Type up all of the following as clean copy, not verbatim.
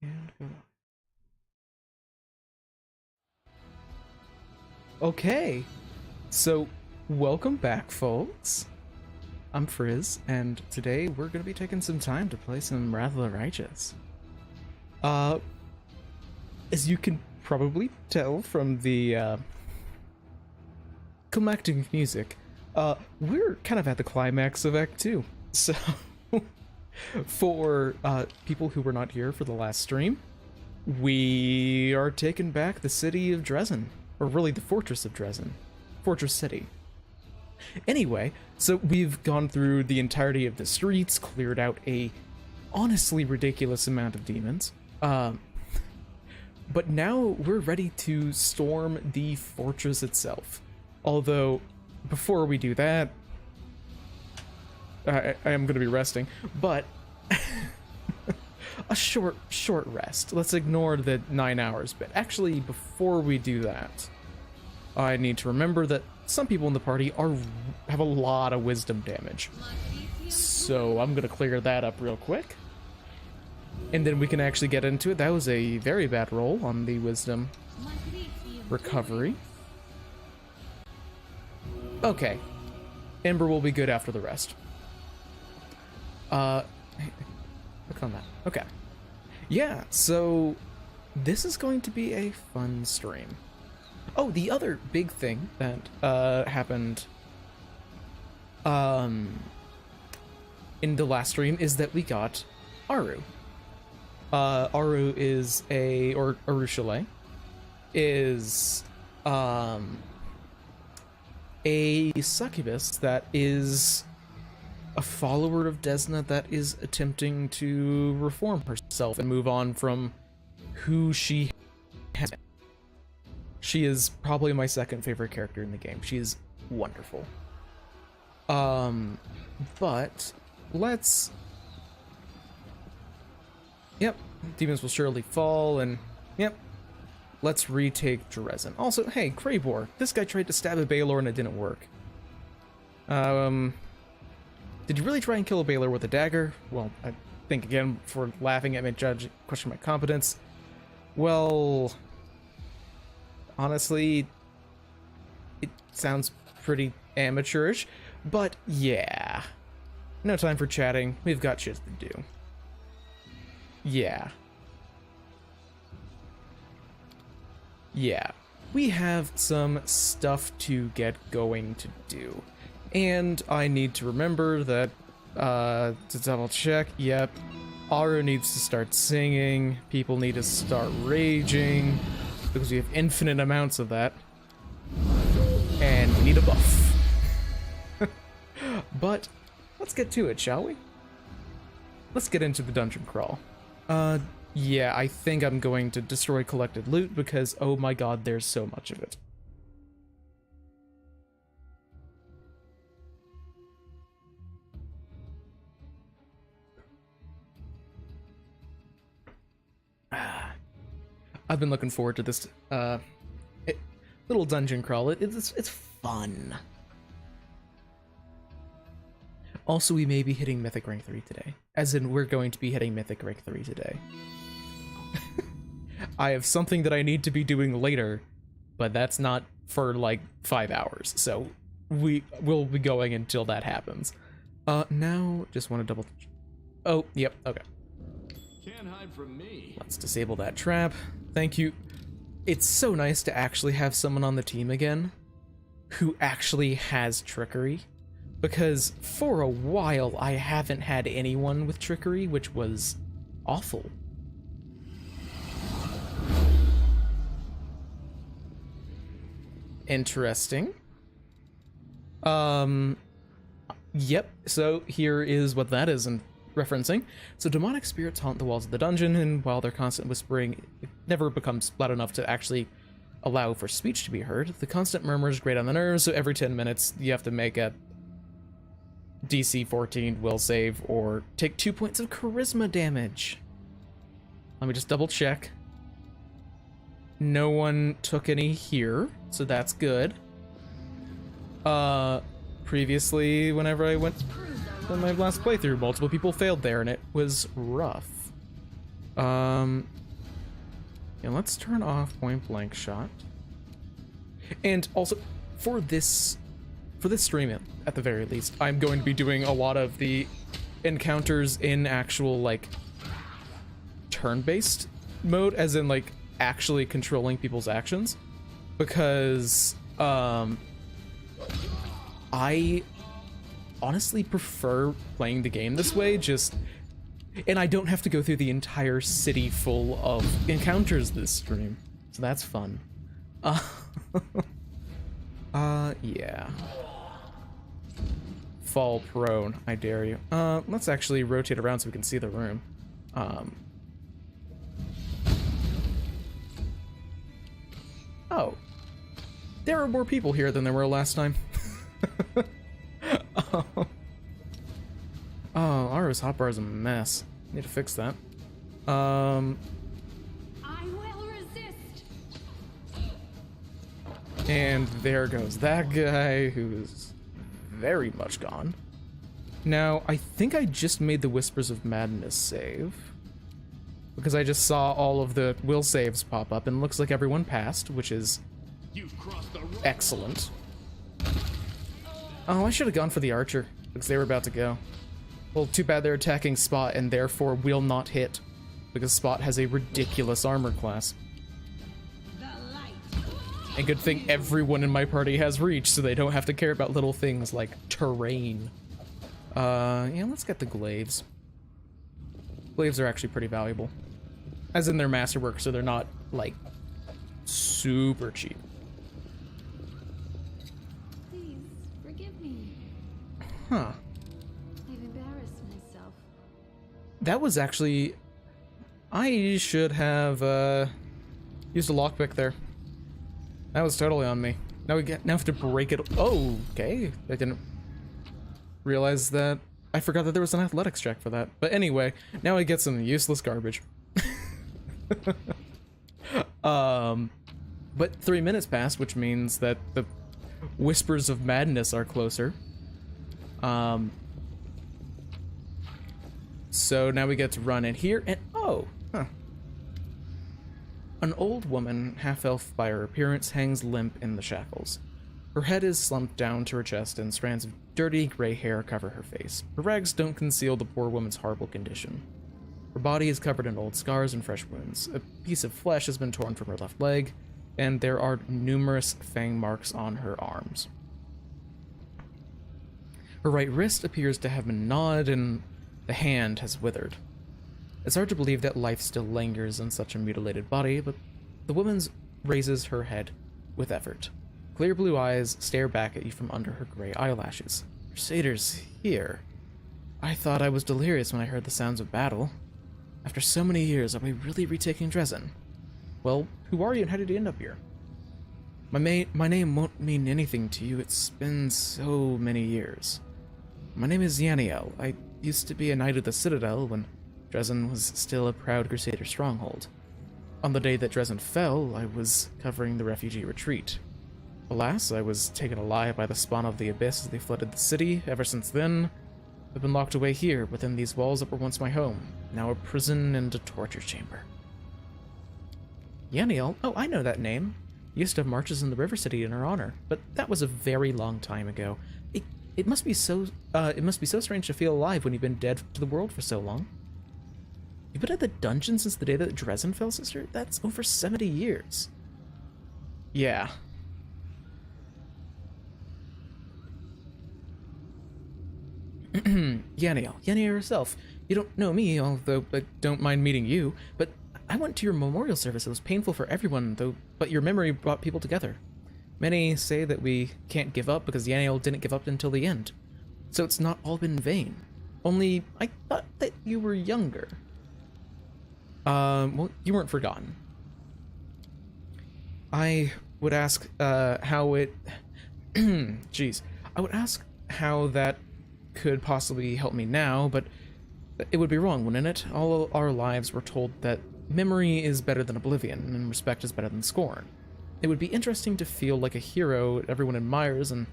And go. Okay, so welcome back, folks. I'm Frizz, and today we're going to be taking some time to play some Wrath of the Righteous. As you can probably tell from the climactic music, we're kind of at the climax of Act 2. So, for people who were not here for the last stream, we are taking back the city of Dresden, or really the fortress of Dresden, Fortress City. Anyway, so we've gone through the entirety of the streets, cleared out a honestly ridiculous amount of demons, but now we're ready to storm the fortress itself. Although, before we do that, I am going to be resting, but a short rest. Let's ignore the 9 hours bit. Actually, before we do that, I need to remember that some people in the party have a lot of wisdom damage. So I'm going to clear that up real quick. And then we can actually get into it. That was a very bad roll on the wisdom recovery. Okay. Ember will be good after the rest. Look on that. Okay. Yeah, so this is going to be a fun stream. Oh, the other big thing that happened in the last stream is that we got Aru. Aru is or Arushale is a succubus that is a follower of Desna that is attempting to reform herself and move on from who she has been. She is probably my second favorite character in the game. She is wonderful. But let's... Yep, demons will surely fall, and yep, let's retake Dresden. Also, hey, Kraybor, this guy tried to stab a Baylor and it didn't work. Did you really try and kill a Baylor with a dagger? Well, I think again, for laughing at me, judge, question my competence. Well, honestly, it sounds pretty amateurish, but yeah. No time for chatting, we've got shit to do. Yeah. Yeah. We have some stuff to get going to do. And I need to remember that, to double check, yep, Aru needs to start singing, people need to start raging, because we have infinite amounts of that, and we need a buff. But, let's get to it, shall we? Let's get into the dungeon crawl. Yeah, I think I'm going to destroy collected loot, because, oh my god, there's so much of it. I've been looking forward to this little dungeon crawl. It's fun. Also, we may be hitting Mythic Rank 3 today. As in, we're going to be hitting Mythic Rank 3 today. I have something that I need to be doing later, but that's not for like 5 hours. So we'll be going until that happens. Now, just want to double... Oh, yep, okay. Can't hide from me. Let's disable that trap. Thank you. It's so nice to actually have someone on the team again who actually has trickery, because for a while I haven't had anyone with trickery, which was awful. Interesting. Yep, so here is what that is in referencing. So demonic spirits haunt the walls of the dungeon, and while their constant whispering never becomes loud enough to actually allow for speech to be heard, the constant murmurs grate on the nerves, so every 10 minutes you have to make a DC 14 will save or take 2 points of charisma damage. Let me just double check. No one took any here, so that's good. Previously, whenever I went on my last playthrough, multiple people failed there, and it was rough. Yeah, let's turn off point blank shot. And also, for this stream, at the very least, I'm going to be doing a lot of the encounters in actual, like, turn-based mode, as in, like, actually controlling people's actions. Because, I honestly prefer playing the game this way, and I don't have to go through the entire city full of encounters this stream. So that's fun. Yeah. Fall prone, I dare you. Let's actually rotate around so we can see the room. Oh. There are more people here than there were last time. Oh, Aro's hotbar is a mess. Need to fix that. I will resist. And there goes that guy who's very much gone. Now, I think I just made the Whispers of Madness save, because I just saw all of the will saves pop up, and looks like everyone passed, which is excellent. Oh, I should have gone for the archer, because they were about to go. Well, too bad they're attacking Spot and therefore will not hit, because Spot has a ridiculous armor class. And good thing everyone in my party has reach, so they don't have to care about little things like terrain. Yeah, let's get the glaives. Glaives are actually pretty valuable. As in, they're masterwork, so they're not, like, super cheap. Please, forgive me. Huh. I've embarrassed myself. That was actually... I should have, used a lockpick there. That was totally on me. Now now have to break it. Oh, okay. I didn't realize that. I forgot that there was an athletics check for that. But anyway, now I get some useless garbage. But 3 minutes passed, which means that the Whispers of Madness are closer. So now we get to run in here, and oh, huh. An old woman, half-elf by her appearance, hangs limp in the shackles. Her head is slumped down to her chest, and strands of dirty gray hair cover her face. Her rags don't conceal the poor woman's horrible condition. Her body is covered in old scars and fresh wounds. A piece of flesh has been torn from her left leg, and there are numerous fang marks on her arms. Her right wrist appears to have been gnawed, and the hand has withered. It's hard to believe that life still lingers in such a mutilated body, but the woman raises her head with effort. Clear blue eyes stare back at you from under her gray eyelashes. Crusaders here. I thought I was delirious when I heard the sounds of battle. After so many years, are we really retaking Dresden? Well, who are you and how did you end up here? My name won't mean anything to you. It's been so many years. My name is Yaniel. I used to be a knight of the Citadel when Dresden was still a proud Crusader stronghold. On the day that Dresden fell, I was covering the refugee retreat. Alas, I was taken alive by the spawn of the Abyss as they flooded the city. Ever since then, I've been locked away here, within these walls that were once my home, now a prison and a torture chamber. Yaniel? Oh, I know that name. Used to have marches in the River City in her honor, but that was a very long time ago. It must be so strange to feel alive when you've been dead to the world for so long. You've been at the dungeon since the day that Dresden fell, sister? That's over 70 years. Yeah. Yaniel herself. You don't know me, although I don't mind meeting you, but I went to your memorial service. It was painful for everyone, but your memory brought people together. Many say that we can't give up because Yaniel didn't give up until the end. So it's not all been vain. Only, I thought that you were younger. Well, you weren't forgotten. I would ask, how it... Jeez. I would ask how that could possibly help me now, but it would be wrong, wouldn't it? All our lives were told that memory is better than oblivion, and respect is better than scorn. It would be interesting to feel like a hero everyone admires and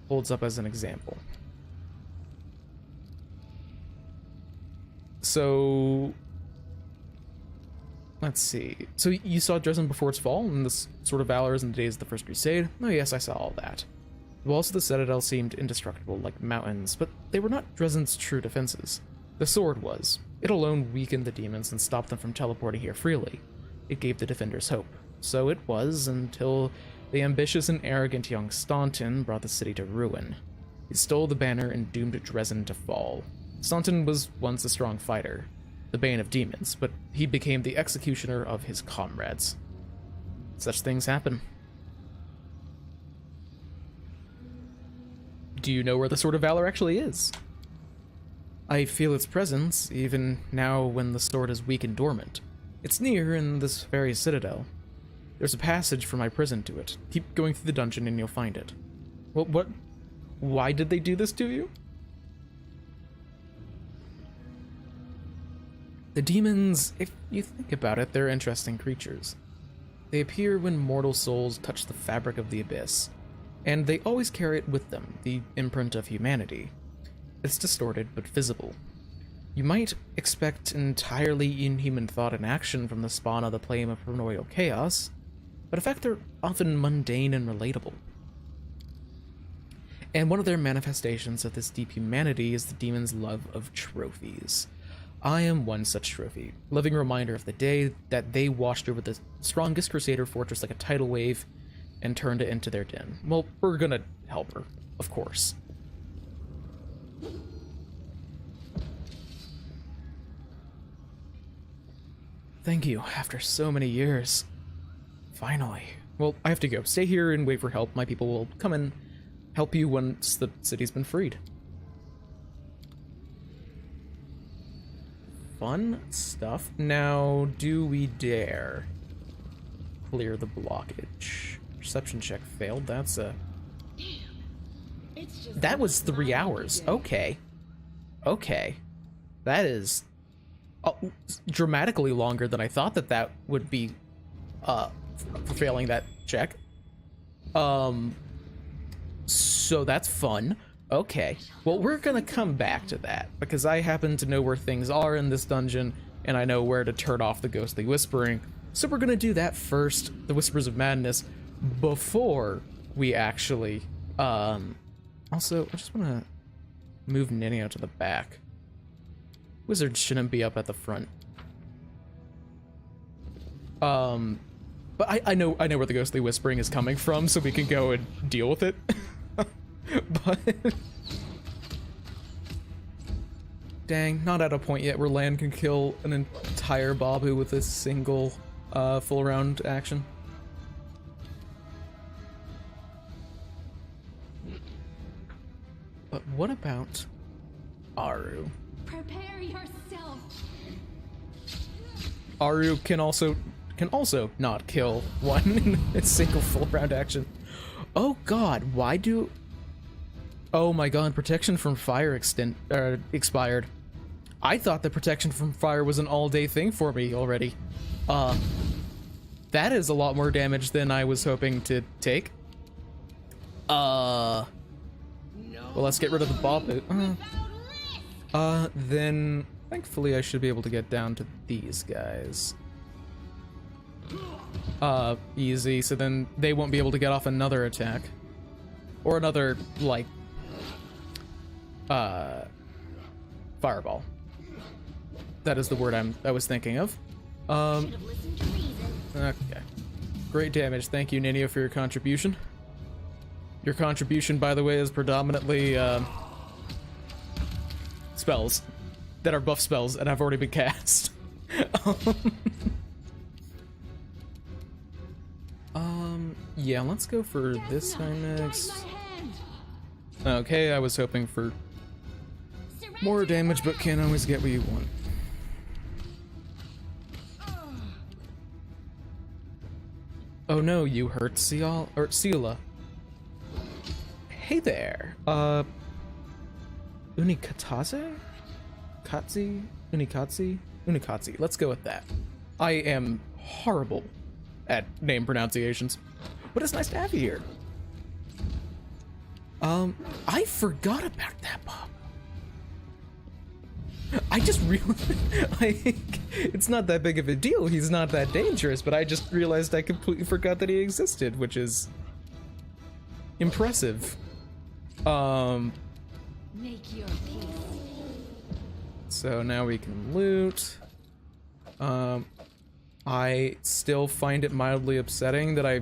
holds up as an example. So... let's see. So you saw Dresden before its fall, and this sort of valors in the days of the First Crusade? Oh yes, I saw all that. The walls of the Citadel seemed indestructible, like mountains, but they were not Dresden's true defenses. The sword was. It alone weakened the demons and stopped them from teleporting here freely. It gave the defenders hope. So it was, until the ambitious and arrogant young Staunton brought the city to ruin. He stole the banner and doomed Dresden to fall. Staunton was once a strong fighter, the bane of demons, but he became the executioner of his comrades. Such things happen. Do you know where the Sword of Valor actually is? I feel its presence, even now when the sword is weak and dormant. It's near in this very citadel. There's a passage from my prison to it. Keep going through the dungeon and you'll find it. Well, what? Why did they do this to you? The demons, if you think about it, they're interesting creatures. They appear when mortal souls touch the fabric of the abyss, and they always carry it with them, the imprint of humanity. It's distorted but visible. You might expect entirely inhuman thought and action from the spawn of the plane of primordial chaos, but in fact they're often mundane and relatable. And one of their manifestations of this deep humanity is the demon's love of trophies. I am one such trophy, living reminder of the day that they washed over the strongest Crusader fortress like a tidal wave and turned it into their den. Well, we're gonna help her, of course. Thank you, after so many years. Finally. Well, I have to go. Stay here and wait for help. My people will come and help you once the city's been freed. Fun stuff. Now, do we dare clear the blockage? Perception check failed. That's a... That was 3 hours. Okay. Okay. That is dramatically longer than I thought that would be for failing that check. So that's fun. Okay, well, we're gonna come back to that, because I happen to know where things are in this dungeon, and I know where to turn off the ghostly whispering, so we're gonna do that first, the Whispers of Madness, before we actually, also, I just wanna move Ninio to the back. Wizards shouldn't be up at the front. But I know where the ghostly whispering is coming from, so we can go and deal with it. But dang, not at a point yet where Lan can kill an entire Babu with a single full round action. But what about Aru? Prepare yourself. Aru can also not kill one in a single full round action. Oh god, why do... Oh my god, protection from fire expired. I thought that protection from fire was an all-day thing for me already. That is a lot more damage than I was hoping to take. Well, let's get rid of the Babu. Then thankfully I should be able to get down to these guys. Easy, so then they won't be able to get off another attack. Or another, like, fireball. That is the word I was thinking of. Okay. Great damage. Thank you, Ninio, for your contribution. Your contribution, by the way, is predominantly, spells that are buff spells and have already been cast. Yeah, let's go for this guy next. Okay, I was hoping for more damage, but can't always get what you want. Oh no, you hurt Seala. Hey there. Unikataze? Unikatsi. Let's go with that. I am horrible at name pronunciations, but it's nice to have you here. I forgot about that, Bob. I just realized, like, it's not that big of a deal. He's not that dangerous, but I just realized I completely forgot that he existed, which is impressive. Make your peace. So now we can loot. I still find it mildly upsetting that I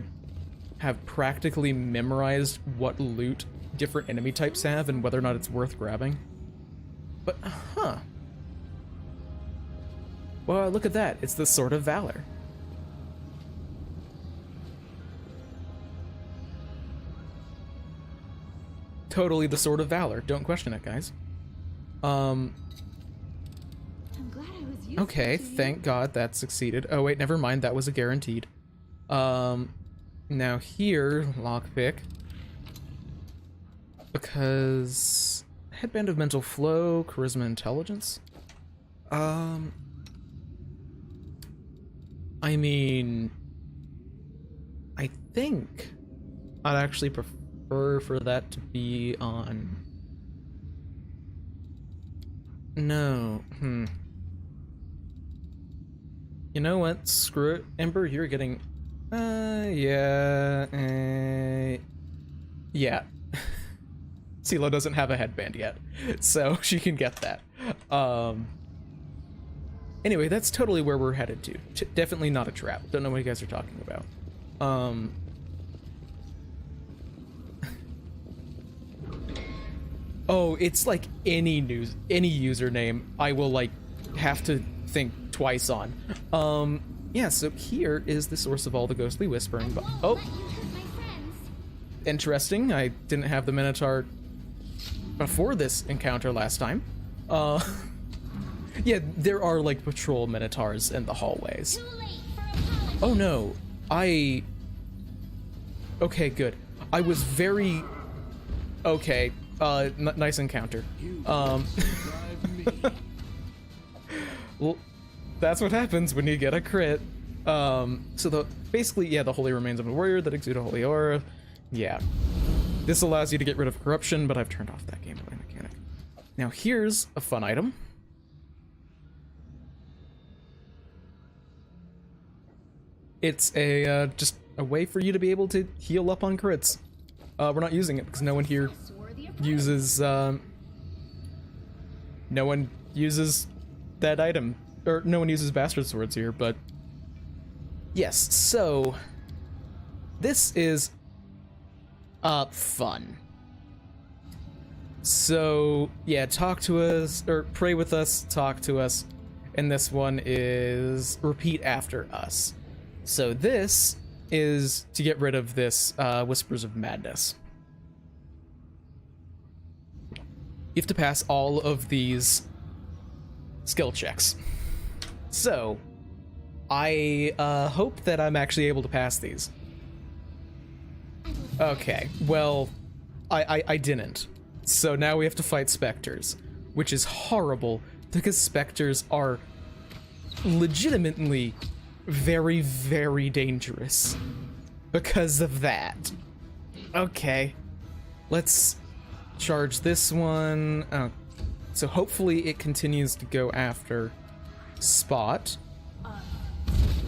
have practically memorized what loot different enemy types have and whether or not it's worth grabbing. But, huh. Well, look at that. It's the Sword of Valor. Totally the Sword of Valor. Don't question it, guys. I'm glad I was useful Okay, to you. thank God that succeeded. Oh, wait, never mind. That was a guaranteed. Now here, lockpick. Because headband of mental flow, charisma, intelligence. I mean, I think I'd actually prefer for that to be on. No, You know what? Screw it, Ember. You're getting. Yeah. Yeah. CeeLo doesn't have a headband yet, so she can get that. Anyway, that's totally where we're headed to. Definitely not a trap. Don't know what you guys are talking about. Oh, it's like any username I will like have to think twice on. Yeah, so here is the source of all the ghostly whispering. But oh, Let you hurt my friends. interesting. I didn't have the Minotaur before this encounter last time. Yeah, there are like patrol Minotaurs in the hallways. Too late for apology. Oh no, okay, good. I was very... Okay, nice encounter. Drive me. Well, that's what happens when you get a crit. So basically, yeah, the holy remains of a warrior that exude a holy aura. Yeah. This allows you to get rid of corruption, but I've turned off that gameplay mechanic. Now here's a fun item. It's just a way for you to be able to heal up on crits. We're not using it because no one here Sworthy of praise. uses, no one uses that item. Or no one uses bastard swords here, but yes, so this is fun. So yeah, talk to us, or pray with us, talk to us, and this one is repeat after us. So this is to get rid of this Whispers of Madness. You have to pass all of these skill checks. So, I hope that I'm actually able to pass these. Okay, well, I didn't. So now we have to fight specters, which is horrible because specters are legitimately very, very dangerous because of that. Okay, let's charge this one. Oh, so hopefully it continues to go after Spot.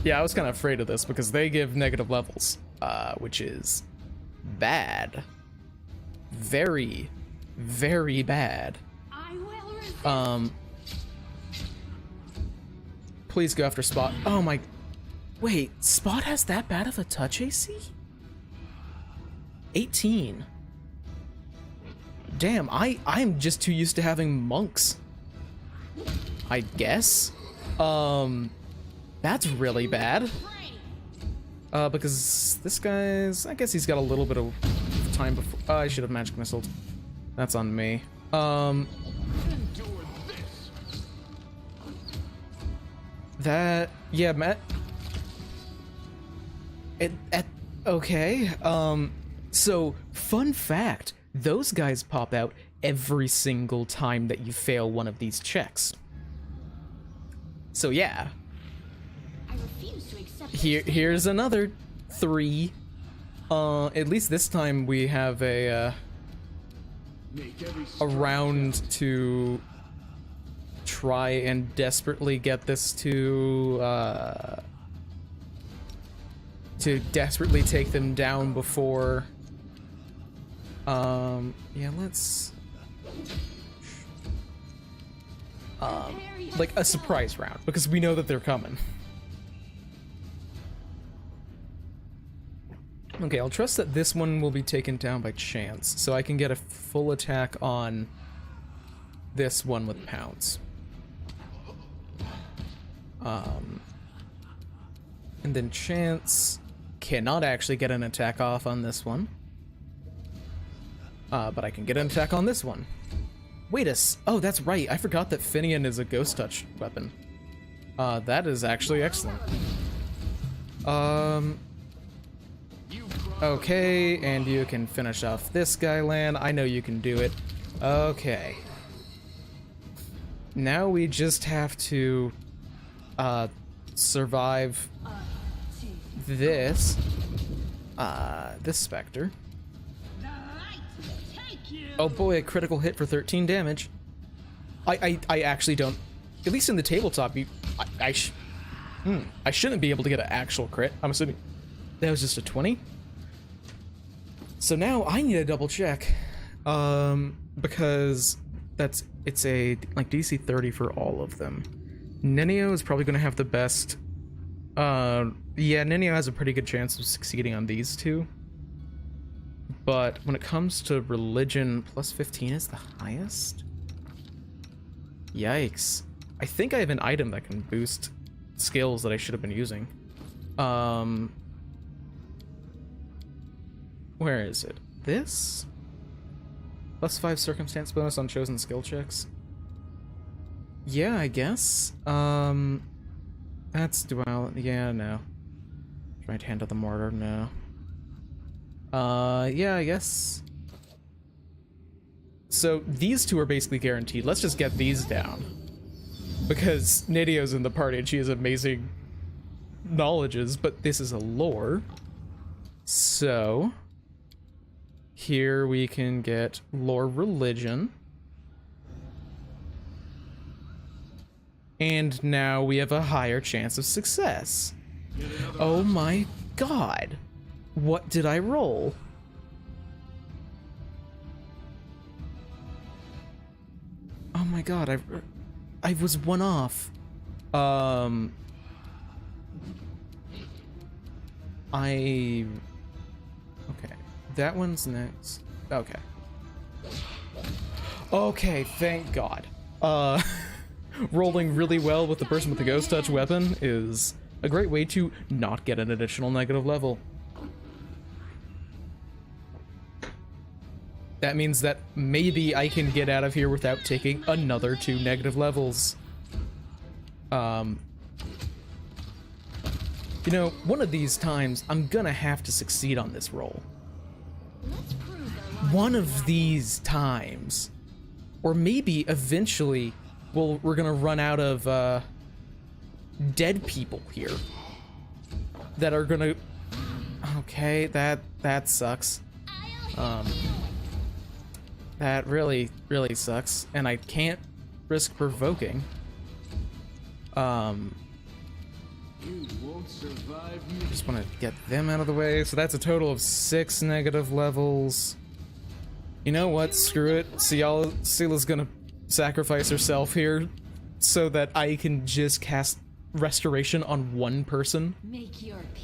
Yeah, I was kind of afraid of this because they give negative levels, which is bad. Very, very bad. I will resist. Please go after Spot. Oh my... Wait, Spot has that bad of a touch AC? 18. Damn, I'm just too used to having monks. I guess? That's really bad. Because this guy's... I guess he's got a little bit of time before... I should have magic missiled. That's on me. Endure this. That... Yeah, Matt... Okay, so, fun fact. Those guys pop out every single time that you fail one of these checks. So yeah. I refuse to accept Here's another 3. At least this time we have Make every a round to try and desperately get this to desperately take them down before yeah, let's like a surprise round, because we know that they're coming. Okay, I'll trust that this one will be taken down by chance, so I can get a full attack on this one with pounce. And then chance cannot actually get an attack off on this one. But I can get an attack on this one. Wait oh, that's right. I forgot that Finian is a ghost touch weapon. That is actually excellent. Okay, and you can finish off this guy, Lan. I know you can do it. Okay. Now we just have to survive this this specter. Oh boy, a critical hit for 13 damage. I actually don't, at least in the tabletop, I shouldn't be able to get an actual crit. I'm assuming that was just a 20. So now I need to double check, because it's a like DC 30 for all of them. Nenio is probably going to have the best. Yeah, Nenio has a pretty good chance of succeeding on these two. But when it comes to religion, plus 15 is the highest? Yikes. I think I have an item that can boost skills that I should have been using. Where is it? This? Plus 5 circumstance bonus on chosen skill checks? Yeah, I guess. That's duality. Yeah, no. Right hand of the mortar, no. Yeah, I guess. So these two are basically guaranteed. Let's just get these down, because Nadio's in the party and she has amazing knowledges, but this is a lore. So here we can get lore religion. And now we have a higher chance of success. Oh my god. What did I roll? Oh my god, I was one off. Okay. That one's next. Okay. Okay, thank god. Rolling really well with the person with the ghost touch weapon is a great way to not get an additional negative level. That means that maybe I can get out of here without taking another 2 negative levels. You know, one of these times, I'm gonna have to succeed on this roll. One of these times. Or maybe, eventually, we're gonna run out of, dead people here. That are gonna... Okay, that sucks. That really sucks, and I can't risk provoking. Just want to get them out of the way. So that's a total of 6 negative levels. You know what? Screw it. Sela's gonna sacrifice herself here so that I can just cast restoration on one person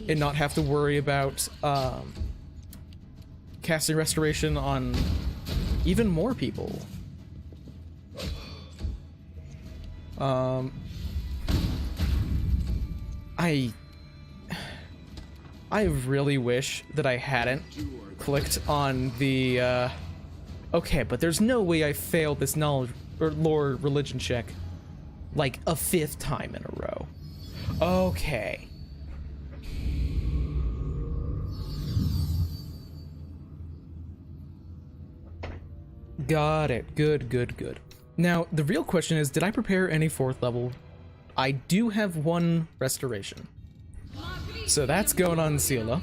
and not have to worry about casting restoration on even more people. I really wish that I hadn't clicked on the okay, but there's no way I failed this knowledge or lore religion check like a 5th time in a row. Okay. Got it. Good. Now, the real question is, did I prepare any 4th level? I do have 1 restoration. So that's going on Sela.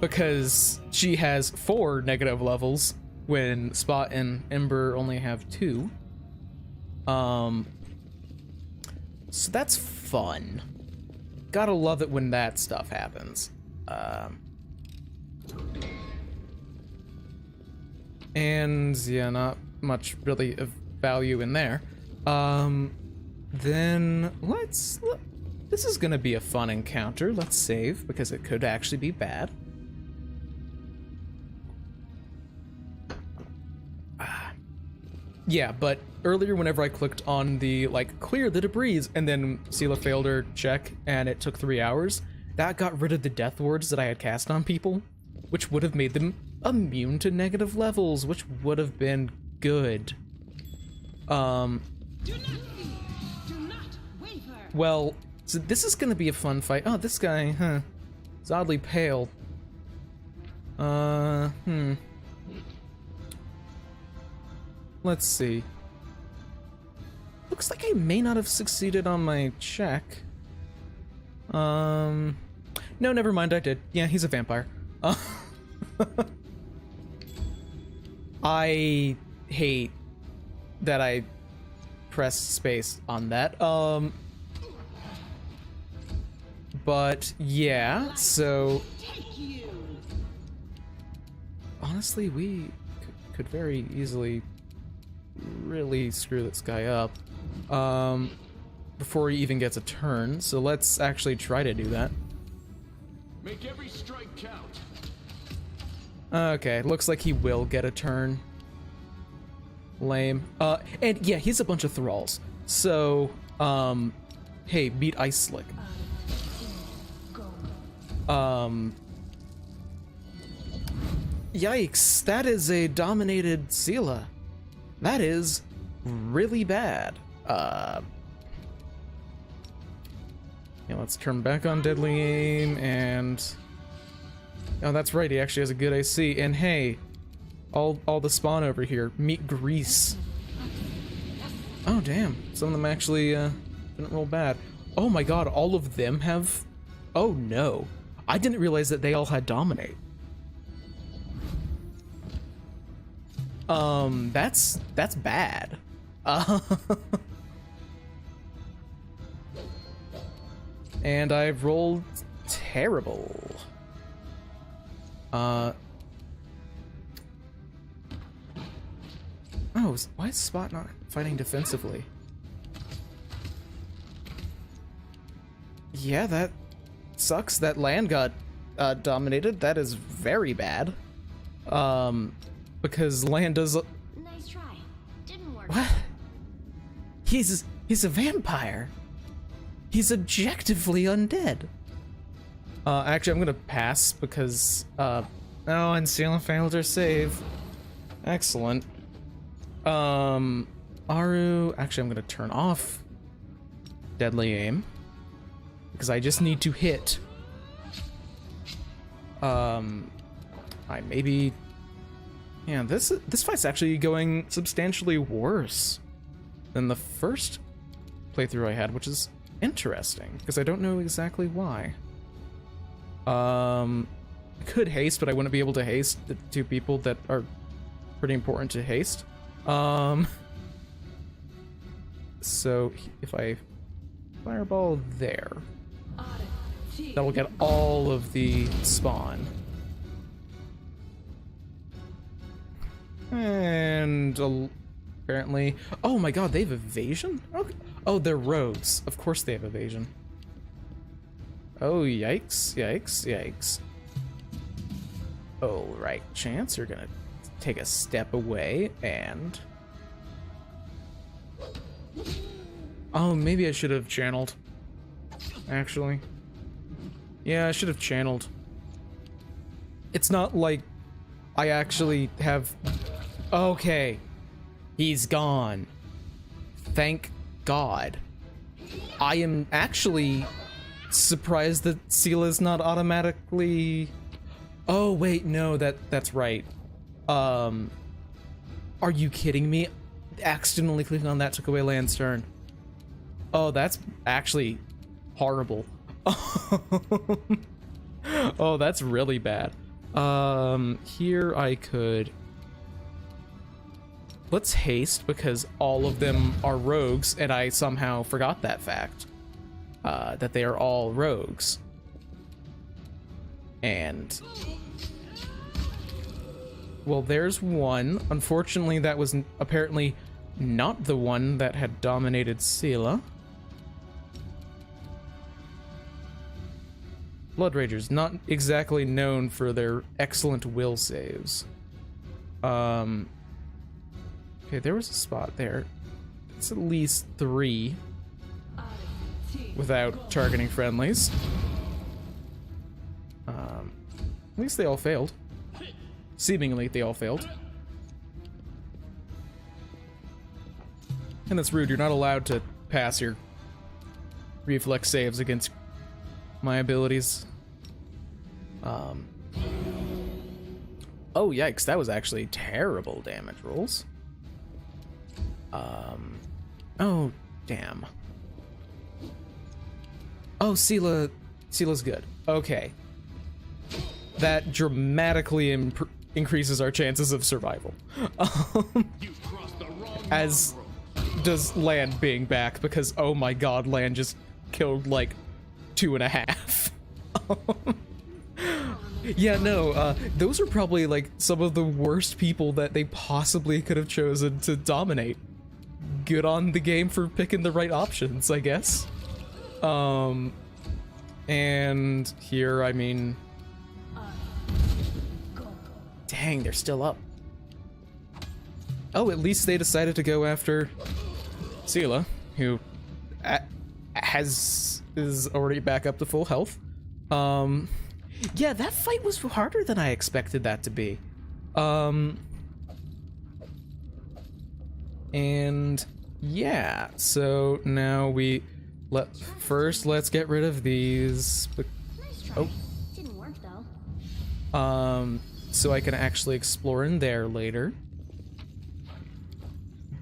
Because she has 4 negative levels when Spot and Ember only have 2. So that's fun. Gotta love it when that stuff happens. And yeah, not much really of value in there. Then this is gonna be a fun encounter. Let's save because it could actually be bad. Yeah, but earlier whenever I clicked on the like clear the debris and then seal a failure check and it took 3 hours, that got rid of the death wards that I had cast on people, which would have made them immune to negative levels, which would have been good. Do not fear. Do not waver. Well, so this is gonna be a fun fight. Oh, this guy, huh? He's oddly pale. Let's see. Looks like I may not have succeeded on my check. No, never mind, I did. Yeah, he's a vampire. I hate that I pressed space on that. But yeah, so Take you. honestly, we could very easily really screw this guy up before he even gets a turn. So let's actually try to do that. Make every strike count. Okay, looks like he will get a turn. Lame. And yeah, he's a bunch of thralls. So, hey, beat Ice Slick. Yikes, that is a dominated Sela. That is really bad. Yeah, let's turn back on Deadly Aim and... Oh, that's right, he actually has a good AC. And hey, all the spawn over here, meet Grease. Oh, damn, some of them actually didn't roll bad. Oh my god, all of them have... Oh no, I didn't realize that they all had Dominate. That's bad. And I've rolled terrible. Oh, why is Spot not fighting defensively? Yeah, that sucks that land got dominated. That is very bad. Because land does... Nice try. Didn't work. What? He's a vampire. He's objectively undead. Actually, I'm gonna pass because, oh, and Seal failed her save. Excellent. Aru, actually, I'm gonna turn off Deadly Aim because I just need to hit. I maybe... Yeah, this fight's actually going substantially worse than the first playthrough I had, which is interesting, because I don't know exactly why. I could haste, but I wouldn't be able to haste the two people that are pretty important to haste. So if I fireball there, that will get all of the spawn. And apparently, oh my god, they have evasion? Okay. Oh, they're rogues. Of course they have evasion. Oh, yikes, yikes, yikes. Oh, right, Chance, you're gonna take a step away and... Oh, maybe I should have channeled. Actually. Yeah, I should have channeled. It's not like I actually have... Okay. He's gone. Thank God. I am actually surprised that Seal is not automatically... Oh, wait, no, that's right. Are you kidding me? Accidentally clicking on that took away Land's turn. Oh, that's actually horrible. Oh, that's really bad. Here I could let's haste because all of them are rogues, and I somehow forgot that fact. That they are all rogues. And well, there's one. Unfortunately, that was apparently not the one that had dominated Sela. Blood Ragers, not exactly known for their excellent will saves. Okay, there was a spot there. It's at least 3 without targeting friendlies. At least they all failed. Seemingly, they all failed. And that's rude. You're not allowed to pass your reflex saves against my abilities. Oh, yikes. That was actually terrible damage rolls. Oh, damn. Oh, Sela's good. Okay. That dramatically increases our chances of survival. As does Land being back, because oh my god, Land just killed like 2.5. Yeah, no, those are probably like some of the worst people that they possibly could have chosen to dominate. Good on the game for picking the right options, I guess. And here, I mean... Dang, they're still up. Oh, at least they decided to go after Sela, who is already back up to full health. Yeah, that fight was harder than I expected that to be. And yeah, so now let's get rid of these. Nice try. Oh. Didn't work though. So I can actually explore in there later.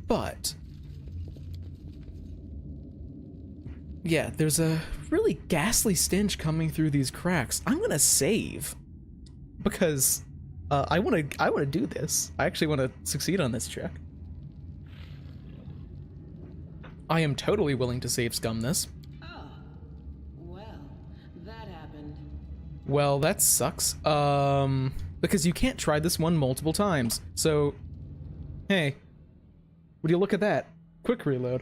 But yeah, there's a really ghastly stench coming through these cracks. I'm gonna save because I wanna do this. I actually want to succeed on this check. I am totally willing to save scum this. Oh, well, that happened. Well, that sucks. Because you can't try this one multiple times. So, hey, would you look at that? Quick reload.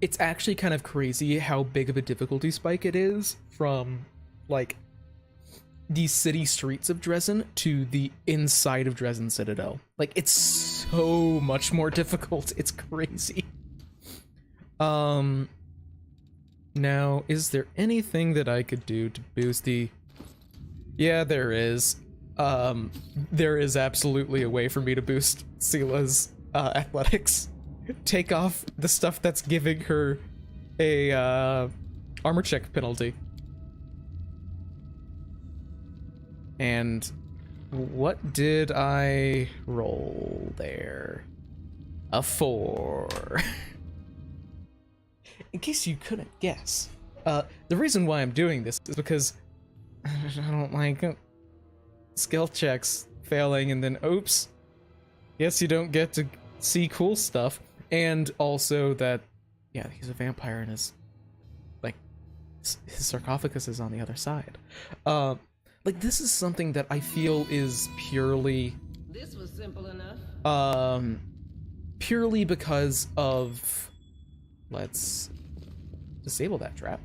It's actually kind of crazy how big of a difficulty spike it is from, like, the city streets of Dresden to the inside of Dresden Citadel. Like, it's so much more difficult. It's crazy. Now, is there anything that I could do to boost the... Yeah, there is. There is absolutely a way for me to boost Sela's athletics. Take off the stuff that's giving her a armor check penalty. And what did I roll there? A 4. In case you couldn't guess, the reason why I'm doing this is because I don't like skill checks failing and then oops, guess you don't get to see cool stuff, and also that, yeah, he's a vampire and his sarcophagus is on the other side. Like, this is something that I feel is purely... This was simple enough. Purely because of... Let's disable that trap.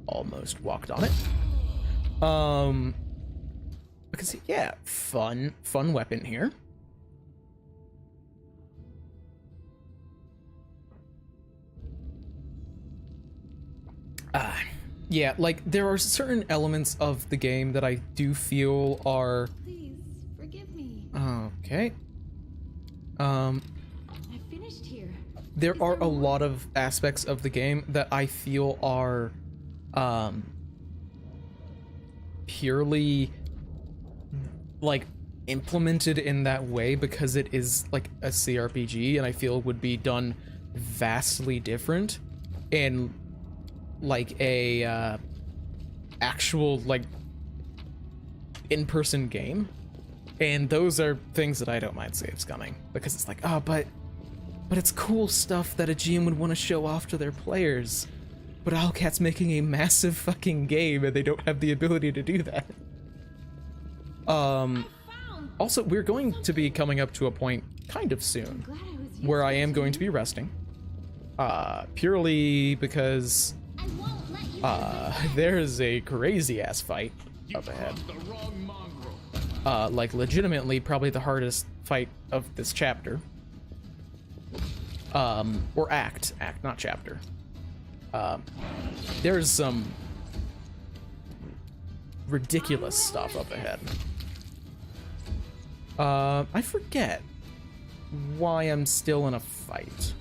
Almost walked on it. Because, yeah, fun weapon here. Yeah, like, there are certain elements of the game that I do feel are... Please forgive me. Okay. I finished here. There are a lot of aspects of the game that I feel are, purely, like, implemented in that way because it is, like, a CRPG, and I feel would be done vastly different. And like a actual like in-person game, and those are things that I don't mind saves coming, because it's like, oh, but it's cool stuff that a GM would want to show off to their players, but Owlcat's making a massive fucking game and they don't have the ability to do that. Also, we're going to be coming up to a point kind of soon where I am going to be resting, purely because there is a crazy ass fight up ahead. Like legitimately probably the hardest fight of this chapter. Or act, not chapter. There's some ridiculous stuff up ahead. I forget why I'm still in a fight.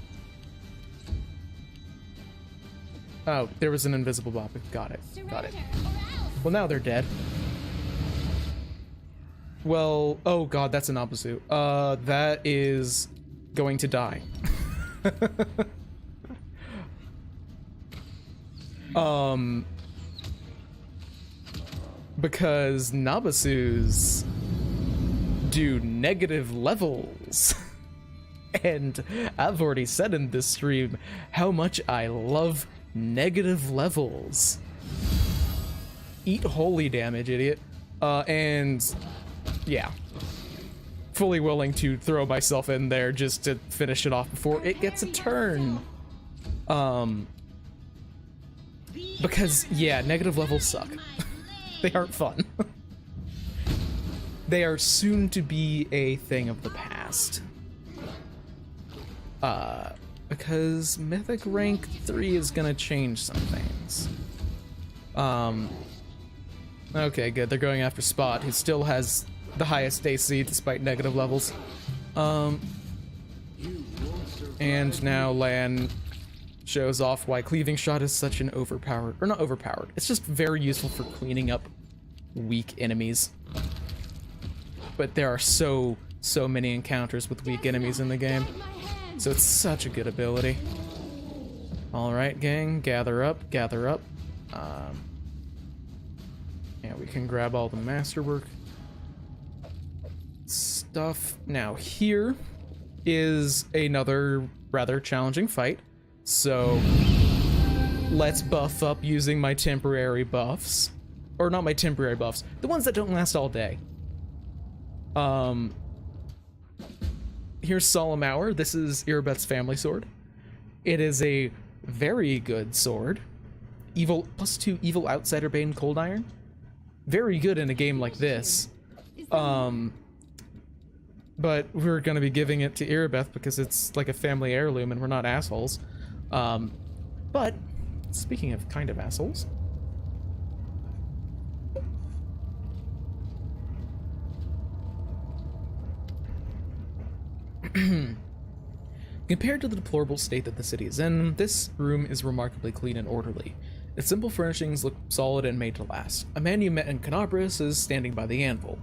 Oh, there was an invisible mob. Got it. Well, now they're dead. Well, oh god, that's an Abazu. That is going to die. Because Nabasus do negative levels. And I've already said in this stream how much I love negative levels. Eat holy damage, idiot. And yeah. Fully willing to throw myself in there just to finish it off before it gets a turn. Because, yeah, negative levels suck. They aren't fun. They are soon to be a thing of the past. Because Mythic Rank 3 is gonna change some things. Okay, good. They're going after Spot, who still has the highest AC despite negative levels. And now Lan shows off why Cleaving Shot is such an overpowered, or not overpowered, it's just very useful for cleaning up weak enemies. But there are so many encounters with weak enemies in the game, so it's such a good ability. Alright, gang, gather up. Yeah, we can grab all the masterwork stuff. Now here is another rather challenging fight, so let's buff up using my temporary buffs. Or not my temporary buffs, the ones that don't last all day. Here's Solemn Hour. This is Irabeth's family sword. It is a very good sword. Evil +2 evil outsider bane cold iron. Very good in a game like this. But we're gonna be giving it to Irabeth because it's like a family heirloom and we're not assholes. But speaking of kind of assholes, compared to the deplorable state that the city is in, this room is remarkably clean and orderly. Its simple furnishings look solid and made to last. A man you met in Canabras is standing by the anvil.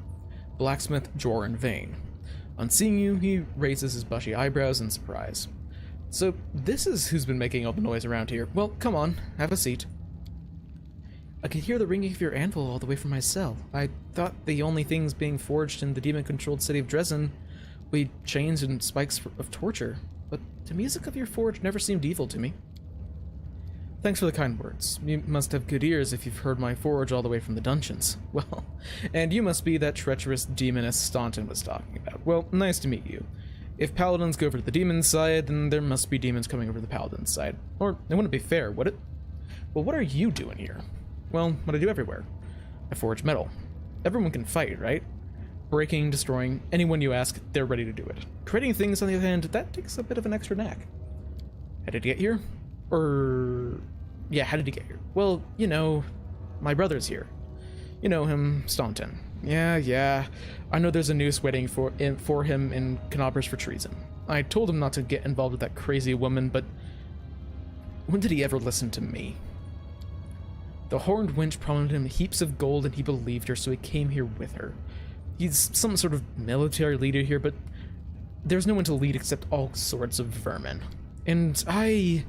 Blacksmith Joran Vane. On seeing you, he raises his bushy eyebrows in surprise. So, this is who's been making all the noise around here. Well, come on, have a seat. I can hear the ringing of your anvil all the way from my cell. I thought the only things being forged in the demon-controlled city of Dresden we chains and spikes of torture, but the music of your forge never seemed evil to me. Thanks for the kind words. You must have good ears if you've heard my forge all the way from the dungeons. Well, and you must be that treacherous demoness Staunton was talking about. Well, nice to meet you. If paladins go over to the demon's side, then there must be demons coming over to the paladin's side. Or it wouldn't be fair, would it? Well, what are you doing here? Well, what I do everywhere. I forge metal. Everyone can fight, right? Breaking, destroying, anyone you ask, they're ready to do it. Creating things, on the other hand, that takes a bit of an extra knack. How did you get here? Yeah, how did you get here? Well, you know, my brother's here. You know him, Staunton. Yeah. I know there's a noose waiting for him in Canabras for treason. I told him not to get involved with that crazy woman, but when did he ever listen to me? The horned wench promised him heaps of gold and he believed her, so he came here with her. He's some sort of military leader here, but there's no one to lead except all sorts of vermin. And I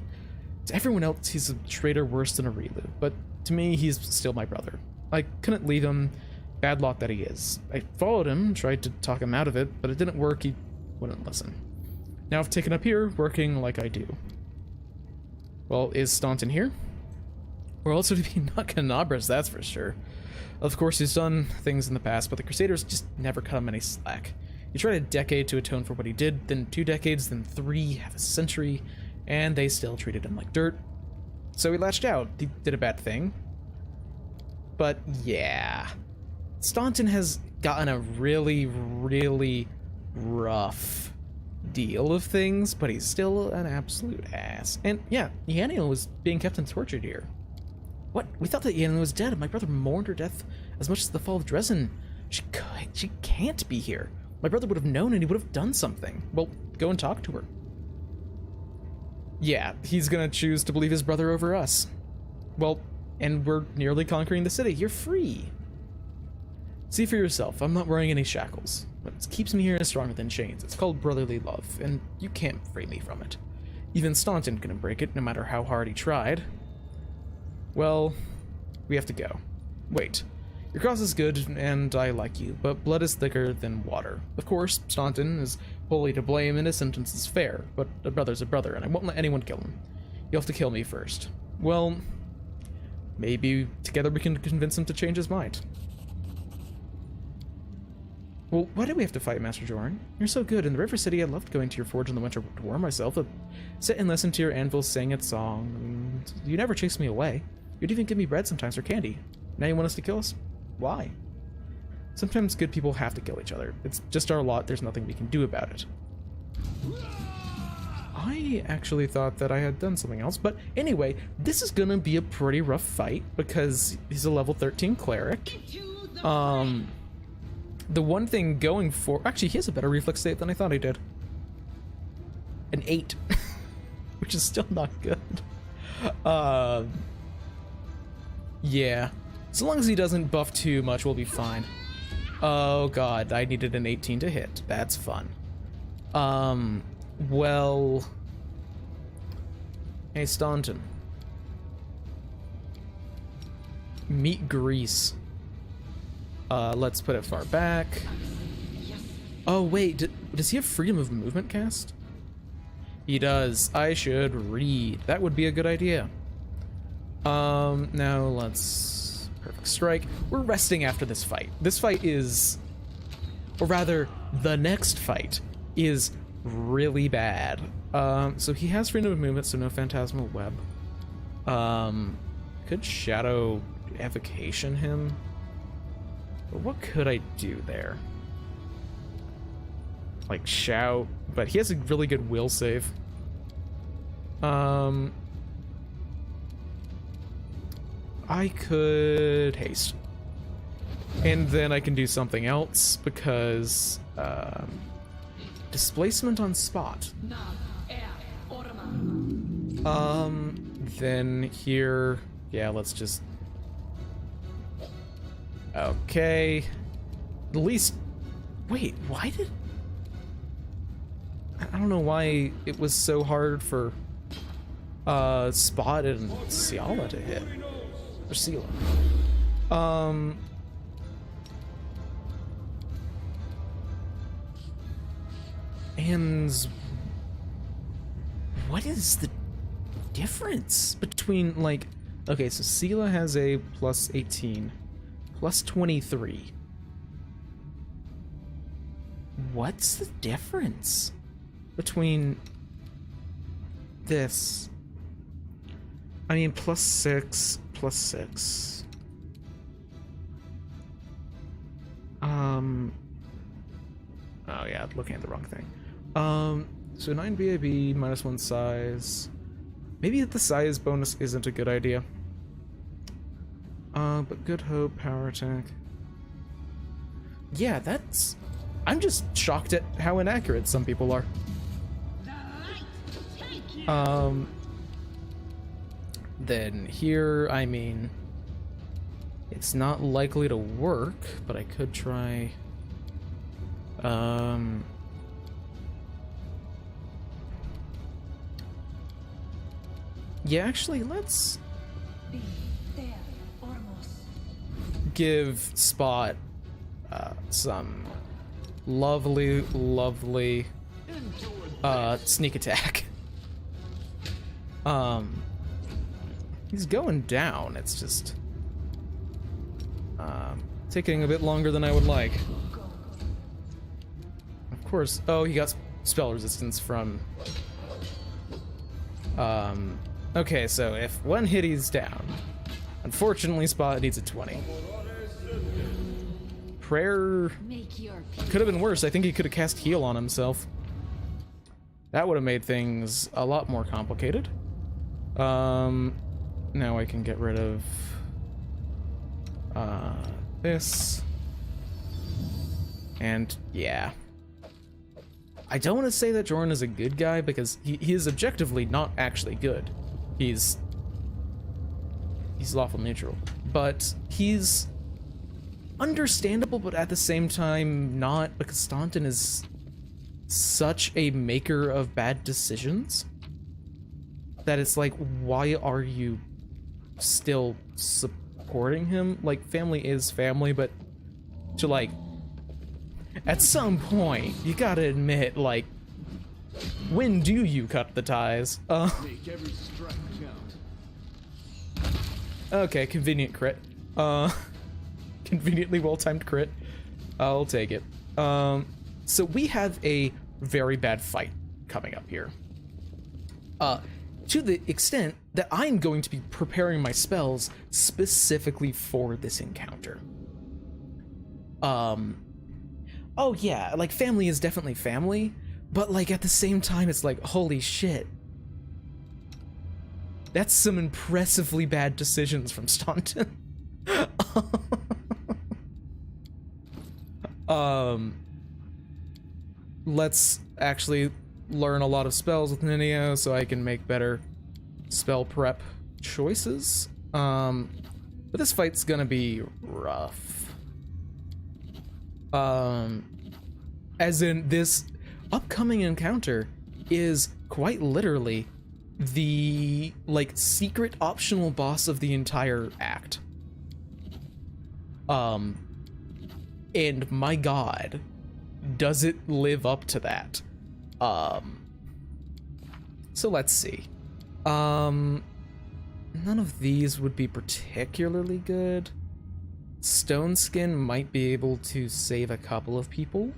To everyone else, he's a traitor worse than a Relu, but to me, he's still my brother. I couldn't leave him, bad lot that he is. I followed him, tried to talk him out of it, but it didn't work, he wouldn't listen. Now I've taken up here, working like I do. Well, is Staunton here? We're also to be not canabras, that's for sure. Of course, he's done things in the past, but the Crusaders just never cut him any slack. He tried a decade to atone for what he did, then 2 decades, then 3, half a century, and they still treated him like dirt. So he latched out. He did a bad thing. But yeah. Staunton has gotten a really, really rough deal of things, but he's still an absolute ass. And yeah, Yaniel was being kept and tortured here. What? We thought that Yaniel was dead. My brother mourned her death as much as the fall of Dresden. She can't be here. My brother would have known and he would have done something. Well, go and talk to her. Yeah, he's gonna choose to believe his brother over us. Well, and we're nearly conquering the city. You're free. See for yourself, I'm not wearing any shackles. What keeps me here is stronger than chains. It's called brotherly love, and you can't free me from it. Even Staunton couldn't break it, no matter how hard he tried. Well, we have to go. Wait. Your cause is good, and I like you, but blood is thicker than water. Of course, Staunton is wholly to blame, and his sentence is fair, but a brother's a brother, and I won't let anyone kill him. You'll have to kill me first. Well, maybe together we can convince him to change his mind. Well, why did we have to fight, Master Jorn? You're so good. In the River City, I loved going to your forge in the winter to warm myself, to sit and listen to your anvil sing its song. You never chased me away. You'd even give me bread sometimes or candy. Now you want us to kill us? Why? Sometimes good people have to kill each other. It's just our lot. There's nothing we can do about it. I actually thought that I had done something else, but anyway, this is gonna be a pretty rough fight because he's a level 13 cleric. The one thing going for... Actually, he has a better reflex save than I thought he did. An 8. Which is still not good. Yeah. So long as he doesn't buff too much, we'll be fine. Oh god, I needed an 18 to hit. That's fun. Well... Hey, Staunton. Meet Grease. Let's put it far back. Oh wait, does he have freedom of movement cast? He does. I should read. That would be a good idea. Now let's... Perfect strike. We're resting after this fight. This fight is... Or rather, the next fight is really bad. So he has freedom of movement, so no phantasmal web. Could shadow evocation him? But what could I do there? Like shout, but he has a really good will save. I could haste. And then I can do something else because displacement on spot. Then here, yeah, let's just... Okay. At least... Wait, why did... I don't know why it was so hard for Spot and Ciala to hit. Or Ciala. And... What is the difference between, like... Okay, so Ciala has a plus 18. Plus 23. What's the difference between this? I mean, plus 6, plus 6. Oh yeah, looking at the wrong thing. So 9 BAB, minus 1 size. Maybe the size bonus isn't a good idea. But Good Hope, Power Attack. Yeah, that's... I'm just shocked at how inaccurate some people are. Then here, I mean... It's not likely to work, but I could try... Yeah, actually, let's give Spot some lovely sneak attack. He's going down. It's just taking a bit longer than I would like. Of course. Oh, he got spell resistance from okay, so if one hit he's down. Unfortunately, Spot needs a 20. Prayer could have been worse. I think he could have cast heal on himself. That would have made things a lot more complicated. Now I can get rid of this. And yeah. I don't want to say that Jordan is a good guy because he is objectively not actually good. He's lawful neutral, but he's understandable, but at the same time not, because Staunton is such a maker of bad decisions that it's like, why are you still supporting him? Like, family is family, but to like, at some point, you gotta admit, like, when do you cut the ties? Make every strike count. Okay, convenient crit. Conveniently well-timed crit. I'll take it. So we have a very bad fight coming up here. To the extent that I'm going to be preparing my spells specifically for this encounter. Oh yeah, like, family is definitely family, but like at the same time it's like, holy shit. That's some impressively bad decisions from Staunton. Let's actually learn a lot of spells with Ninio so I can make better spell prep choices. But this fight's gonna be rough. As in, this upcoming encounter is quite literally the, like, secret optional boss of the entire act. And my god, does it live up to that? So let's see. None of these would be particularly good. Stone Skin might be able to save a couple of people.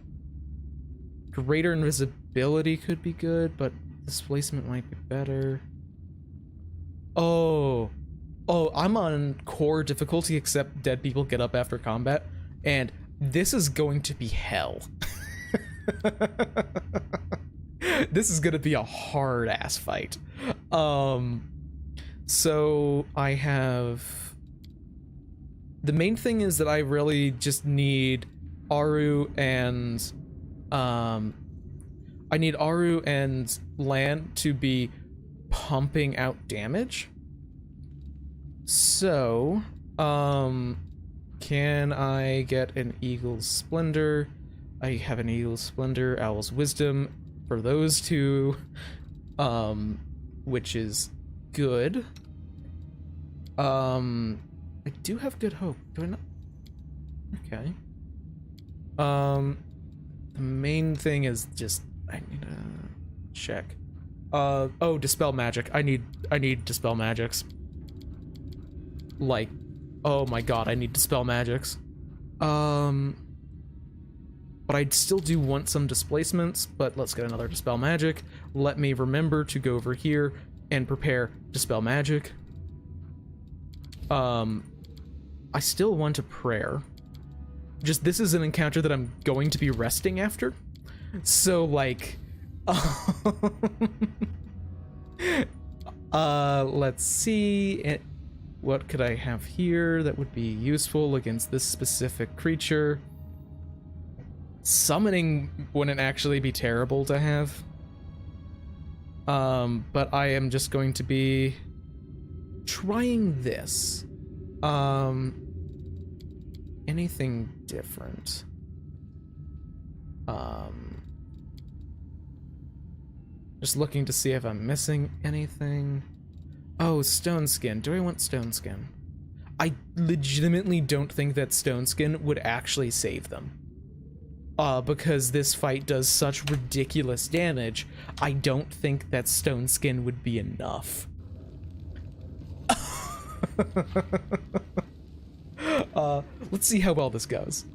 Greater invisibility could be good, but displacement might be better. Oh, I'm on core difficulty, except dead people get up after combat, and this is going to be hell. This is gonna be a hard ass fight. So I have, the main thing is that I really just need Aru and I need Aru and Lan to be pumping out damage. So, can I get an Eagle's Splendor? I have an Eagle's Splendor, Owl's Wisdom for those two, which is good. I do have Good Hope. Do I not? Okay. The main thing is just, I need to check. Oh, Dispel Magic. I need Dispel Magics. Like, oh my god, I need Dispel Magics. But I still do want some displacements, but let's get another Dispel Magic. Let me remember to go over here and prepare Dispel Magic. I still want a prayer. Just, this is an encounter that I'm going to be resting after. So, like, let's see. What could I have here that would be useful against this specific creature? Summoning wouldn't actually be terrible to have. But I am just going to be trying this. Anything different? Just looking to see if I'm missing anything. Oh, stone skin. Do I want stone skin? I legitimately don't think that stone skin would actually save them. Because this fight does such ridiculous damage, I don't think that stone skin would be enough. Let's see how well this goes.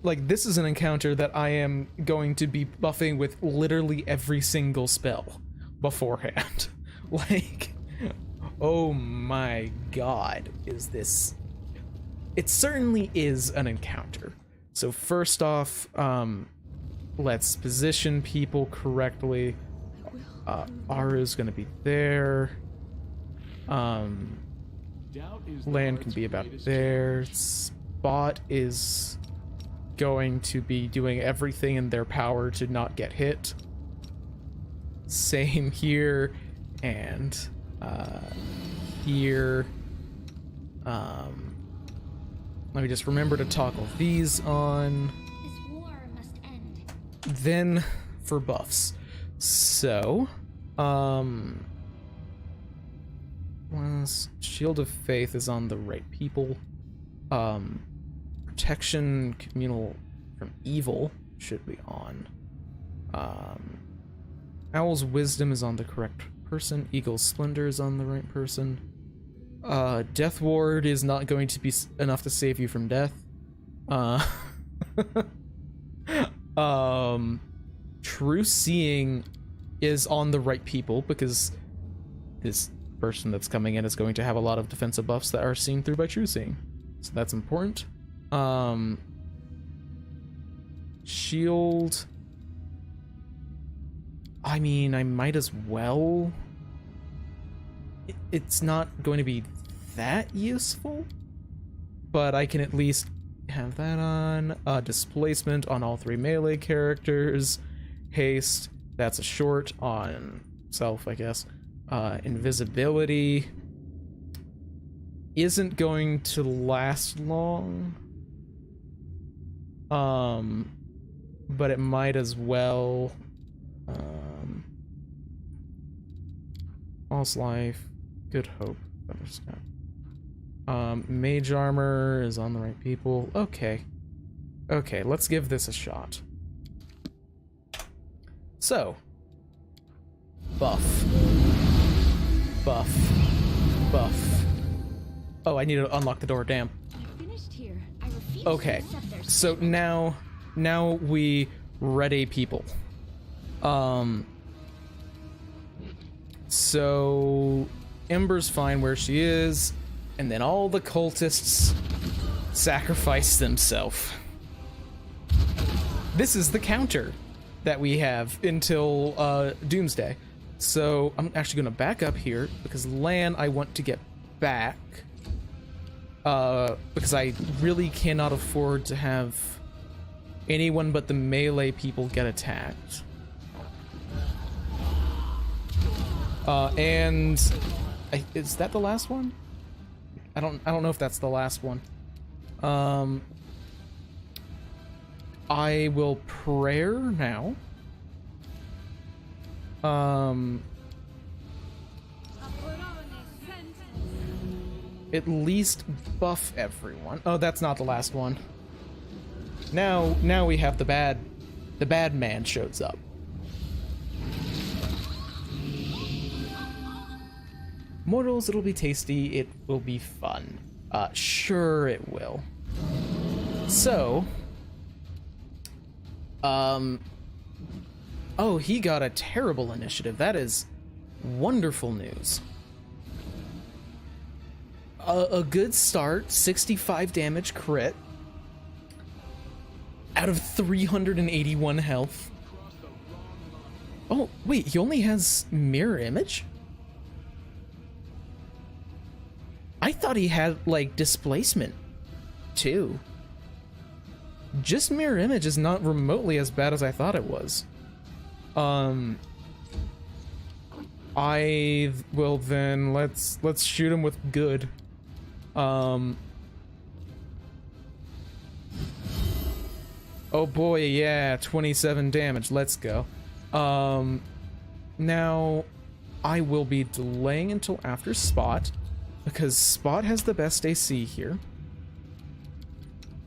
Like, this is an encounter that I am going to be buffing with literally every single spell beforehand. Like, oh my god, is this... It certainly is an encounter. So first off, let's position people correctly. Aru's gonna be there. Land can be about there. Spot is going to be doing everything in their power to not get hit. Same here, and here. Let me just remember to toggle these on. This war must end. Then for buffs. So, Shield of Faith is on the right people. Protection Communal from Evil should be on. Owl's Wisdom is on the correct person. Eagle's Splendor is on the right person. Death Ward is not going to be enough to save you from death. True Seeing is on the right people because this person that's coming in is going to have a lot of defensive buffs that are seen through by True Seeing. So that's important. Shield. I mean, I might as well. It's not going to be that useful, but I can at least have that on. Displacement on all three melee characters. Haste, that's a short on self, I guess. Invisibility isn't going to last long. But it might as well. False Life, Good Hope, Mage Armor is on the right people. Okay, let's give this a shot. So, buff. Oh, I need to unlock the door, damn. I finished here. I refuse Okay, to accept their so now we ready people. So Ember's fine where she is, and then all the cultists sacrifice themselves. This is the counter that we have until Doomsday. So I'm actually gonna back up here because Lan I want to get back. Because I really cannot afford to have anyone but the melee people get attacked. And is that the last one? I don't know if that's the last one. I will prayer now. At least buff everyone. Oh, that's not the last one. Now we have the bad man shows up. Mortals, it'll be tasty, it will be fun. Sure it will. So, oh, he got a terrible initiative. That is wonderful news. A good start, 65 damage crit. Out of 381 health. Oh, wait, he only has mirror image? I thought he had, like, displacement, too. Just mirror image is not remotely as bad as I thought it was. I will then, let's shoot him with good. Oh boy, yeah, 27 damage. Let's go. Now I will be delaying until after Spot because Spot has the best AC here.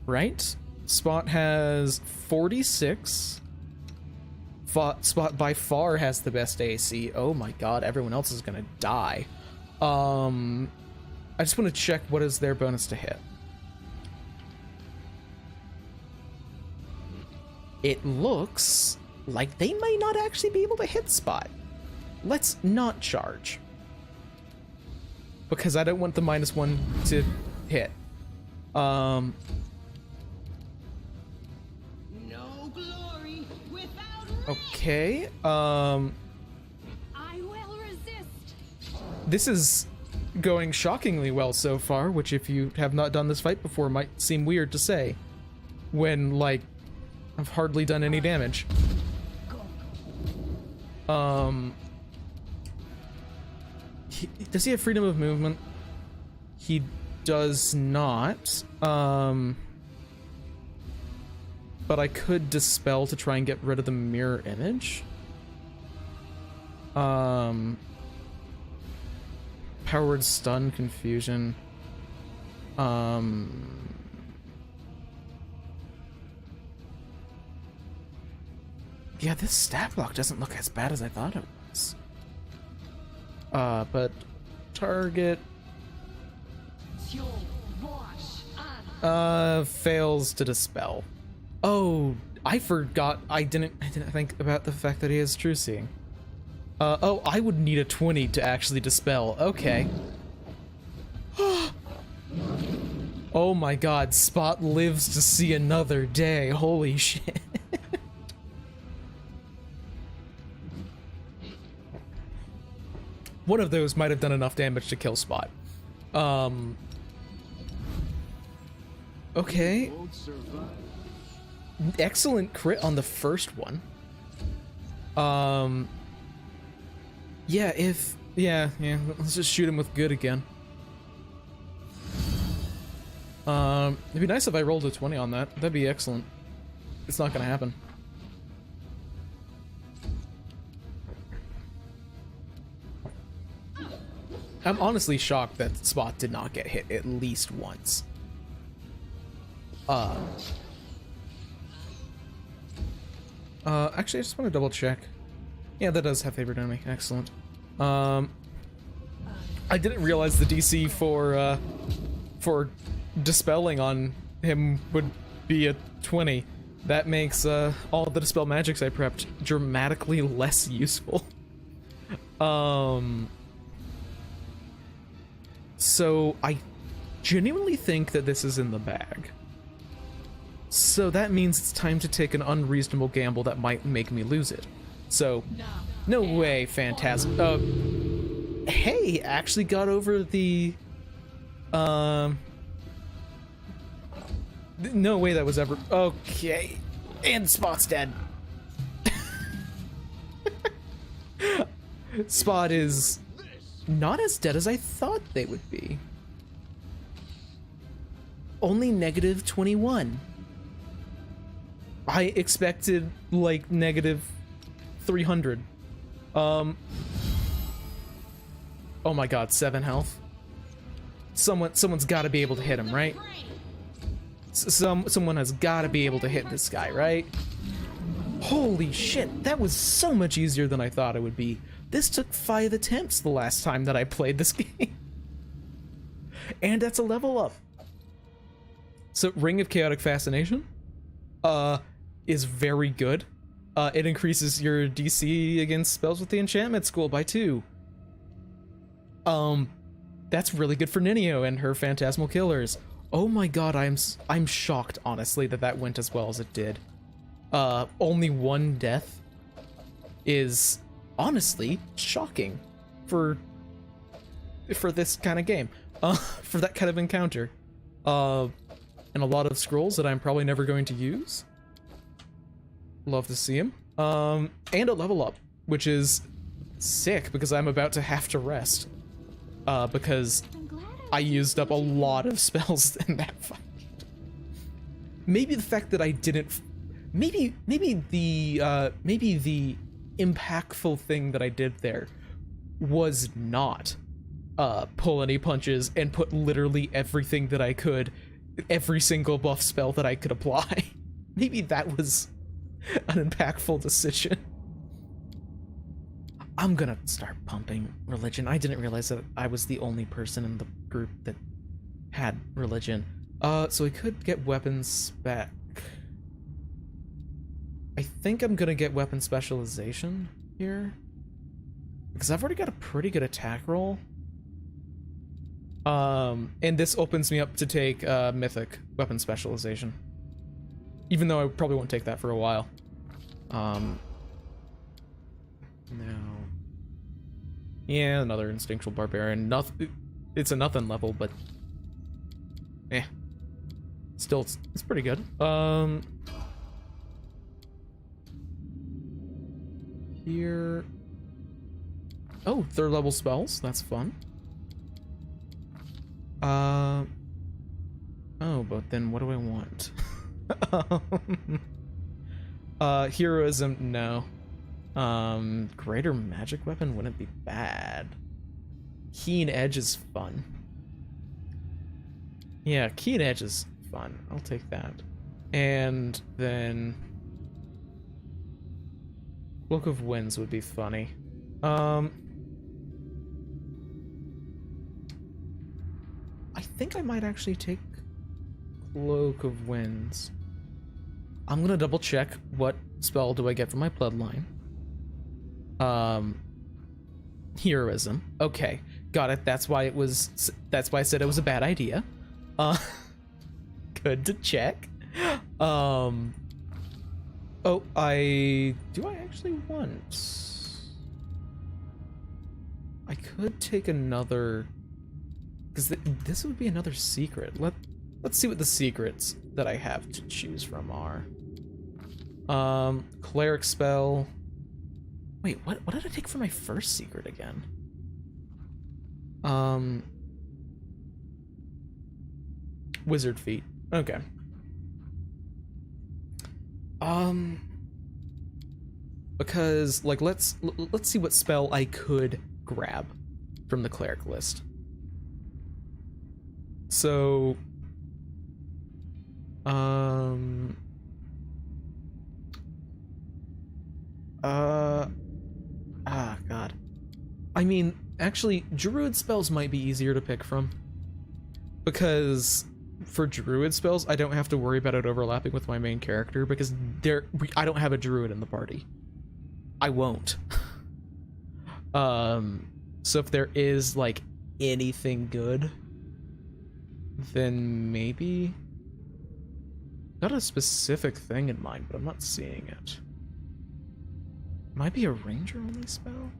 Right? Spot has 46. Spot by far has the best AC. Oh my god, everyone else is gonna die. I just want to check what is their bonus to hit. It looks like they might not actually be able to hit Spot. Let's not charge. Because I don't want the -1 to hit. No glory without Okay, I will resist. this is going shockingly well so far, which if you have not done this fight before might seem weird to say. When, like, I've hardly done any damage. Does he have freedom of movement? He does not. But I could dispel to try and get rid of the mirror image. Powered stun, confusion. Yeah, this stat block doesn't look as bad as I thought it was. But target fails to dispel. Oh, I forgot. I didn't think about the fact that he has true seeing. Oh, I would need a 20 to actually dispel. Okay. Oh my god, Spot lives to see another day. Holy shit. One of those might have done enough damage to kill Spot. Okay. Won't survive. Excellent crit on the first one. Yeah, let's just shoot him with good again. It'd be nice if I rolled a 20 on that. That'd be excellent. It's not gonna happen. I'm honestly shocked that Spot did not get hit at least once. Actually, I just want to double check. Yeah, that does have favored enemy. Excellent. I didn't realize the DC for dispelling on him would be a 20. That makes all the dispel magics I prepped dramatically less useful. So I genuinely think that this is in the bag. So that means it's time to take an unreasonable gamble that might make me lose it. So, no way, Phantasm. Hey, actually got over the, no way that was ever, okay. And Spot's dead. Spot is not as dead as I thought they would be. Only negative 21. I expected, like, negative 300. Oh my god, 7 health. Someone's gotta be able to hit him, right? Someone has gotta be able to hit this guy, right? Holy shit, that was so much easier than I thought it would be. This took 5 attempts the last time that I played this game. And that's a level up. So, Ring of Chaotic Fascination is very good. It increases your DC against spells with the enchantment school by 2. That's really good for Ninio and her phantasmal killers. Oh my god, I'm shocked, honestly, that went as well as it did. Only 1 death is honestly shocking for this kind of game, for that kind of encounter, and a lot of scrolls that I'm probably never going to use. Love to see him. And a level up, which is sick because I'm about to have to rest, because I'm glad I I used up a lot of spells in that fight. Maybe the fact that I didn't, maybe the impactful thing that I did there was not pull any punches and put literally everything that I could, every single buff spell that I could apply. Maybe that was an impactful decision. I'm gonna start pumping religion. I didn't realize that I was the only person in the group that had religion. So I could get weapons back. I think I'm gonna get weapon specialization here, because I've already got a pretty good attack roll. And this opens me up to take mythic weapon specialization, even though I probably won't take that for a while. Now, yeah, another instinctual barbarian. Nothing. It's a nothing level, but still, it's pretty good. Here. Oh, third level spells. That's fun. Oh, but then what do I want? Heroism, no. Greater magic weapon wouldn't be bad. Keen edge is fun. Yeah, keen edge is fun. I'll take that. And then Cloak of Winds would be funny. I think I might actually take Cloak of Winds. I'm gonna double check what spell do I get from my bloodline. Heroism. Okay, got it. That's why it was. That's why I said it was a bad idea. Good to check. Oh, do I actually want? I could take another, because this would be another secret. Let's see what the secrets that I have to choose from are. Cleric spell. Wait, what did I take for my first secret again? Wizard feat. Okay. Because like let's see what spell I could grab from the cleric list. So God. I mean, actually, druid spells might be easier to pick from, because for druid spells, I don't have to worry about it overlapping with my main character, because I don't have a druid in the party. I won't. So if there is like anything good, then maybe. Got a specific thing in mind, but I'm not seeing it. Might be a ranger only spell?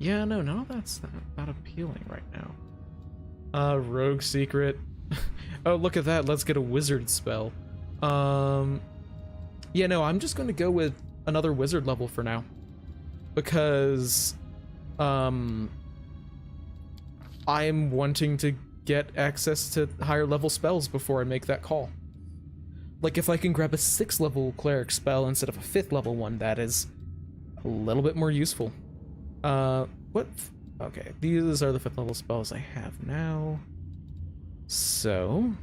Yeah, no, none of that's that appealing right now. Rogue secret. Oh, look at that. Let's get a wizard spell. Yeah, no, I'm just going to go with another wizard level for now, because I'm wanting to get access to higher level spells before I make that call. Like, if I can grab a 6th level cleric spell instead of a 5th level one, that is a little bit more useful. What? Okay, these are the 5th level spells I have now. So,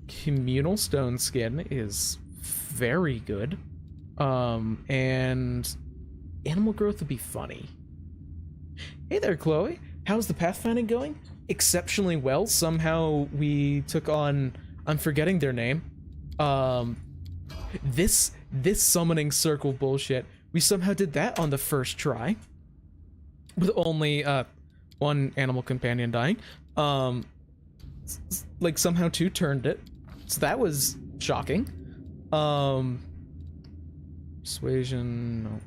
Communal Stone Skin is very good. And Animal Growth would be funny. Hey there, Chloe. How's the pathfinding going? Exceptionally well. Somehow we took on, I'm forgetting their name. This summoning circle bullshit. We somehow did that on the first try, with only one animal companion dying. Like somehow 2 turned it, so that was shocking. Persuasion. No.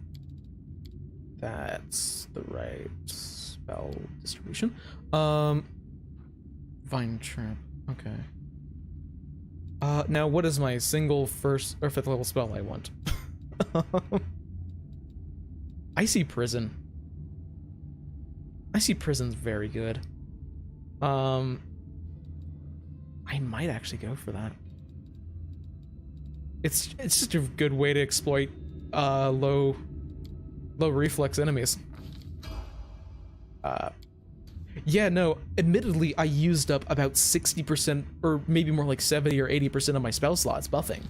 That's the right spell distribution. Vine Trap. Okay. Now what is my single first or fifth level spell I want? Icy Prison. Icy Prison's very good. I might actually go for that. It's just a good way to exploit low reflex enemies. Yeah, no, admittedly, I used up about 60%, or maybe more like 70 or 80% of my spell slots buffing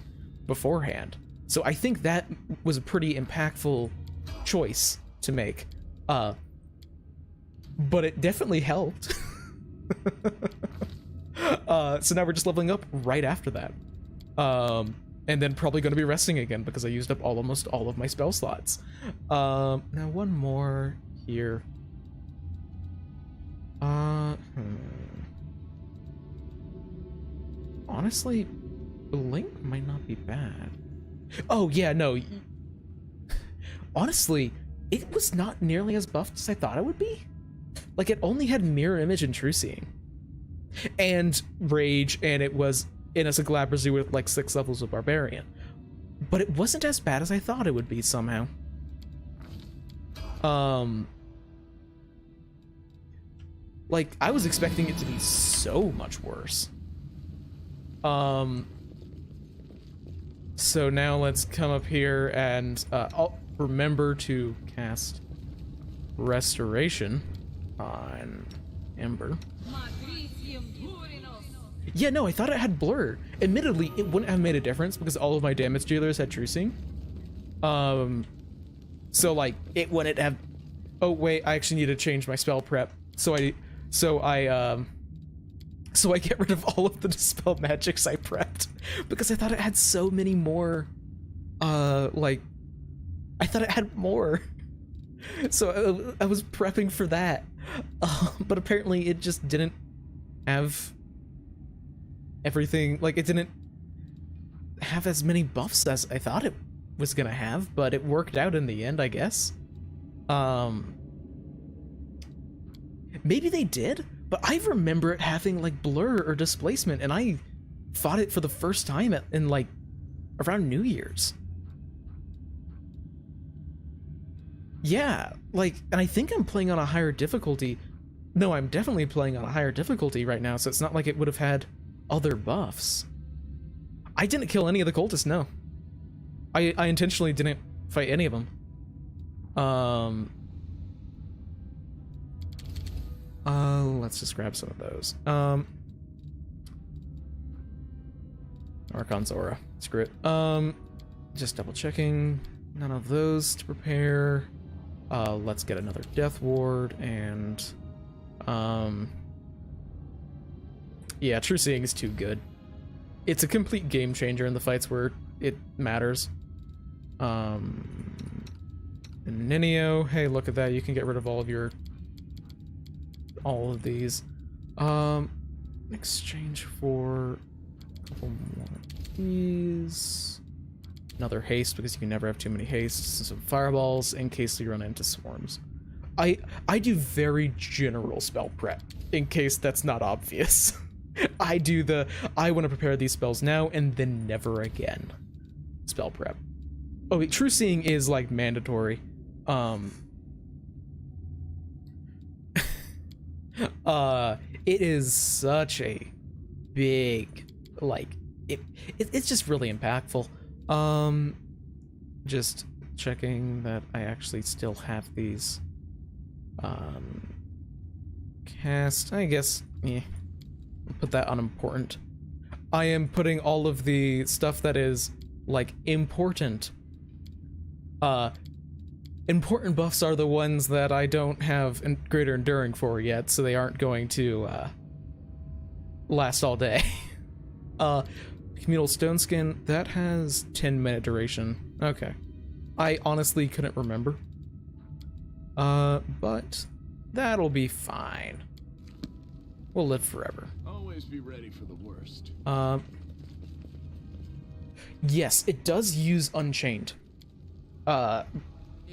beforehand. So I think that was a pretty impactful choice to make. But it definitely helped. So now we're just leveling up right after that. And then probably going to be resting again because I used up almost all of my spell slots. Now one more here. Honestly, Blink might not be bad. Oh yeah, no. Honestly, it was not nearly as buffed as I thought it would be. Like, it only had Mirror Image and True Seeing. And Rage, and it was in a Glabrezu with like 6 levels of Barbarian. But it wasn't as bad as I thought it would be somehow. Like, I was expecting it to be so much worse. So now let's come up here and I'll remember to cast Restoration on Ember. Yeah, no, I thought it had Blur. Admittedly, it wouldn't have made a difference because all of my damage dealers had True Seeing. So like, it wouldn't have... Oh wait, I actually need to change my spell prep. So I get rid of all of the Dispel Magics I prepped because I thought it had so many more, like, I thought it had more. So I was prepping for that, but apparently it just didn't have everything, like, it didn't have as many buffs as I thought it was gonna have, but it worked out in the end, I guess. Maybe they did, but I remember it having like Blur or Displacement, and I fought it for the first time in like around New Year's. Yeah, like, and I think I'm playing on a higher difficulty. No, I'm definitely playing on a higher difficulty right now, so it's not like it would have had other buffs. I didn't kill any of the cultists, no. I intentionally didn't fight any of them. Let's just grab some of those. Archon Zora. Screw it. Just double checking. None of those to prepare. Let's get another Death Ward, and yeah, True Seeing is too good. It's a complete game changer in the fights where it matters. Ninio, hey, look at that. You can get rid of all of these. In exchange for a couple more of these. Another haste, because you can never have too many hastes, and some fireballs in case you run into swarms. I do very general spell prep, in case that's not obvious. I want to prepare these spells now and then never again spell prep. Oh wait, True Seeing is like mandatory. It is such a big, like, it's just really impactful. Just checking that I actually still have these cast. I guess, yeah, put that on important. I am putting all of the stuff that is like important. Important buffs are the ones that I don't have greater enduring for yet, so they aren't going to last all day. Communal Stone Skin, that has 10-minute duration. Okay. I honestly couldn't remember. But that'll be fine. We'll live forever. Always be ready for the worst. Yes, it does use Unchained.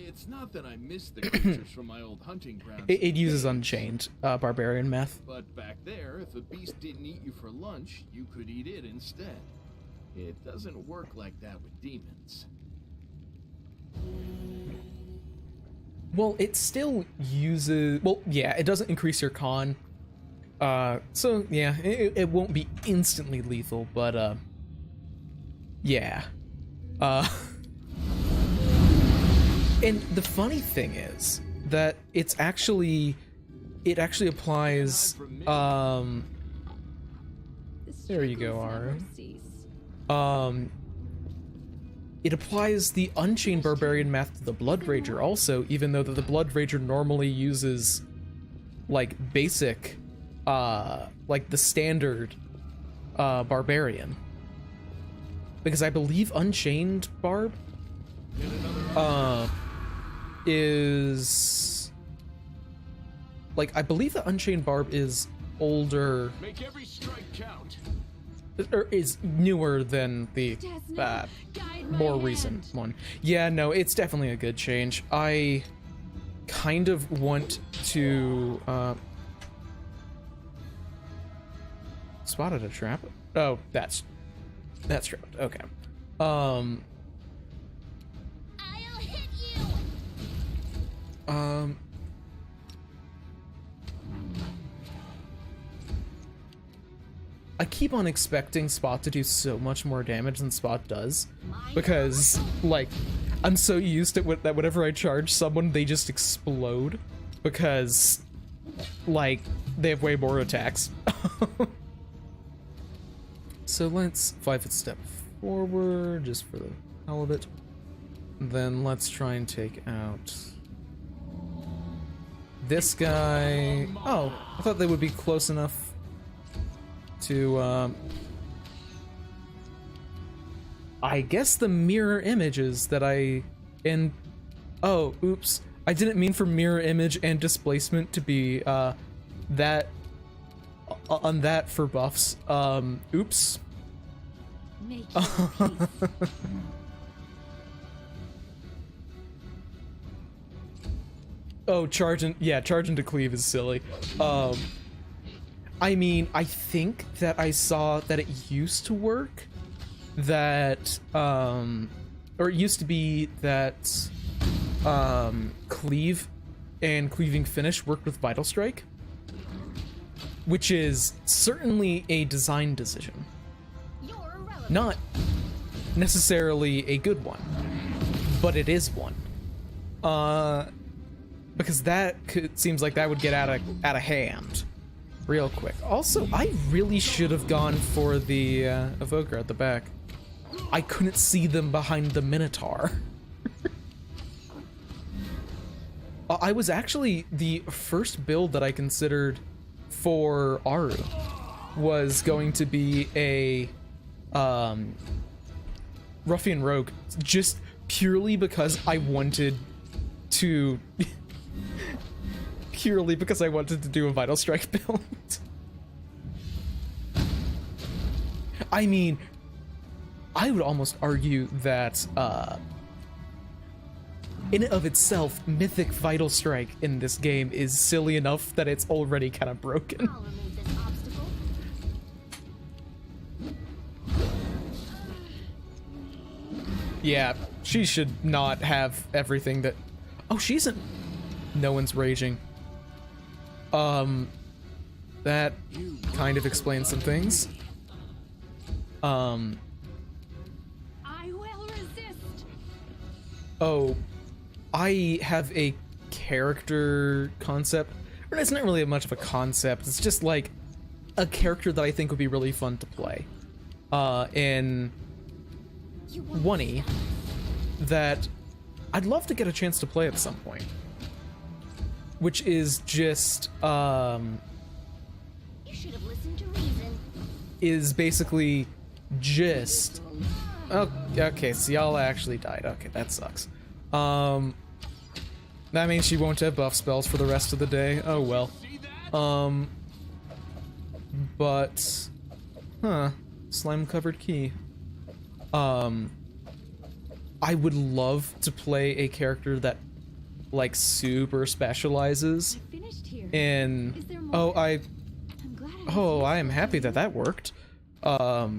It's not that I miss the creatures from my old hunting grounds. It uses Unchained Barbarian math. But back there, if a beast didn't eat you for lunch, you could eat it instead. It doesn't work like that with demons. Well, it still uses... Well, yeah, it doesn't increase your con. So, yeah, it won't be instantly lethal, but, yeah. And the funny thing is that it actually applies, there you go, Aru. It applies the Unchained Barbarian math to the Blood Rager also, even though the Blood Rager normally uses, like, basic, like the standard, Barbarian. Because I believe Unchained Barb, is... Like, I believe the Unchained Barb is older... Make every strike count. Or is newer than the more recent one. Yeah, no, it's definitely a good change. I kind of want to spotted a trap. Oh, that's trapped. Okay. I'll hit you. I keep on expecting Spot to do so much more damage than Spot does, because, like, I'm so used to that whenever I charge someone, they just explode, because, like, they have way more attacks. So let's 5-foot step forward, just for the hell of it. Then let's try and take out this guy. Oh, I thought they would be close enough to, I guess the mirror images that oh, oops. I didn't mean for mirror image and displacement to be, that, on that for buffs. Oops. Make your peace. Oh, charging to cleave is silly. I mean, I think that I saw that it used to work, that, or it used to be that, cleave and cleaving finish worked with Vital Strike, which is certainly a design decision. You're irrelevant. Not necessarily a good one, but it is one. Because that seems like that would get out of hand real quick. Also, I really should have gone for the evoker at the back. I couldn't see them behind the Minotaur. I was actually the first build that I considered for Aru was going to be a Ruffian Rogue, just purely because I wanted to do a Vital Strike build. I mean, I would almost argue that in and of itself, Mythic Vital Strike in this game is silly enough that it's already kind of broken. I'll remove this obstacle. Yeah, she should not have everything that... Oh, she isn't... No one's raging. That kind of explains some things. I will resist. Oh, I have a character concept. Or it's not really much of a concept, it's just like a character that I think would be really fun to play. In 1E, that I'd love to get a chance to play at some point. Which is just, You should have listened to reason. is basically just... Oh, okay, so y'all actually died. Okay, that sucks. That means she won't have buff spells for the rest of the day. Oh well. But... Huh. Slime-covered key. I would love to play a character that like super specializes I finished here. in. Is there more? Oh, I'm glad I am happy that that worked. That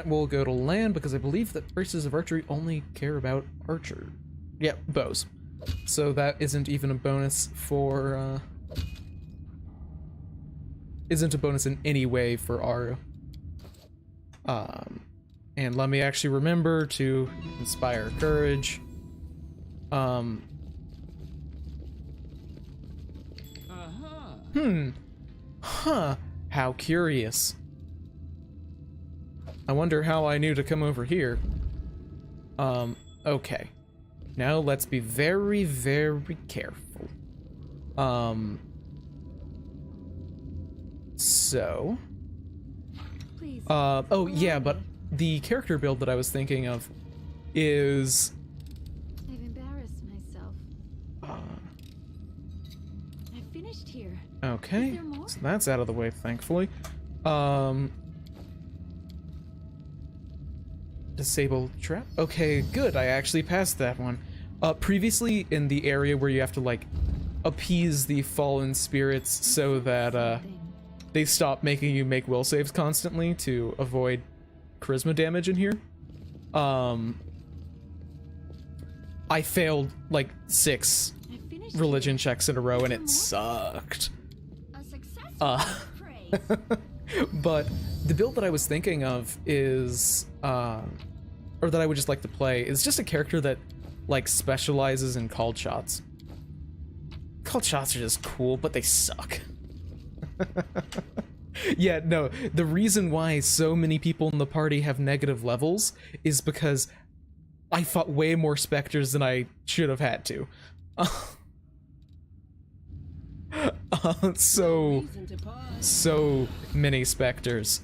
will go to land because I believe that races of archery only care about archer. Yep, bows. So that isn't even a bonus for, isn't a bonus in any way for Aru. And let me actually remember to inspire courage. Huh. How curious. I wonder how I knew to come over here. Okay. Now let's be very, very careful. So. Please. Oh yeah, but the character build that I was thinking of is. I've embarrassed myself. I finished here. Okay. Is there more? So that's out of the way, thankfully. Disable trap. Okay, good. I actually passed that one. Previously in the area where you have to like appease the fallen spirits so that they stop making you make will saves constantly to avoid charisma damage in here. I failed like 6 I finished religion checks in a row and it sucked. a successful praise. But the build that I was thinking of is, or that I would just like to play, is just a character that, like, specializes in called shots. Called shots are just cool, but they suck. Yeah, no, the reason why so many people in the party have negative levels is because I fought way more specters than I should have had to. So many specters.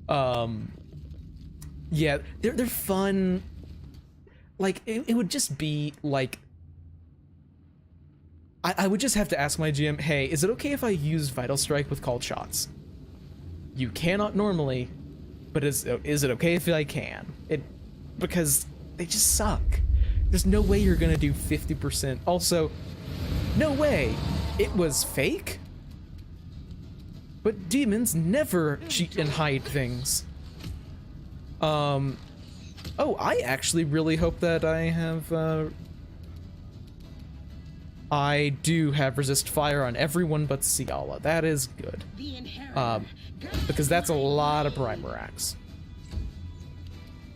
Yeah, they're fun. Like, it would just be like, I would just have to ask my GM, hey, is it okay if I use Vital Strike with called shots? You cannot normally, but is it okay if I can? Because they just suck. There's no way you're gonna do 50%. Also, no way. It was fake? But demons never cheat and hide things. Oh, I actually really hope that I have, I do have resist fire on everyone but Ciala. That is good. Because that's a lot of Primerax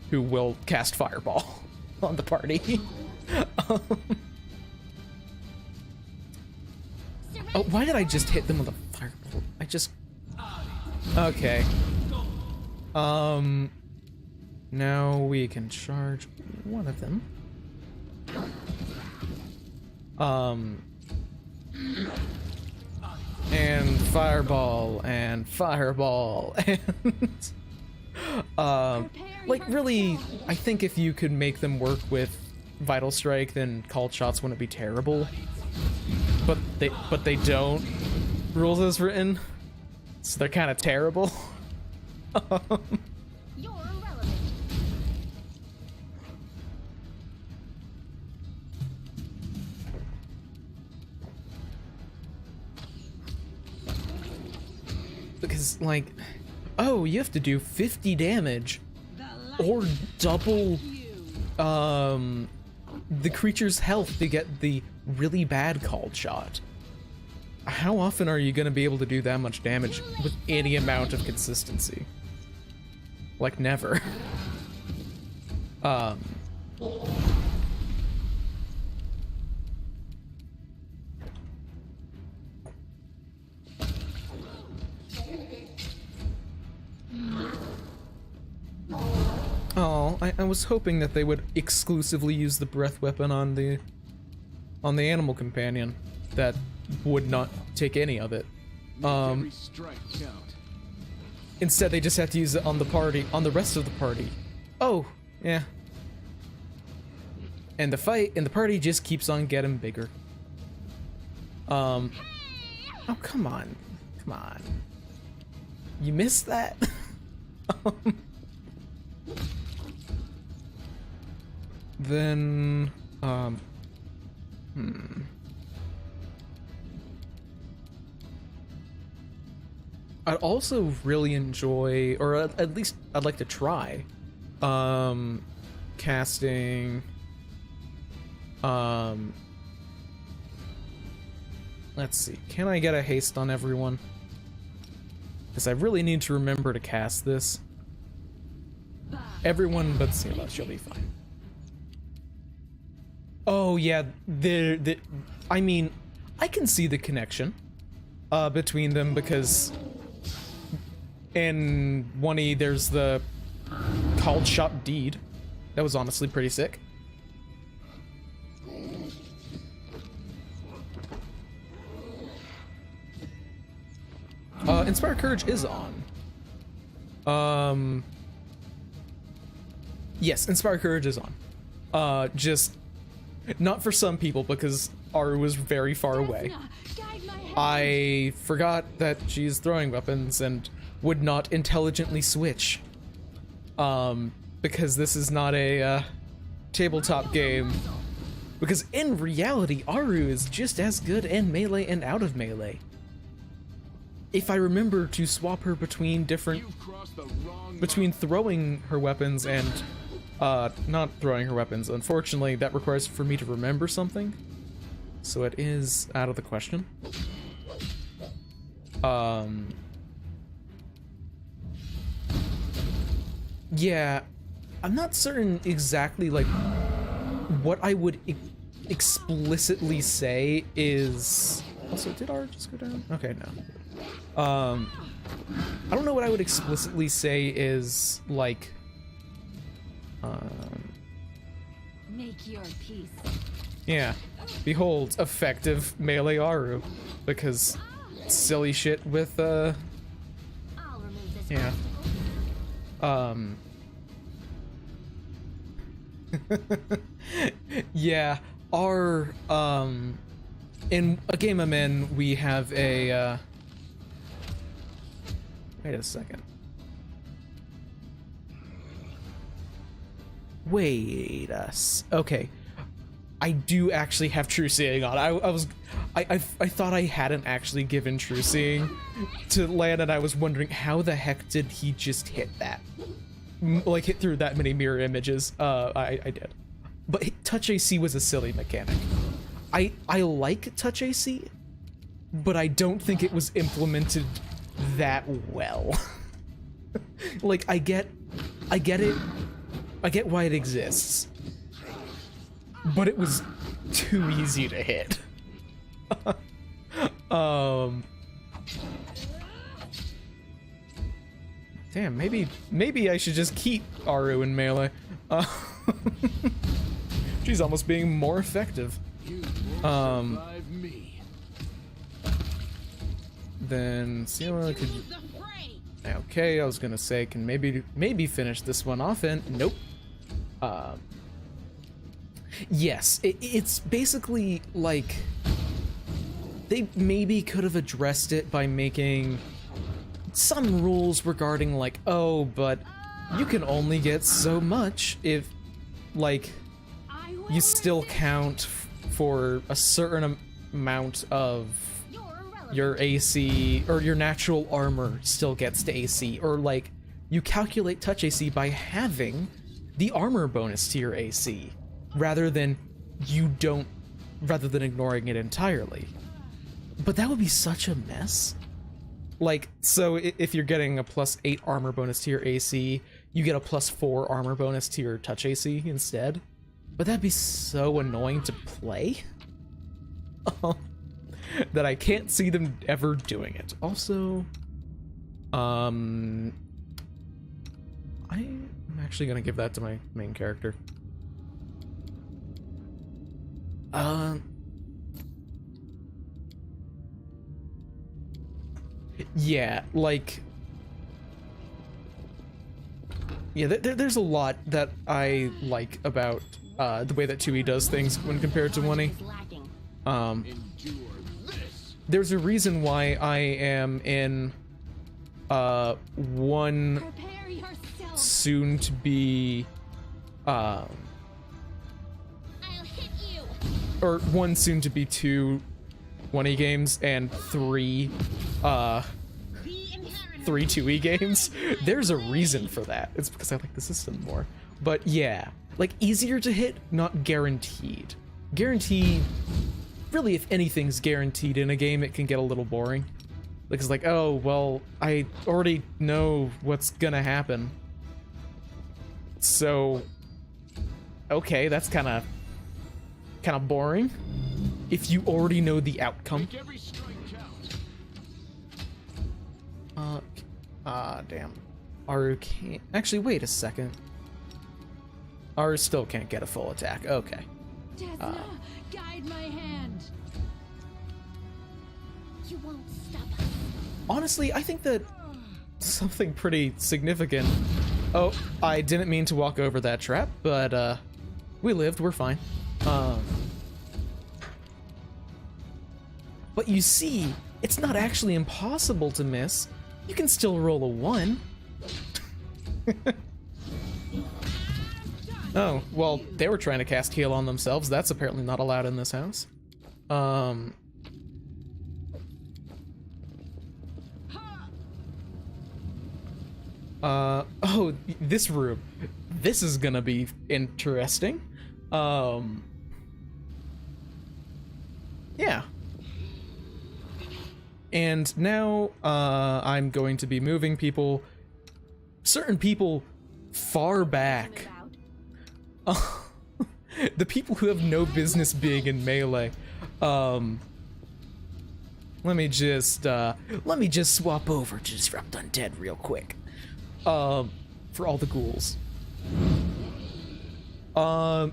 who will cast Fireball on the party. Oh, why did I just hit them with a Fireball? Okay. Now we can charge one of them. And fireball, and like, really, I think if you could make them work with Vital Strike, then called shots wouldn't be terrible. But they don't. Rules as written, so they're kind of terrible. You're irrelevant. Because, like, oh, you have to do 50 damage or double the creature's health to get the really bad called shot. How often are you going to be able to do that much damage with any amount of consistency? Like, never. Oh, I was hoping that they would exclusively use the breath weapon on the animal companion that would not take any of it. Every strike count. Instead, they just have to use it on the rest of the party. Oh, yeah. And the fight in the party just keeps on getting bigger. Oh, come on. Come on. You missed that? Then, I'd also really enjoy, or at least I'd like to try, casting, let's see, can I get a haste on everyone? Because I really need to remember to cast this. Everyone but Sela, she'll be fine. Oh yeah, I mean, I can see the connection between them because in 1E there's the called shot deed. That was honestly pretty sick. Inspire Courage is on. Yes, Inspire Courage is on. Just not for some people because Aru was very far away. I forgot that she's throwing weapons and would not intelligently switch. Because this is not a tabletop game. Because in reality, Aru is just as good in melee and out of melee. If I remember to swap her between between throwing her weapons and not throwing her weapons, unfortunately that requires for me to remember something. So it is out of the question. Yeah, I'm not certain exactly like what I would explicitly say is. Also, did R just go down? Okay, no. I don't know what I would explicitly say is like. Make your peace. Yeah. Behold, effective melee Aru, because silly shit with I'll remove this yeah. Yeah, our in a game I'm in, we have a wait a second. Okay. I do actually have True Seeing on. I thought I hadn't actually given True Seeing to Lan, and I was wondering how the heck did he just hit that? Like hit through that many mirror images. I did. But touch AC was a silly mechanic. I like touch AC, but I don't think it was implemented that well. Like I get it. I get why it exists. But it was too easy to hit. Damn, maybe I should just keep Aru in melee. She's almost being more effective. Then Sela could. Okay, I was gonna say can maybe finish this one off, and nope. Yes, it's basically like they maybe could have addressed it by making some rules regarding like, oh, but you can only get so much if like you still count for a certain amount of your AC, or your natural armor still gets to AC, or like you calculate touch AC by having the armor bonus to your AC rather than ignoring it entirely. But that would be such a mess. Like, so if you're getting a +8 armor bonus to your AC, you get a +4 armor bonus to your touch AC instead. But that'd be so annoying to play that I can't see them ever doing it. Also, I'm actually gonna give that to my main character. Yeah, like, yeah, there's a lot that I like about the way that 2E does things when compared to 1E. There's a reason why I am in one soon to be I'll hit you. or one soon to be 2 1E games and 3 2E games. There's a reason for that. It's because I like the system more. But yeah, like easier to hit, not guaranteed. Guaranteed, really if anything's guaranteed in a game, it can get a little boring. Like it's like, oh, well, I already know what's gonna happen. So, okay, that's kind of boring. If you already know the outcome. Damn. Aru can't... Actually, wait a second. Aru still can't get a full attack. Okay. Desna, guide my hand. You won't stop us. Honestly, I think that something pretty significant... Oh, I didn't mean to walk over that trap, but, we lived, we're fine. But you see, it's not actually impossible to miss. You can still roll a 1. Oh, well, they were trying to cast heal on themselves. That's apparently not allowed in this house. Oh, this room. This is gonna be interesting. Yeah. And now, I'm going to be moving people, certain people far back. The people who have no business being in melee. Let me just swap over to Disrupt Undead real quick. For all the ghouls. I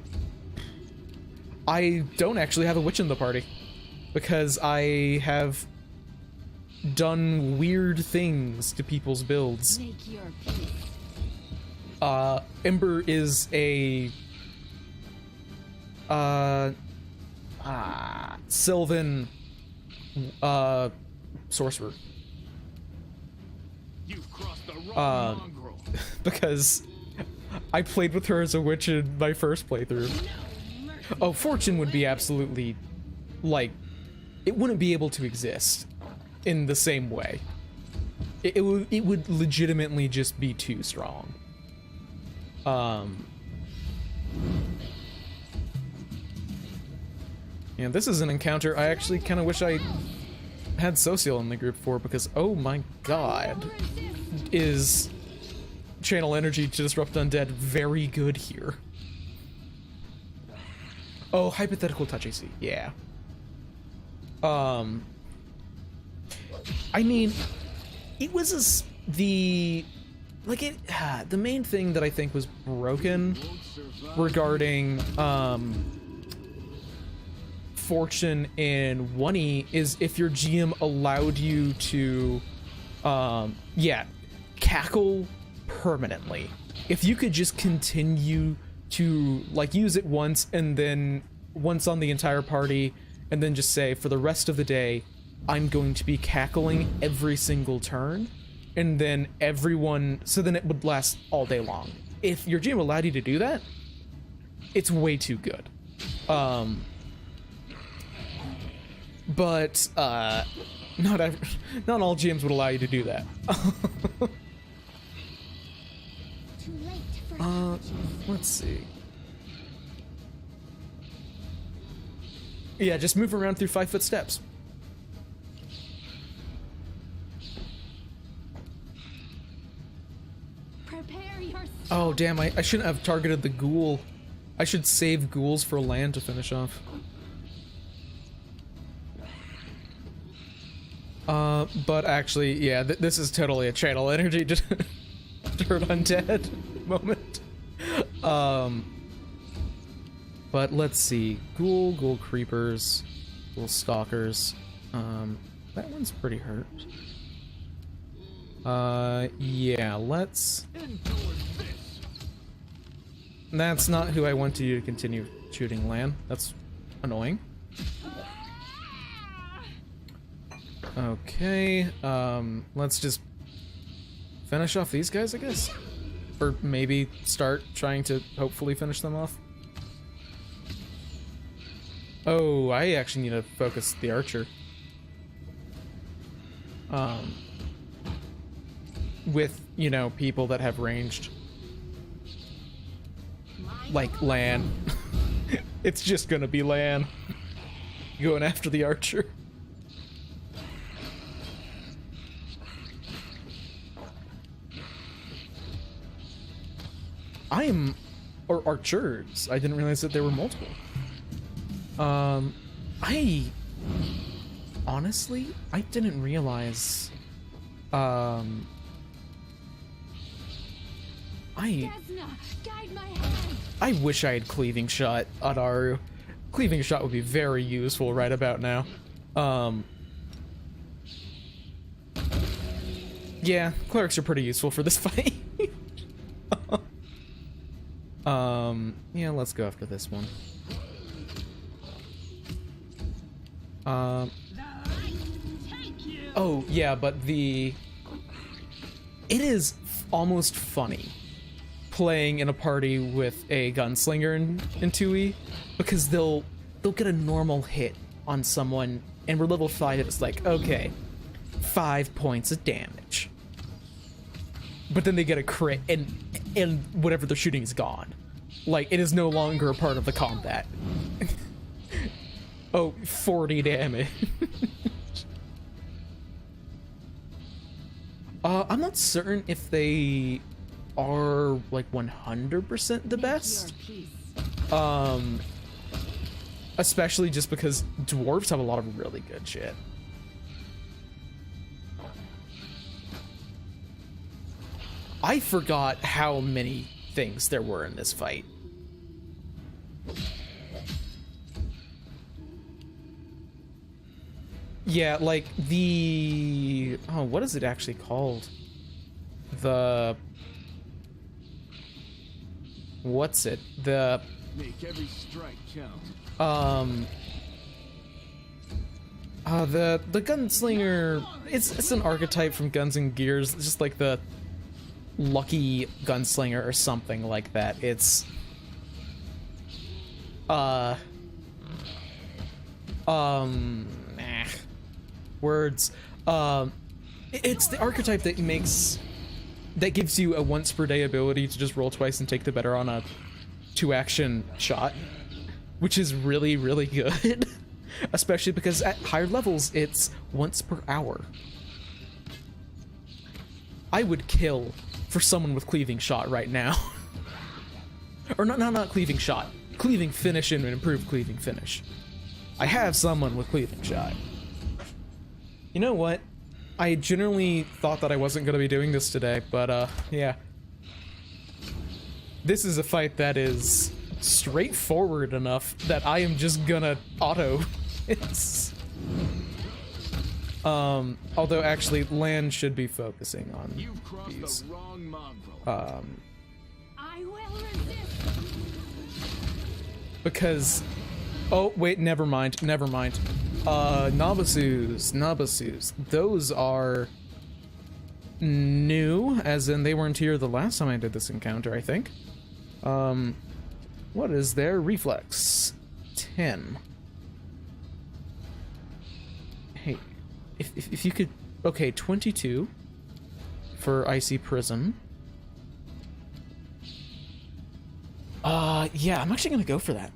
don't actually have a witch in the party because I have done weird things to people's builds. Make your peace. Ember is a Sylvan sorcerer. You've crossed the wrong mongrel. Because I played with her as a witch in my first playthrough. Oh, Fortune would be absolutely, like, it wouldn't be able to exist in the same way. It would legitimately just be too strong. Yeah, this is an encounter I actually kind of wish I had Social in the group for, because oh my god, is Channel Energy to Disrupt Undead very good here. Oh, hypothetical touch AC, yeah. I mean, it was the main thing that I think was broken regarding Fortune in 1E is if your GM allowed you to cackle permanently. If you could just continue to like use it once and then once on the entire party and then just say for the rest of the day I'm going to be cackling every single turn, and then everyone, so then it would last all day long. If your GM allowed you to do that, it's way too good. But not all GMs would allow you to do that. Too late for Let's see. Yeah, just move around through 5-foot steps. Prepare yourself. Oh damn, I shouldn't have targeted the ghoul. I should save ghouls for land to finish off. But actually, yeah, this is totally a Channel Energy Dirt Undead moment. But let's see. Ghoul creepers, ghoul stalkers. That one's pretty hurt. Yeah, let's... That's not who I want you to continue shooting, Lan. That's annoying. Okay, let's just finish off these guys, I guess? Or maybe start trying to hopefully finish them off. Oh, I actually need to focus the archer. With, you know, people that have ranged. Like Lan. It's just gonna be Lan. Going after the archer. Or archers. I didn't realize that there were multiple. Honestly, I didn't realize, Desna, guide my hand. I wish I had Cleaving Shot on Aru. Cleaving Shot would be very useful right about now. Yeah, clerics are pretty useful for this fight. Yeah, let's go after this one. Oh, yeah, but it is almost funny playing in a party with a gunslinger in 2E, because they'll get a normal hit on someone, and we're level 5, it's like, okay, 5 points of damage. But then they get a crit, and whatever they're shooting is gone. Like, it is no longer a part of the combat. Oh, 40 damage. I'm not certain if they are, like, 100% the best. Especially just because dwarves have a lot of really good shit. I forgot how many things there were in this fight. Yeah, like the... Oh, what is it actually called? The... What's it? The... Make every strike count. The gunslinger... It's an archetype from Guns and Gears. It's just like the lucky gunslinger or something like that. It's... Words. It's the archetype that gives you a once per day ability to just roll twice and take the better on a 2-action shot, which is really, really good. Especially because at higher levels, it's once per hour. I would kill for someone with Cleaving Shot right now. Or not Cleaving Shot. Cleaving Finish and an improved Cleaving Finish. I have someone with Cleaving Shot. You know what? I generally thought that I wasn't going to be doing this today, but yeah. This is a fight that is straightforward enough that I am just gonna auto. Although actually Lan should be focusing on You've crossed these. the wrong mob. I will resist. Because... Oh, wait, never mind. Nabasus. Those are new, as in they weren't here the last time I did this encounter, I think. What is their reflex? 10. Hey, if you could... Okay, 22 for Icy Prism. Yeah, I'm actually gonna go for that.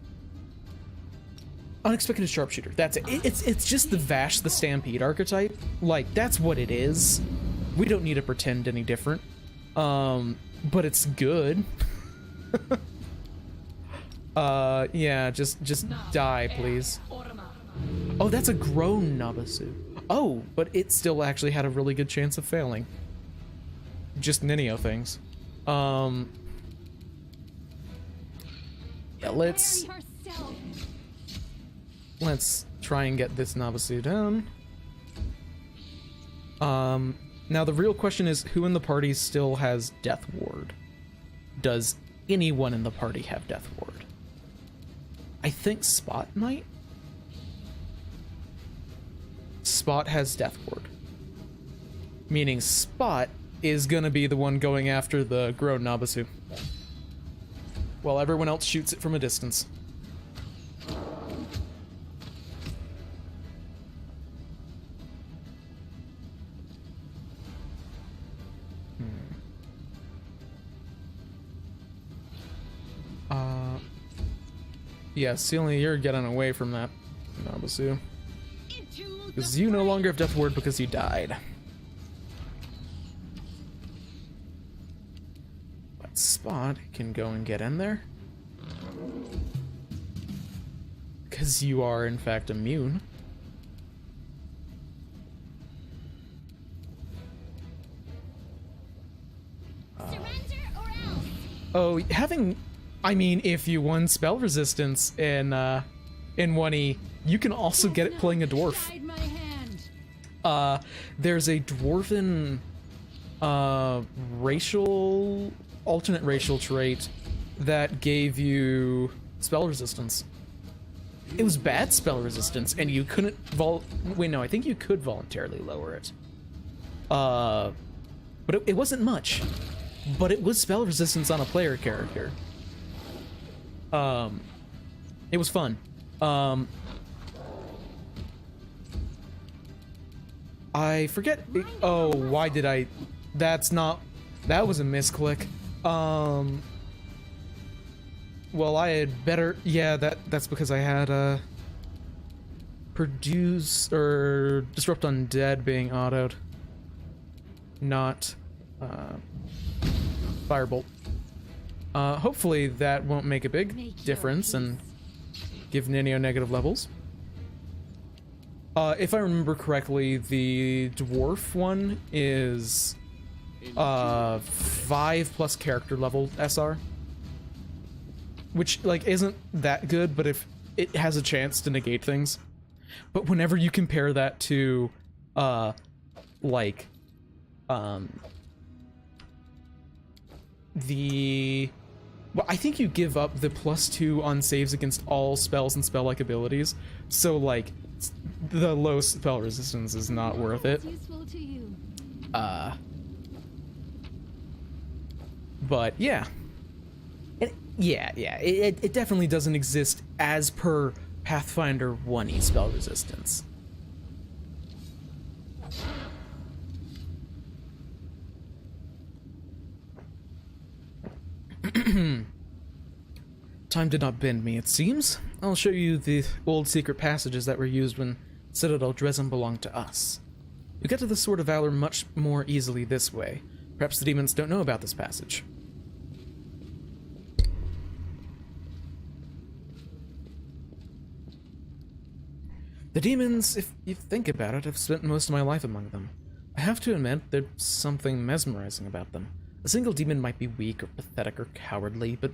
Unexpected Sharpshooter. That's it. It's just the Vash the Stampede archetype. Like, that's what it is. We don't need to pretend any different. But it's good. Yeah, just die, please. Oh, that's a grown Nabasu. Oh, but it still actually had a really good chance of failing. Just Ninio things. Yeah, let's try and get this Nabasu down. Now the real question is, who in the party still has Death Ward? Does anyone in the party have Death Ward? I think Spot might? Spot has Death Ward. Meaning Spot is gonna be the one going after the grown Nabasu, while everyone else shoots it from a distance. Yes, only you're getting away from that, Nabasu. Into Because the you no fray. longer have Death Ward because you died. But Spot can go and get in there. Because you are, in fact, immune. Surrender or else. Oh, I mean, if you won spell resistance in 1E, you can also get it playing a dwarf. Guide my hand. There's a dwarven alternate racial trait that gave you spell resistance. It was bad spell resistance, and you couldn't wait, no, I think you could voluntarily lower it. But it wasn't much. But it was spell resistance on a player character. It was fun. I forget. Oh, why did I? That was a misclick. Well, I had better. Yeah, that's because I had produce or disrupt undead being autoed, not firebolt. Hopefully that won't make a big Make your difference and peace. give Ninio negative levels. If I remember correctly, the dwarf one is 5 plus character level SR, which like isn't that good, but if it has a chance to negate things. But whenever you compare that to well, I think you give up the +2 on saves against all spells and spell-like abilities, so like the low spell resistance is not worth it. What's useful to you? But yeah. It definitely doesn't exist as per Pathfinder 1E spell resistance. Time did not bend me, it seems. I'll show you the old secret passages that were used when Citadel Dresden belonged to us. You get to the Sword of Valor much more easily this way. Perhaps the demons don't know about this passage. The demons, if you think about it, have spent most of my life among them. I have to admit, there's something mesmerizing about them. A single demon might be weak or pathetic or cowardly, but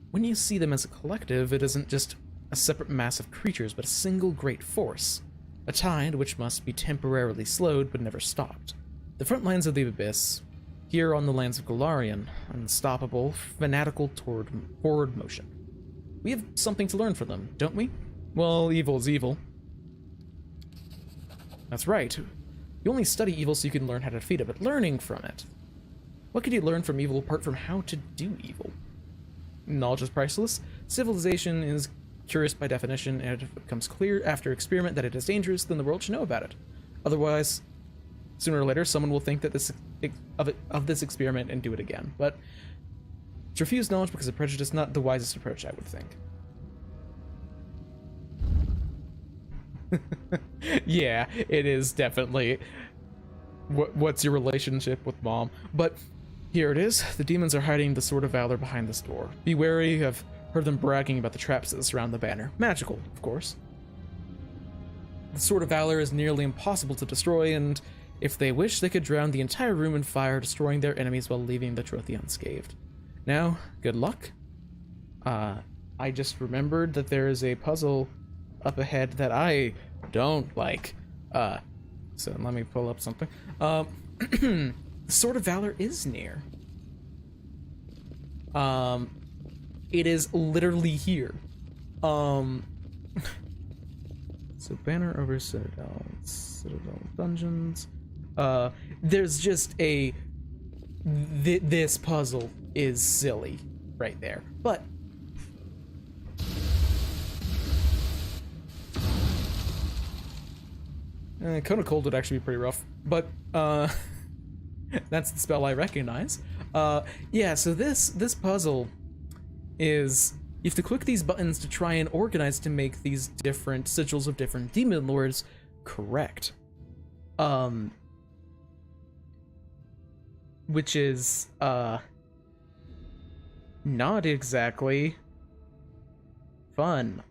when you see them as a collective, it isn't just a separate mass of creatures, but a single great force. A tide which must be temporarily slowed, but never stopped. The front lines of the Abyss, here on the lands of Golarion, unstoppable, fanatical toward forward motion. We have something to learn from them, don't we? Well, evil is evil. That's right. You only study evil so you can learn how to defeat it, but learning from it. What could you learn from evil apart from how to do evil? Knowledge is priceless. Civilization is curious by definition, and if it becomes clear after experiment that it is dangerous, then the world should know about it. Otherwise, sooner or later, someone will think that of this experiment and do it again. But to refuse knowledge because of prejudice is not the wisest approach, I would think. Yeah, it is definitely. What's your relationship with Mom? But here it is. The demons are hiding the Sword of Valor behind this door. Be wary. I've heard them bragging about the traps that surround the banner. Magical, of course. The Sword of Valor is nearly impossible to destroy, and if they wish, they could drown the entire room in fire, destroying their enemies while leaving the trophy unscathed. Now, good luck. I just remembered that there is a puzzle up ahead that I don't like. So let me pull up something. The Sword of Valor is near. It is literally here. So banner over Citadel dungeons. There's just a this puzzle is silly right there, but Cone of Cold would actually be pretty rough, but that's the spell I recognize. Yeah, so this puzzle is You have to click these buttons to try and organize to make these different sigils of different demon lords correct. Which is, not exactly fun.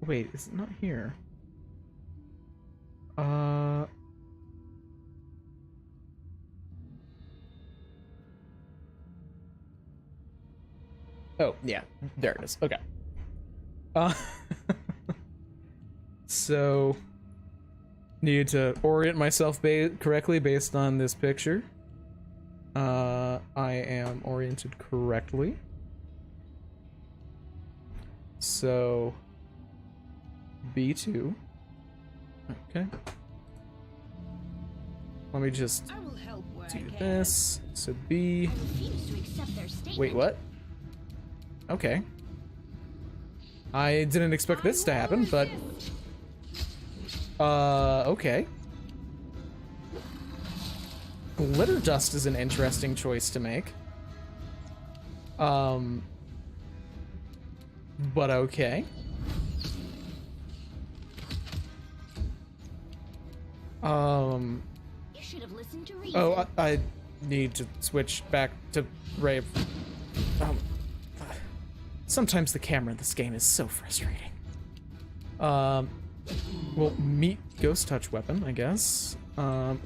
Wait, is it not here? Oh, yeah, there it is. Okay. So, need to orient myself correctly based on this picture. I am oriented correctly. So, B2. Okay. Let me just I will help where I do can. this. So B. I refuse to accept their statement. Wait, what? Okay. I didn't expect this to happen, but okay. Glitter dust is an interesting choice to make. But okay. You should have listened to reason. Oh, I need to switch back to Ray. Sometimes the camera in this game is so frustrating. Well, meet ghost touch weapon, I guess. Did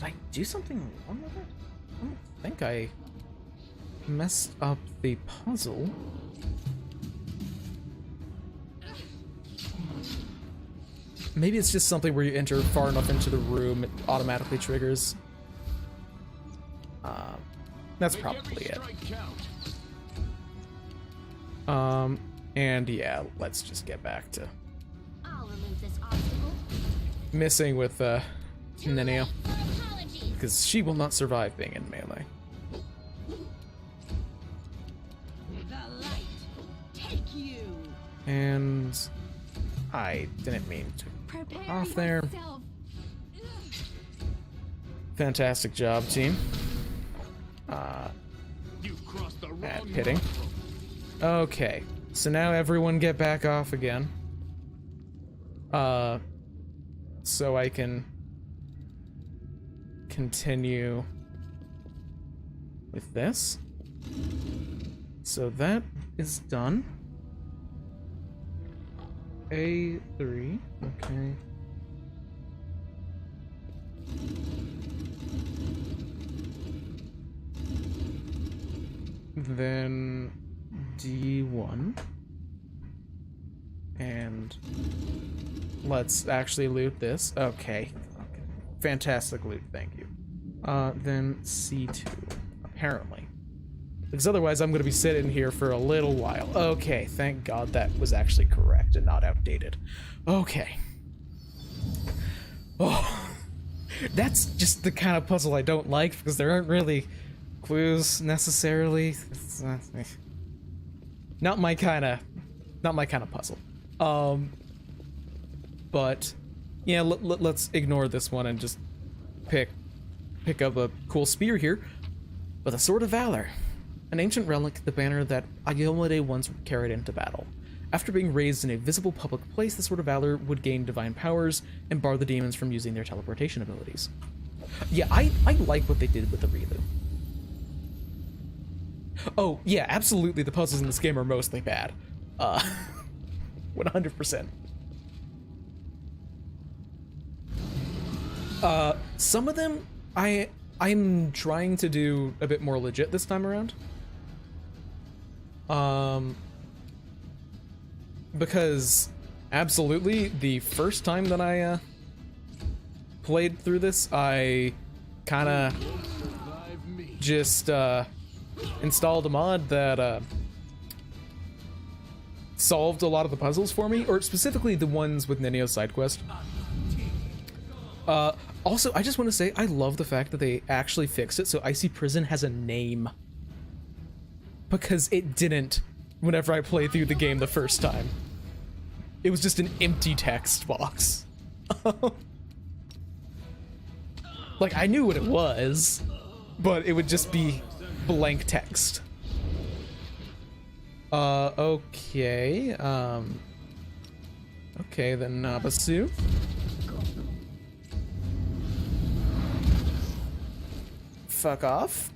I do something wrong with it? I don't think I messed up the puzzle. Maybe it's just something where you enter far enough into the room, it automatically triggers. That's probably it. And yeah, let's just get back to I'll remove this obstacle. missing with Nenio, Apologies. because she will not survive being in melee. The light. Take you. And I didn't mean to Prepare off there. yourself. Fantastic job, team. You've crossed the At wrong pitting. Okay, so now everyone get back off again. So I can continue with this. So that is done. A3, okay. Then D1. And let's actually loot this. Okay. Fantastic loot, thank you. Then C2, apparently. Because otherwise I'm gonna be sitting here for a little while. Okay, thank God that was actually correct and not outdated. Okay. Oh, that's just the kind of puzzle I don't like, because there aren't really clues necessarily. It's not my kind of puzzle. But yeah, let's ignore this one and just pick up a cool spear here. With a Sword of Valor, an ancient relic, the banner that Ayomade once carried into battle. After being raised in a visible public place, the Sword of Valor would gain divine powers and bar the demons from using their teleportation abilities. Yeah, I like what they did with the Relu. Oh, yeah, absolutely, the puzzles in this game are mostly bad. 100%. Some of them, I'm trying to do a bit more legit this time around. Because absolutely, the first time that I played through this, I kind of just installed a mod that solved a lot of the puzzles for me, or specifically the ones with Nenio's side quest. Also, I just want to say I love the fact that they actually fixed it so Icy Prison has a name. Because it didn't whenever I played through the game the first time. It was just an empty text box. Like, I knew what it was, but it would just be blank text. Okay. Okay, then Nabasu. Fuck off.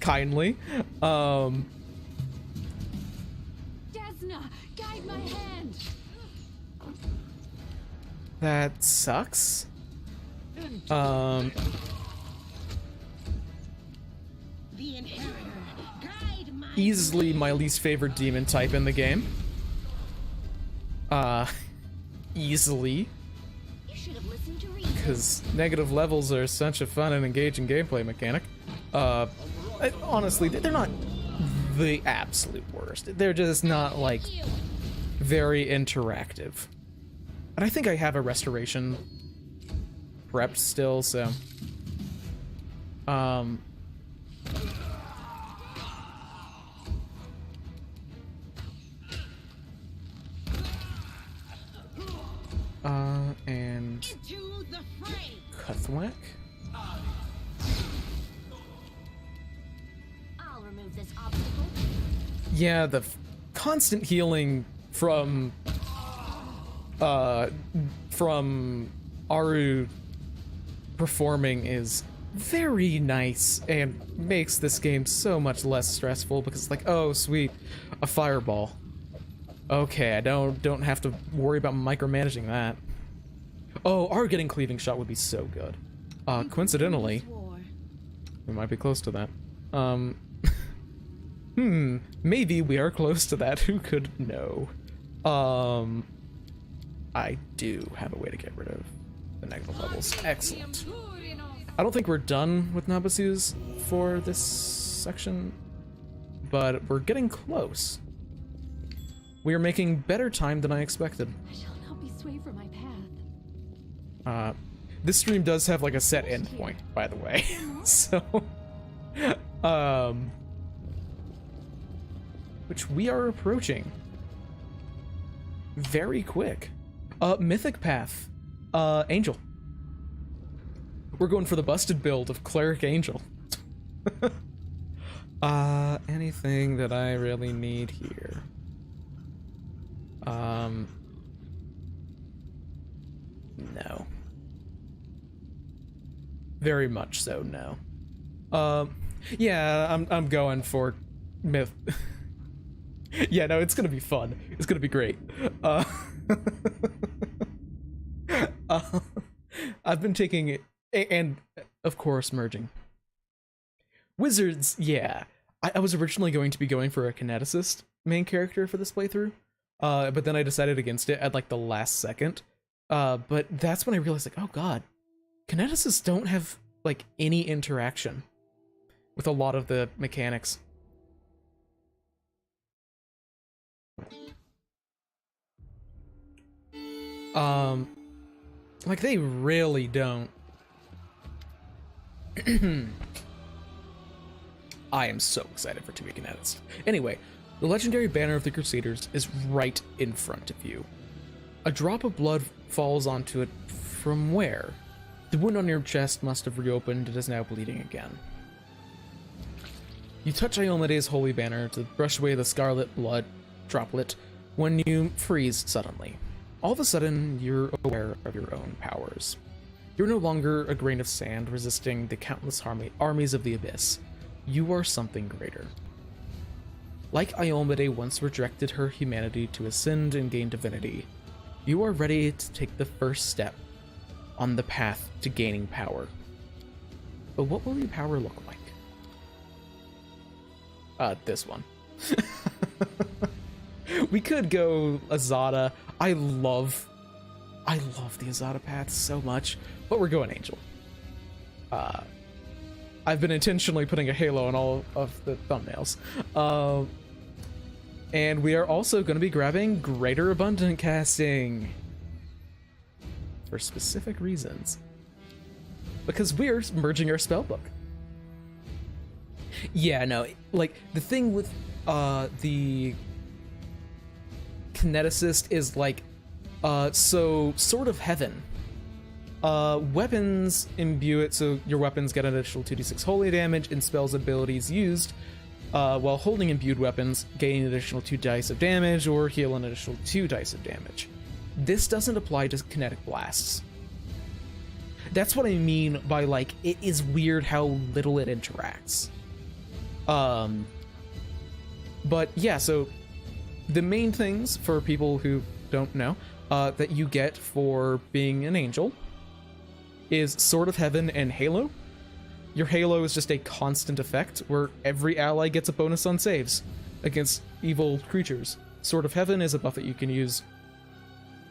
Kindly. Desna, guide my hand. That sucks. The inheritor, guide my Easily my least favorite demon type in the game. Easily. You should have listened to reason. Because negative levels are such a fun and engaging gameplay mechanic. Honestly, they're not the absolute worst. They're just not, like, very interactive. And I think I have a restoration prepped still, so... and... into the fray. Cuthwack? I'll remove this obstacle. Yeah, the constant healing from Aru performing is very nice and makes this game so much less stressful because it's like, oh sweet, a fireball. Okay, I don't have to worry about micromanaging that. Oh, Aru getting cleaving shot would be so good. Coincidentally, we might be close to that. Maybe we are close to that. Who could know? I do have a way to get rid of the negative levels. Excellent. I don't think we're done with Nabasus for this section, but we're getting close. We are making better time than I expected. I shall not be swayed from my path. This stream does have like a set endpoint, by the way. So, which we are approaching very quick. Mythic Path, Angel. We're going for the busted build of Cleric Angel. Anything that I really need here? No. Very much so, no. Yeah, I'm going for myth. Yeah, no, it's gonna be fun. It's gonna be great. I've been taking it, and of course merging. Wizards, yeah. I was originally going to be going for a kineticist main character for this playthrough, but then I decided against it at like the last second. But that's when I realized, like, oh god, kineticists don't have like any interaction with a lot of the mechanics. Like they really don't. I am so excited for To Be Kineticist. Anyway, the legendary banner of the Crusaders is right in front of you. A drop of blood falls onto it from where? The wound on your chest must have reopened. It is now bleeding again. You touch Iomede's holy banner to brush away the scarlet blood droplet when you freeze suddenly. All of a sudden, you're aware of your own powers. You're no longer a grain of sand resisting the countless armies of the Abyss. You are something greater. Like Iomede once rejected her humanity to ascend and gain divinity, you are ready to take the first step on the path to gaining power. But what will your power look like? This one. We could go Azada. I love the Azada path so much, but we're going Angel. I've been intentionally putting a halo on all of the thumbnails. And we are also going to be grabbing Greater Abundant Casting. For specific reasons. Because we're merging our spellbook. Yeah, no, like, the thing with the Kineticist is like, so Sword of Heaven. Weapons imbue it so your weapons get an additional 2d6 holy damage, and spells abilities used while holding imbued weapons, gain an additional 2 dice of damage or heal an additional 2 dice of damage. This doesn't apply to kinetic blasts. That's what I mean by, like, it is weird how little it interacts. But yeah, so the main things for people who don't know that you get for being an angel is Sword of Heaven and Halo. Your Halo is just a constant effect where every ally gets a bonus on saves against evil creatures. Sword of Heaven is a buff that you can use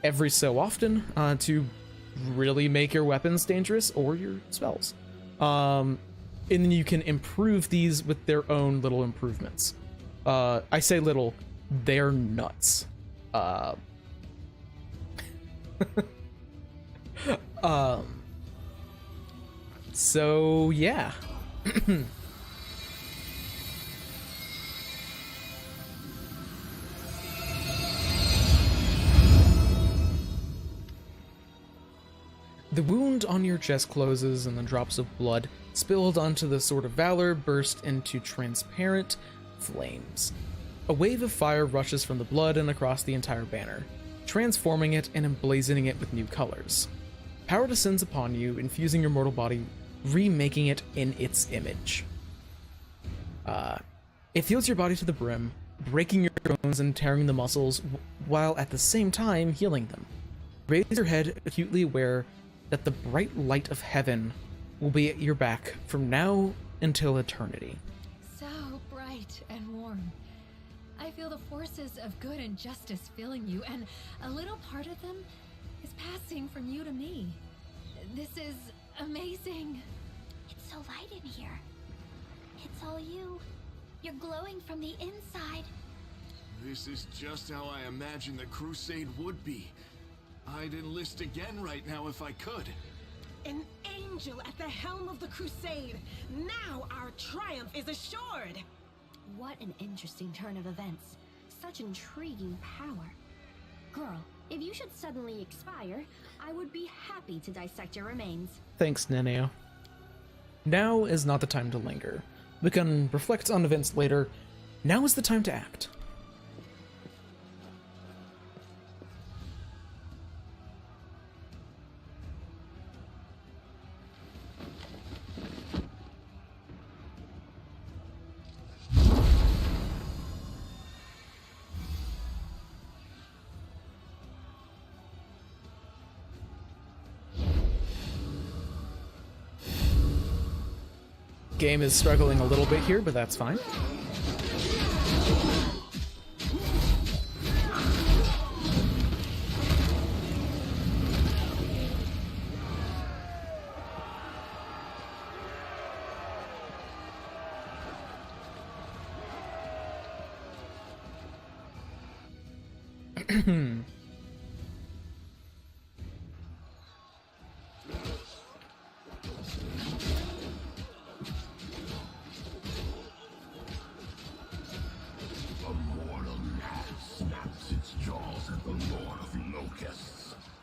every so often to really make your weapons dangerous or your spells. And then you can improve these with their own little improvements. I say little, they're nuts. So yeah. The wound on your chest closes and the drops of blood spilled onto the Sword of Valor burst into transparent flames. A wave of fire rushes from the blood and across the entire banner, transforming it and emblazoning it with new colors. Power descends upon you, infusing your mortal body, remaking it in its image. It fills your body to the brim, breaking your bones and tearing the muscles, while at the same time healing them. Raise your head, acutely aware that the bright light of heaven will be at your back from now until eternity. So bright and warm. I feel the forces of good and justice filling you, and a little part of them is passing from you to me. This is amazing. It's so light in here. It's all you. You're glowing from the inside. This is just how I imagined the crusade would be. I'd enlist again right now if I could. An angel at the helm of the crusade. Now our triumph is assured. What an interesting turn of events. Such intriguing power. Girl, if you should suddenly expire, I would be happy to dissect your remains. Thanks, Neneo. Now is not the time to linger. We can reflect on events later. Now is the time to act. Game is struggling a little bit here, but that's fine.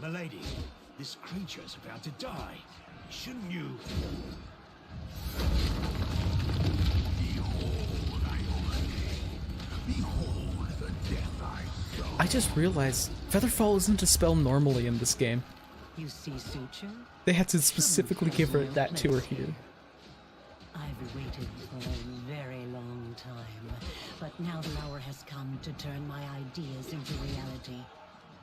Milady, this creature's about to die. Shouldn't you? Behold, I behold the death I saw. I just realized Featherfall isn't a spell normally in this game. You see suture? They had to specifically give her that to her here. I've waited for a very long time, but now the hour has come to turn my ideas into reality.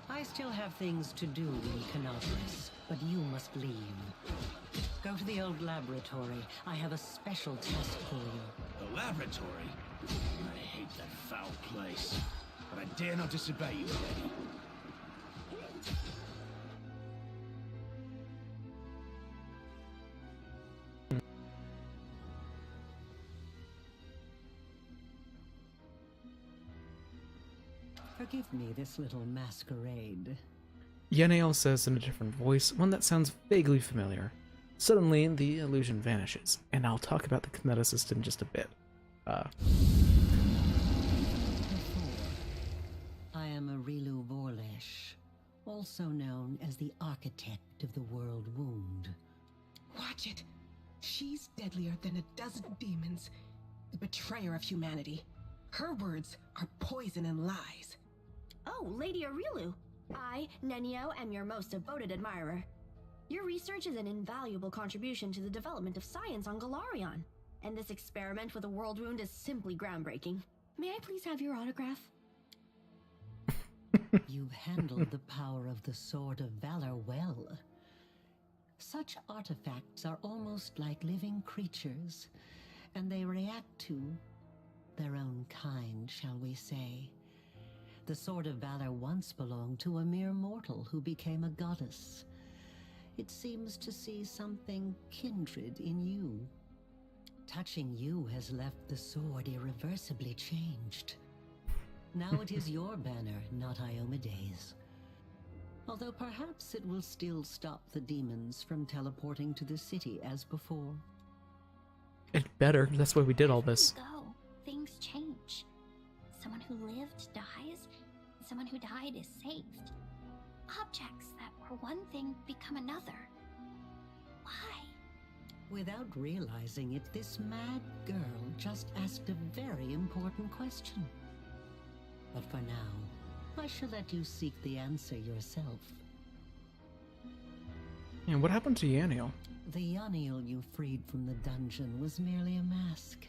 I still have things to do in Canopus, but you must leave. Go to the old laboratory. I have a special task for you. The laboratory? I hate that foul place, but I dare not disobey you, lady. Forgive me this little masquerade. Yenneil says in a different voice, one that sounds vaguely familiar. Suddenly, the illusion vanishes, and I'll talk about the kineticist in just a bit. Before, I am Arilu Vorlesh, also known as the Architect of the World Wound. Watch it. She's deadlier than a dozen demons. the betrayer of humanity. Her words are poison and lies. Oh, Lady Aurilu. I, Nenio, am your most devoted admirer. Your research is an invaluable contribution to the development of science on Galarion. And this experiment with a world wound is simply groundbreaking. May I please have your autograph? You've handled the power of the Sword of Valor well. Such artifacts are almost like living creatures, and they react to their own kind, shall we say. The Sword of Valor once belonged to a mere mortal who became a goddess. It seems to see something kindred in you. Touching you has left the sword irreversibly changed. Now it is your banner, not Iomede's. Although perhaps it will still stop the demons from teleporting to the city as before. It better. That's why we did all this. Go. Things change. Someone who lived dies, and someone who died is saved. Objects that were one thing become another. Why? Without realizing it, this mad girl just asked a very important question. But for now, I shall let you seek the answer yourself. And what happened to Yaniel? The Yaniel you freed from the dungeon was merely a mask.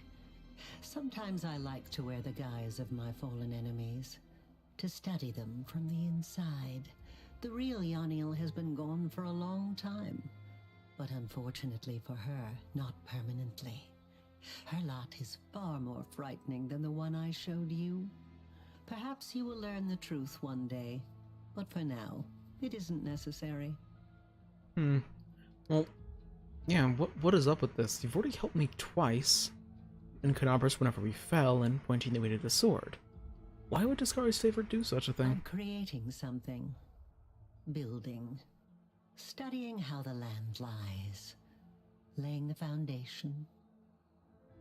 Sometimes I like to wear the guise of my fallen enemies, to study them from the inside. The real Yaniel has been gone for a long time, but unfortunately for her, not permanently. Her lot is far more frightening than the one I showed you. Perhaps you will learn the truth one day, but for now, it isn't necessary. Well, yeah, what is up with this? You've already helped me twice in Canabras whenever we fell and pointing the way to the sword. Why would Discovery's favorite do such a thing? I'm creating something. Building. Studying how the land lies. Laying the foundation.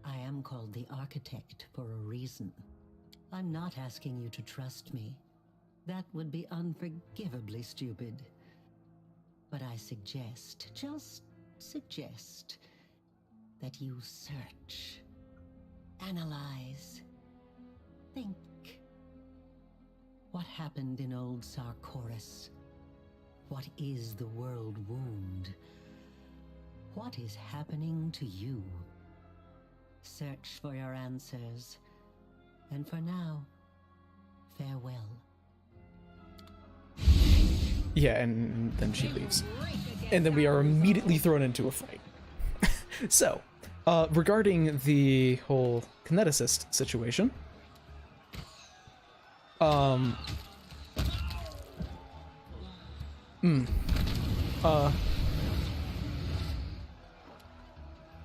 I am called the Architect for a reason. I'm not asking you to trust me. That would be unforgivably stupid. But I suggest, just suggest, that you search, analyze, think. What happened in old Sarkoris? What is the world wound? What is happening to you? Search for your answers. And for now, farewell. Yeah, and then she leaves. And then we are immediately thrown into a fight. So, regarding the whole kineticist situation,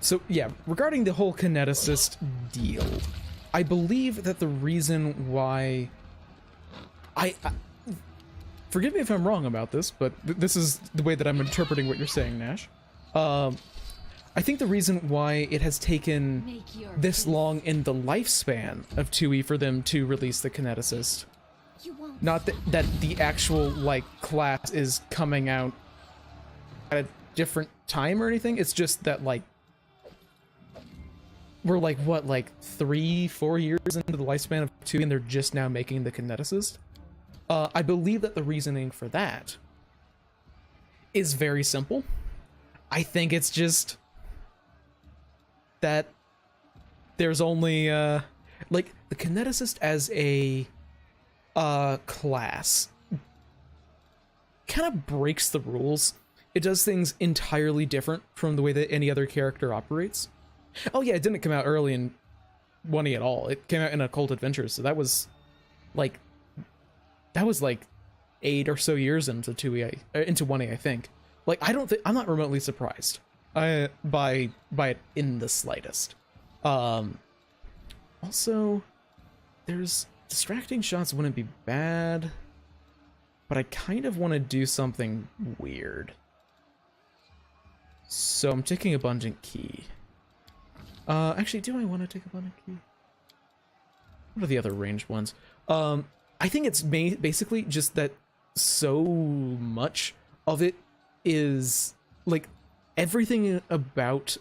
so yeah, regarding the whole kineticist deal, I believe that the reason why I forgive me if I'm wrong about this, but this is the way that I'm interpreting what you're saying, Nash. I think the reason why it has taken this long in the lifespan of 2E for them to release the kineticist, not that the actual, like, class is coming out at a different time or anything, it's just that, like, we're like, what, like 3-4 years into the lifespan of 2E and they're just now making the kineticist? I believe that the reasoning for that is very simple. I think it's just that there's only, like, the kineticist as a class kind of breaks the rules. It does things entirely different from the way that any other character operates. Oh yeah, it didn't come out early in 1E at all. It came out in Occult Adventures, so that was like 8 or so years into 2E, into 1E, I think. Like, I'm not remotely surprised by it in the slightest. Also, there's distracting shots wouldn't be bad, but I kind of want to do something weird. So I'm taking Abundant Key. Actually, do I want to take Abundant Key? What are the other ranged ones? I think it's basically just that so much of it is, like, everything about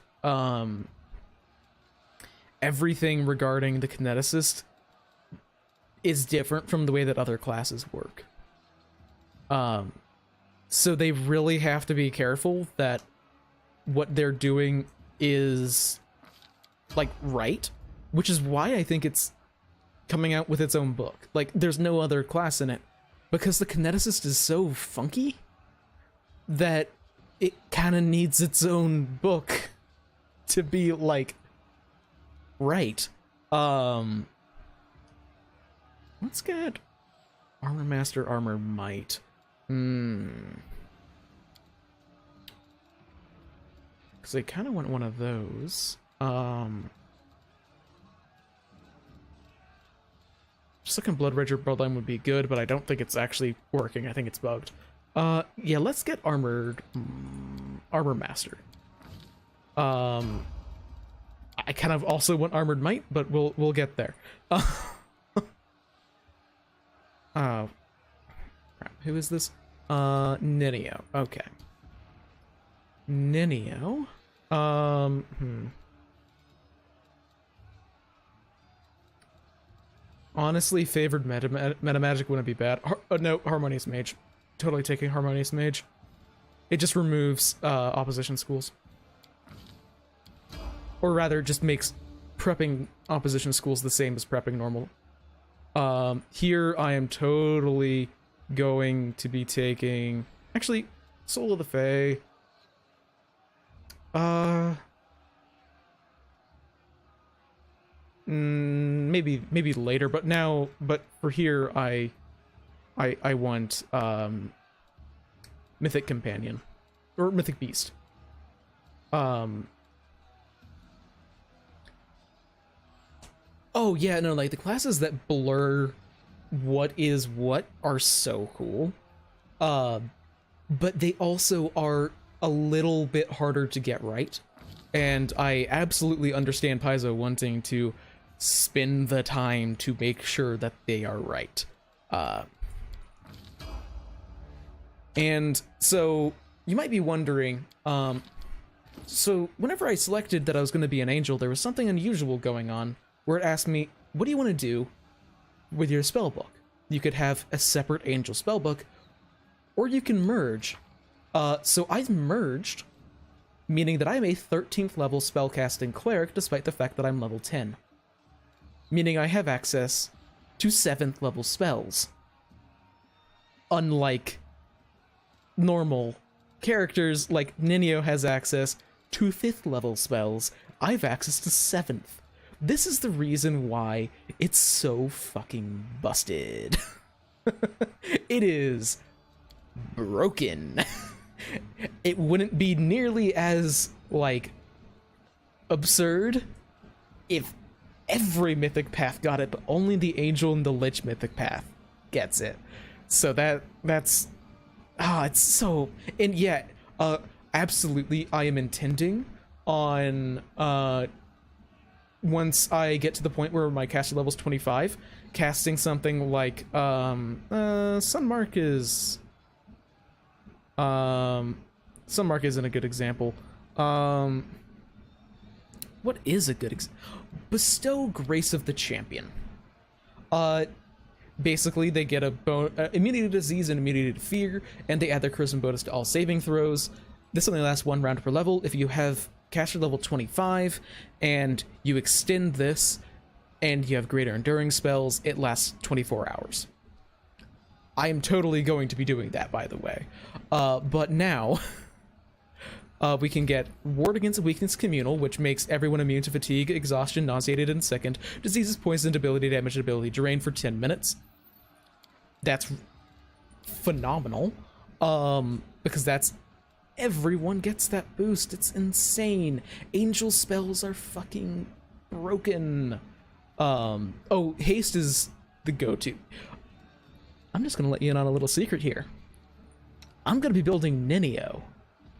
everything regarding the kineticist is different from the way that other classes work. So they really have to be careful that what they're doing is like right, which is why I think it's coming out with its own book. Like, there's no other class in it, because the kineticist is so funky that it kind of needs its own book to be like right. Let's get Armor Master, Armor Might. Because I kind of want one of those. Second Blood Rage or Bloodline would be good, but I don't think it's actually working. I think it's bugged. Yeah, let's get Armor Master. I kind of also want Armored Might, but we'll get there. Crap, who is this? Ninio. Okay. Ninio. Honestly, favored meta magic wouldn't be bad. No, Harmonious Mage. Totally taking Harmonious Mage. It just removes opposition schools. Or rather, just makes prepping opposition schools the same as prepping normal. Here I am totally going to be taking... Actually, Soul of the Fae. Maybe later, but now, but for here, I want Mythic Companion or Mythic Beast. Oh yeah, no, like the classes that blur what is what are so cool. But they also are a little bit harder to get right. And I absolutely understand Paizo wanting to spend the time to make sure that they are right. And so you might be wondering, so whenever I selected that I was going to be an angel, there was something unusual going on where it asked me, what do you want to do with your spellbook? You could have a separate angel spellbook, or you can merge. So I've merged, meaning that I'm a 13th level spellcasting cleric despite the fact that I'm level 10. Meaning I have access to 7th level spells. Unlike normal characters, like Ninio has access to 5th level spells, I have access to 7th. This is the reason why it's so fucking busted. It is broken. It wouldn't be nearly as, like, absurd if every mythic path got it, but only the angel and the lich mythic path gets it. So that's it's so, and yeah, absolutely I am intending on once I get to the point where my caster level's 25, casting something like Sunmark is Sunmark isn't a good example. What is a good example? Bestow Grace of the Champion. Basically, they get a immunity to disease and immunity to fear, and they add their charisma bonus to all saving throws. This only lasts 1 round per level. If you have caster level 25, and you extend this, and you have greater enduring spells, it lasts 24 hours. I am totally going to be doing that, by the way. But now, we can get Ward Against Weakness Communal, which makes everyone immune to fatigue, exhaustion, nauseated, and sickened, diseases, poison, ability damage, and ability drain for 10 minutes. That's phenomenal, because that's everyone gets that boost. It's insane. Angel spells are fucking broken. Oh, haste is the go-to. I'm just gonna let you in on a little secret here. I'm gonna be building Ninio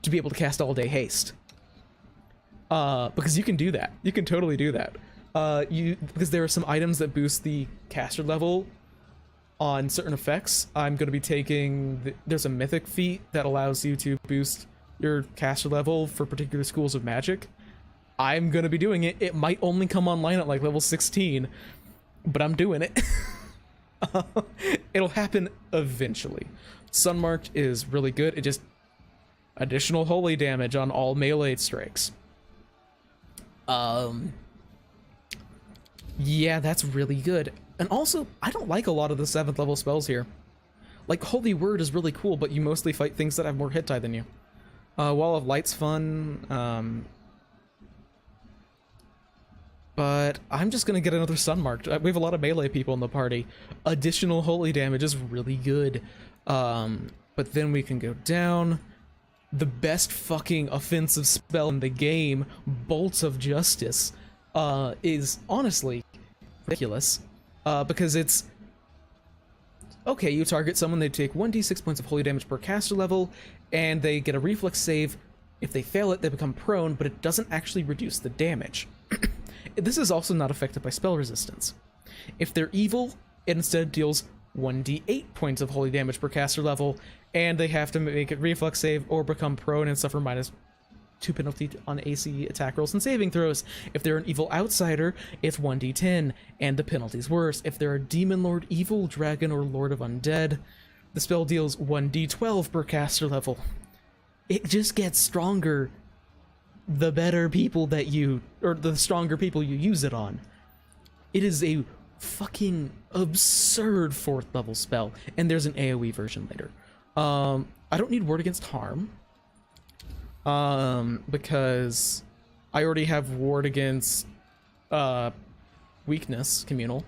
to be able to cast all day haste. Because you can do that. You can totally do that. Because there are some items that boost the caster level on certain effects. I'm going to be taking... There's a mythic feat that allows you to boost your caster level for particular schools of magic. I'm gonna be doing it. It might only come online at like level 16, but I'm doing it. It'll happen eventually. Sunmarked is really good. It just additional holy damage on all melee strikes. Yeah, that's really good. And also, I don't like a lot of the 7th level spells here. Like, Holy Word is really cool, but you mostly fight things that have more hit die than you. Wall of Light's fun. But I'm just gonna get another Sunmarked. We have a lot of melee people in the party. Additional holy damage is really good. But then we can go down. The best fucking offensive spell in the game, Bolts of Justice, is honestly ridiculous. Because it's... Okay, you target someone, they take 1d6 points of holy damage per caster level, and they get a reflex save. If they fail it, they become prone, but it doesn't actually reduce the damage. This is also not affected by spell resistance. If they're evil, it instead deals 1d8 points of holy damage per caster level, and they have to make a reflex save or become prone and suffer -2 penalty on AC attack rolls and saving throws. If they're an evil outsider, it's 1d10, and the penalty's worse. If they're a demon lord, evil dragon, or lord of undead, the spell deals 1d12 per caster level. It just gets stronger the better people that you, or the stronger people you use it on. It is a fucking absurd 4th level spell, and there's an AoE version later. I don't need Ward Against Harm, because I already have Ward Against Weakness, Communal,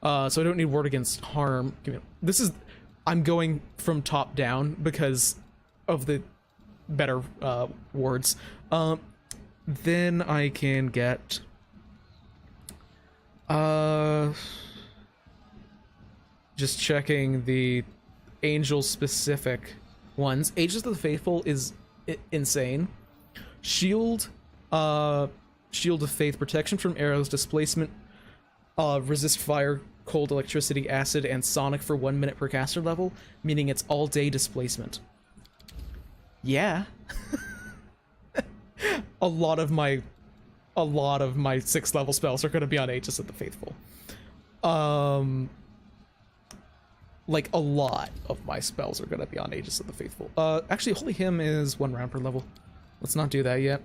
so I don't need Ward Against Harm, Communal. I'm going from top down because of the better wards. Then I can get just checking the angel specific ones. Aegis of the Faithful is insane. Shield of Faith, protection from arrows, displacement, resist fire, cold, electricity, acid, and sonic for 1 minute per caster level, meaning it's all day displacement. Yeah. a lot of my 6th level spells are going to be on Aegis of the Faithful. Like, a lot of my spells are going to be on Aegis of the Faithful. Actually, Holy Hymn is 1 round per level. Let's not do that yet.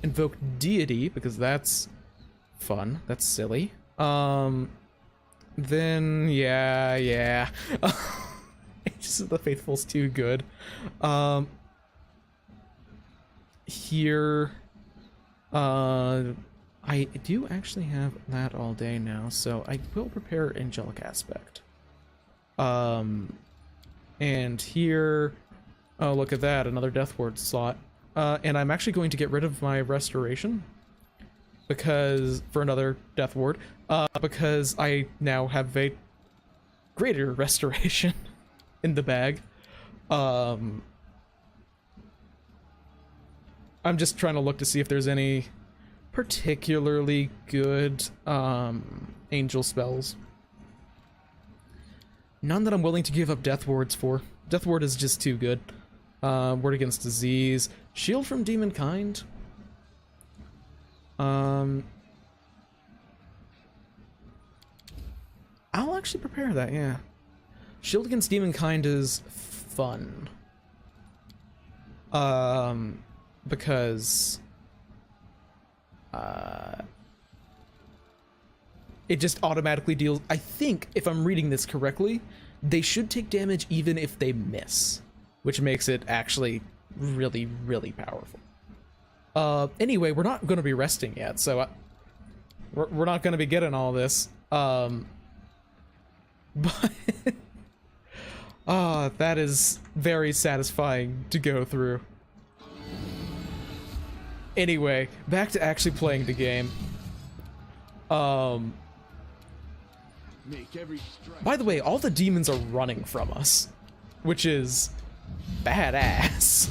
Invoke Deity, because that's fun. That's silly. Then, yeah. Aegis of the Faithful's too good. Here, I do actually have that all day now, so I will prepare Angelic Aspect. And here, oh, look at that, another Death Ward slot. And I'm actually going to get rid of my Restoration, for another Death Ward, because I now have a greater Restoration in the bag. I'm just trying to look to see if there's any particularly good angel spells. None that I'm willing to give up Death Wards for. Death Ward is just too good. Ward Against Disease. Shield from Demonkind. I'll actually prepare that, yeah. Shield Against Demonkind is fun. Because it just automatically deals. I think, if I'm reading this correctly, they should take damage even if they miss, which makes it actually really, really powerful. Anyway, we're not going to be resting yet, so we're not going to be getting all this. But that is very satisfying to go through. Anyway, back to actually playing the game. By the way, all the demons are running from us, which is badass.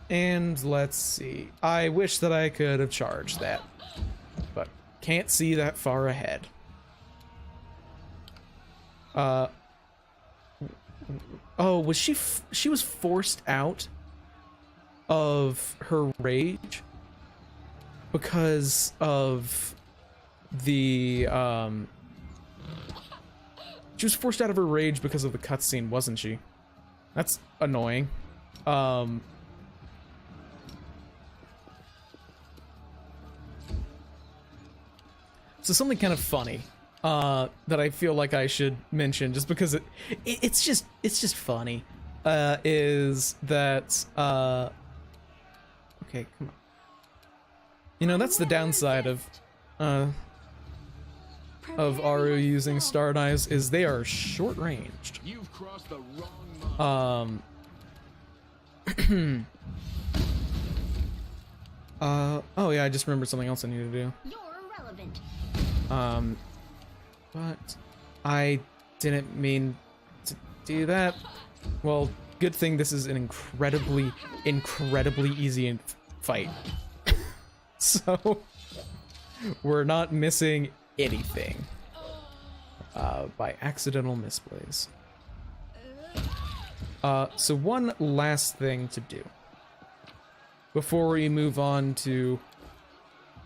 And let's see. I wish that I could have charged that, but can't see that far ahead. Oh, was she was forced out of her rage because of the she was forced out of her rage because of the cutscene, wasn't she? That's annoying. So something kind of funny that I feel like I should mention, just because it's just funny, is that okay, come on. You know, that's the downside of Aru using Star Knives, is they are short ranged. You've crossed the wrong line. Oh yeah, I just remembered something else I need to do. You're irrelevant. But I didn't mean to do that. Well, good thing this is an incredibly easy fight. So we're not missing anything by accidental misplays. So one last thing to do before we move on to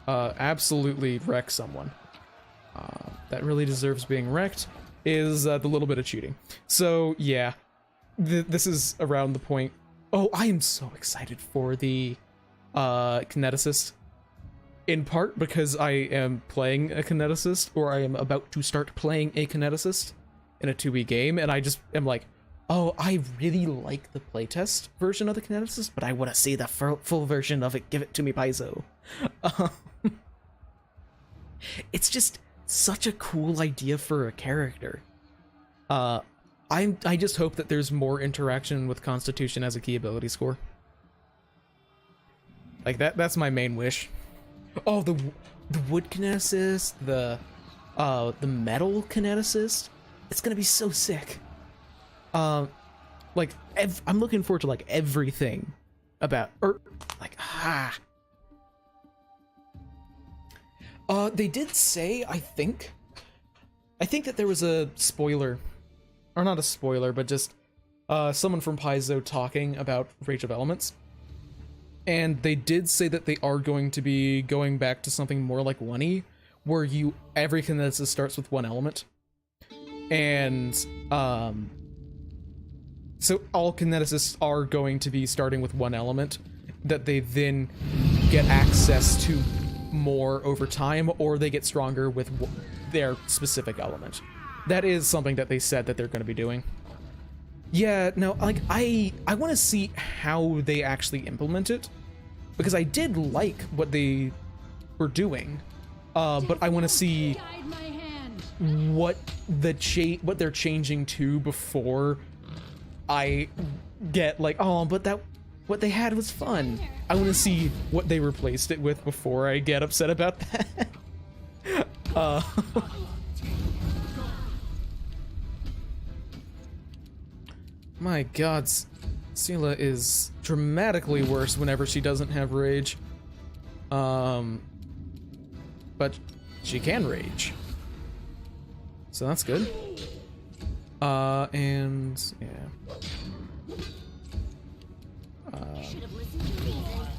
absolutely wreck someone that really deserves being wrecked is the little bit of cheating. So yeah, this is around the point. Oh, I am so excited for the kineticist, in part because I am playing a kineticist, or I am about to start playing a kineticist in a 2e game, and I just am like, oh, I really like the playtest version of the kineticist, but I want to see the full version of it. Give it to me, Paizo. It's just such a cool idea for a character. I just hope that there's more interaction with Constitution as a key ability score. Like that's my main wish. Oh, the wood kineticist, the metal kineticist. It's gonna be so sick. Like I'm looking forward to like everything about, or like they did say, I think that there was a spoiler, or not a spoiler, but just someone from Paizo talking about Rage of Elements. And they did say that they are going to be going back to something more like 1E, where every kineticist starts with one element. And so all kineticists are going to be starting with one element that they then get access to more over time, or they get stronger with their specific element. That is something that they said that they're going to be doing. Yeah, no, like, I want to see how they actually implement it, because I did like what they were doing, but I want to see what they're changing to before I get like, oh, but what they had was fun. I want to see what they replaced it with before I get upset about that. My god, Sela is dramatically worse whenever she doesn't have rage. But she can rage. So that's good. And yeah.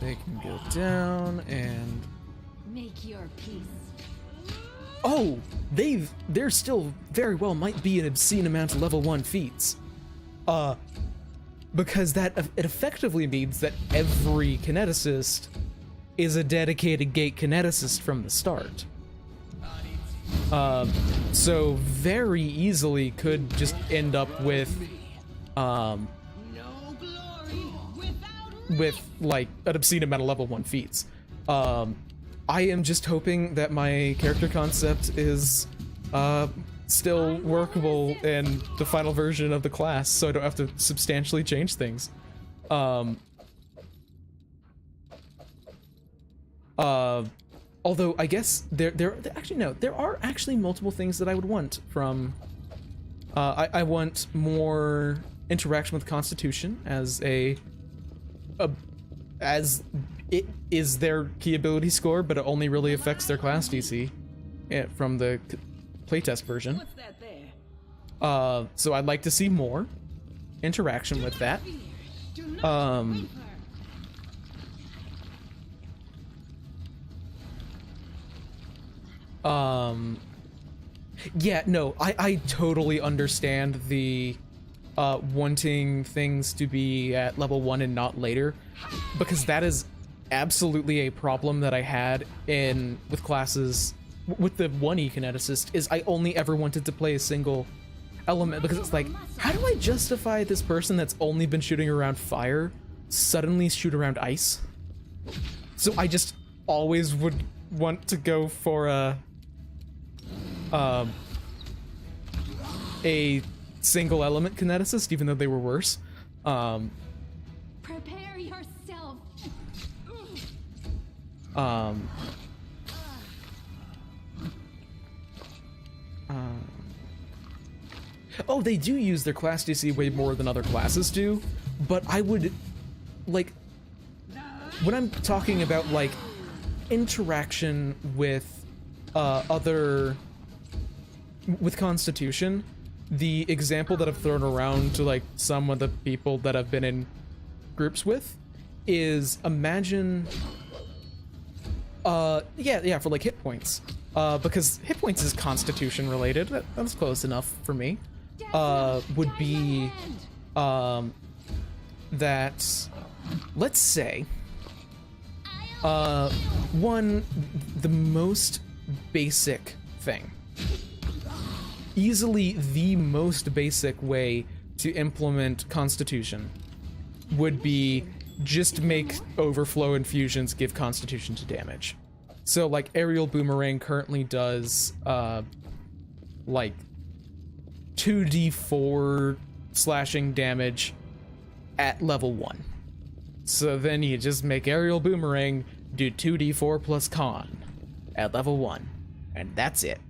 They can go down and make your peace. Oh, they're still very well might be an obscene amount of level 1 feats. Because it effectively means that every kineticist is a dedicated gate kineticist from the start. So very easily could just end up with like an obscene amount of level 1 feats. I am just hoping that my character concept is still workable in the final version of the class, so I don't have to substantially change things. Although I guess there are actually multiple things that I would want from. I want more interaction with Constitution as as it is their key ability score, but it only really affects their class DC from the playtest version. What's that there? So I'd like to see more. interaction with that. Do not waver. Yeah, no, I totally understand the wanting things to be at level 1 and not later, because that is absolutely a problem that I had with classes with the 1E kineticist. Is I only ever wanted to play a single element, because it's like, how do I justify this person that's only been shooting around fire suddenly shoot around ice? So I just always would want to go for a single element kineticist, even though they were worse. Prepare yourself. Oh, they do use their class DC way more than other classes do, but I would, like, when I'm talking about, like, interaction with with Constitution, the example that I've thrown around to, like, some of the people that I've been in groups with is, imagine, for, like, hit points. Because hit points is Constitution related, that's close enough for me. Would be, that, let's say, the most basic thing. Easily the most basic way to implement Constitution would be just make Overflow infusions give Constitution to damage. So, like, Aerial Boomerang currently does, like, 2d4 slashing damage at level 1. So then you just make Aerial Boomerang do 2d4 plus con at level 1, and that's it.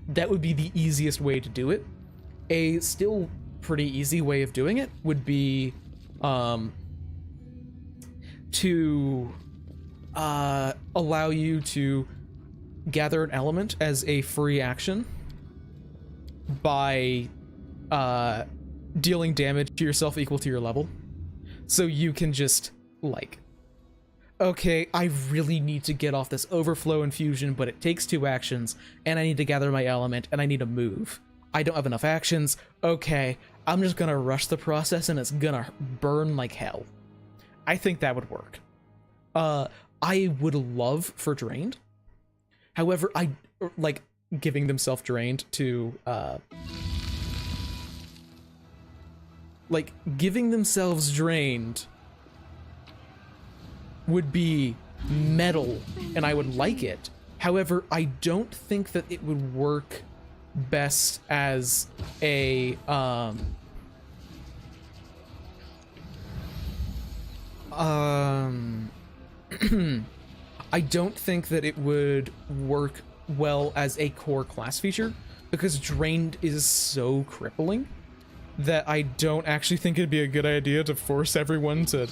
That would be the easiest way to do it. A still pretty easy way of doing it would be to allow you to gather an element as a free action by dealing damage to yourself equal to your level. So you can just, like, okay, I really need to get off this Overflow infusion, but it takes 2 actions, and I need to gather my element, and I need to move. I don't have enough actions. Okay, I'm just gonna rush the process, and it's gonna burn like hell. I think that would work. I would love for Drained. However, I like giving themselves Drained to, like, giving themselves Drained would be metal, and I would like it. However, I don't think that it would work best as a, I don't think that it would work well as a core class feature, because Drained is so crippling that I don't actually think it'd be a good idea to force everyone to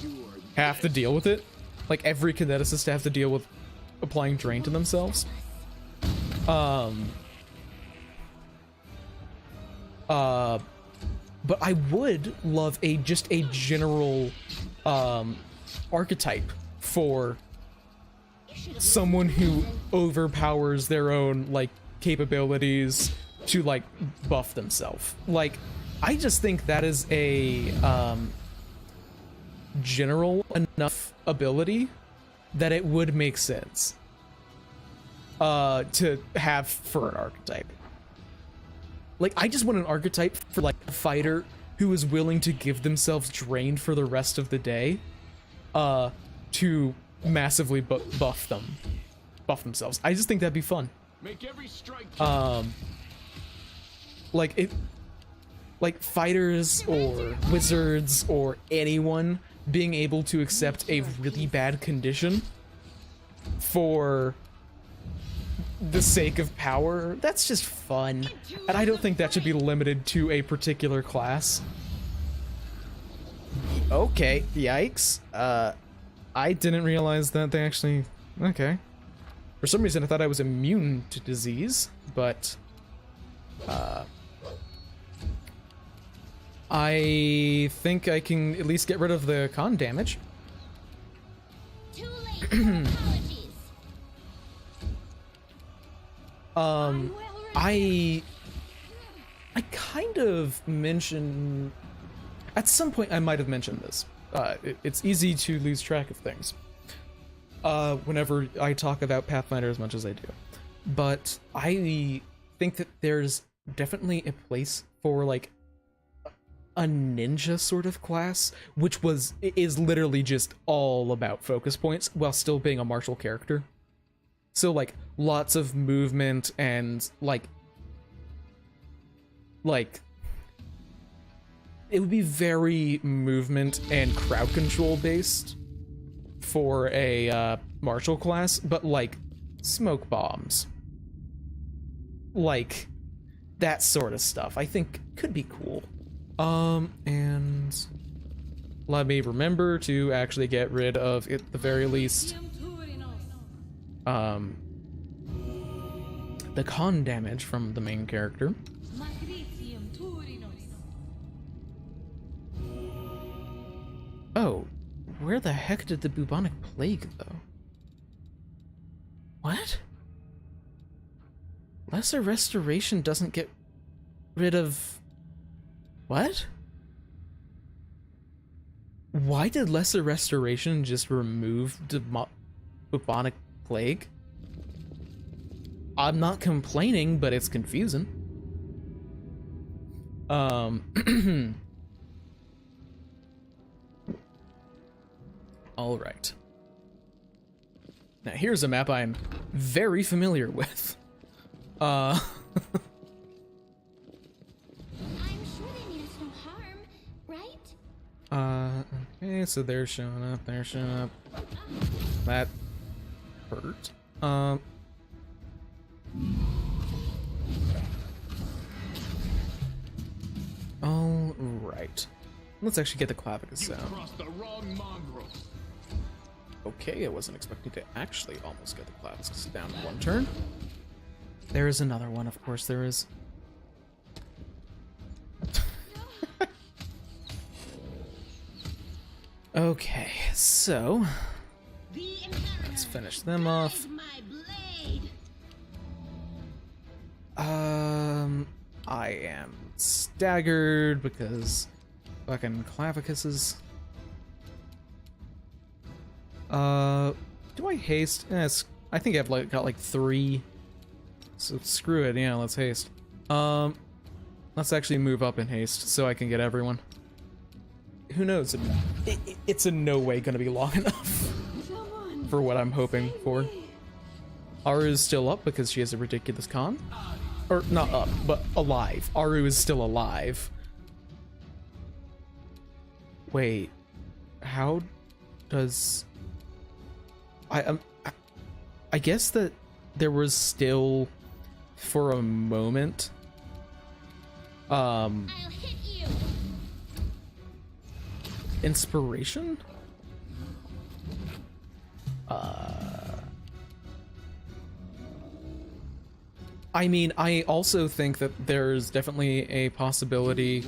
have to deal with it. Like, every kineticist to have to deal with applying Drain to themselves. But I would love just a general archetype for someone who overpowers their own, like, capabilities to, like, buff themselves. Like, I just think that is a general enough ability that it would make sense to have for an archetype. Like, I just want an archetype for, like, a fighter who is willing to give themselves Drained for the rest of the day to massively buff themselves. I just think that'd be fun. Make every strike like fighters or wizards or anyone being able to accept a really bad condition for the sake of power, that's just fun. And I don't think that should be limited to a particular class. Okay, yikes. I didn't realize that they actually... Okay. For some reason I thought I was immune to disease, but... I think I can at least get rid of the con damage. Too late for apologies. I kind of mentioned at some point, I might have mentioned this. It's easy to lose track of things whenever I talk about Pathfinder as much as I do, but I think that there's definitely a place for like a ninja sort of class, which is literally just all about focus points while still being a martial character. So like lots of movement and like it would be very movement and crowd control based for a martial class, but like smoke bombs, like that sort of stuff, I think could be cool. And let me remember to actually get rid of, at the very least, the con damage from the main character. Oh, where the heck did the bubonic plague go? What? Lesser Restoration doesn't get rid of... What? Why did Lesser Restoration just remove the bubonic plague? I'm not complaining, but it's confusing. All right. Now here's a map I'm very familiar with. I'm sure they mean us no harm, right? Okay, so they're showing up, That hurt. All right. Let's actually get the clavicus out. Crossed the wrong mongrel. Okay, I wasn't expecting to actually almost get the clavicus down in one turn. There is another one, of course there is. Okay, so let's finish them off. I am staggered because fucking clavicuses. Do I haste? Yes, I think I've got like 3. So screw it, yeah, let's haste. Let's actually move up in haste so I can get everyone. Who knows? It's in no way gonna be long enough for what I'm hoping for. Aru is still up because she has a ridiculous con. Or, not up, but alive. Aru is still alive. Wait. How does... I guess that there was still, for a moment, I'll hit you. inspiration? I mean, I also think that there's definitely a possibility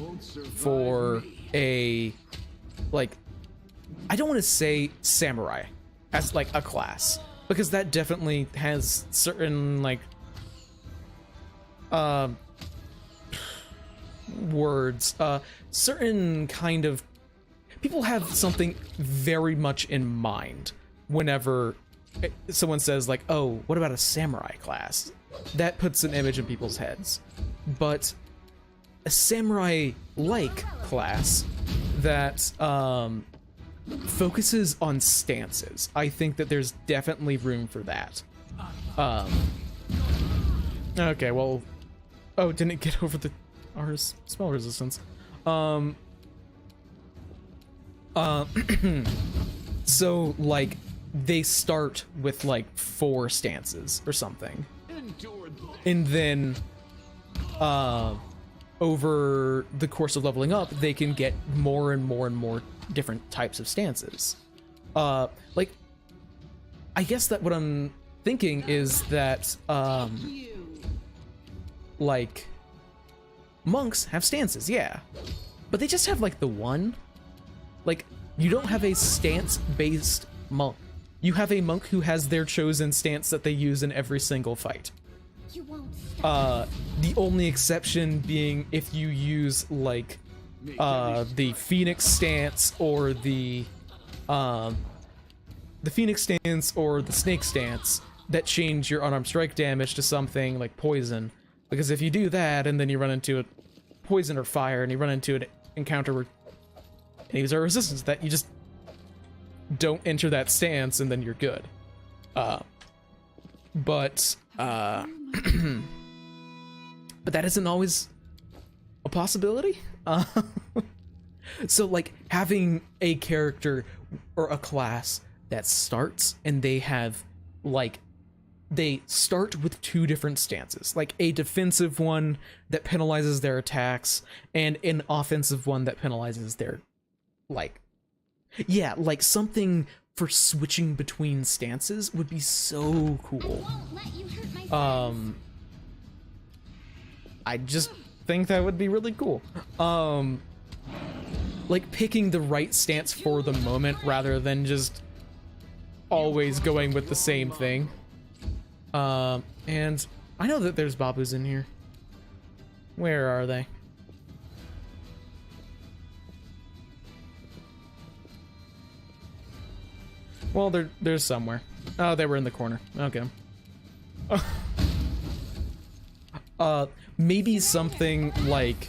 for a, like, I don't want to say samurai as like a class, because that definitely has certain like words, certain kind of people have something very much in mind whenever someone says like, oh, what about a samurai class? That puts an image in people's heads. But a samurai-like class that focuses on stances, I think that there's definitely room for that. Okay, well, oh, didn't it get over the spell resistance? So like they start with like 4 stances or something, and then over the course of leveling up they can get more and more and more different types of stances. Like, I guess that what I'm thinking is that like monks have stances, yeah, but they just have like the one. Like, you don't have a stance-based monk. You have a monk who has their chosen stance that they use in every single fight. You won't stop. The only exception being if you use like the Phoenix stance or the Phoenix stance or the Snake stance that change your unarmed strike damage to something like poison. Because if you do that and then you run into a poison or fire and you run into an encounter where enemies are resistant to that, you just don't enter that stance and then you're good. But that isn't always a possibility. So like having a character or a class that starts and they have like, they start with two different stances, like a defensive one that penalizes their attacks and an offensive one that penalizes their like, yeah, like something for switching between stances would be so cool. Won't let you hurt my friends. I just think that would be really cool. Like picking the right stance for the moment rather than just always going with the same thing. And I know that there's Babus in here. Where are they? Well, they're somewhere. Oh, they were in the corner. Okay. Maybe something like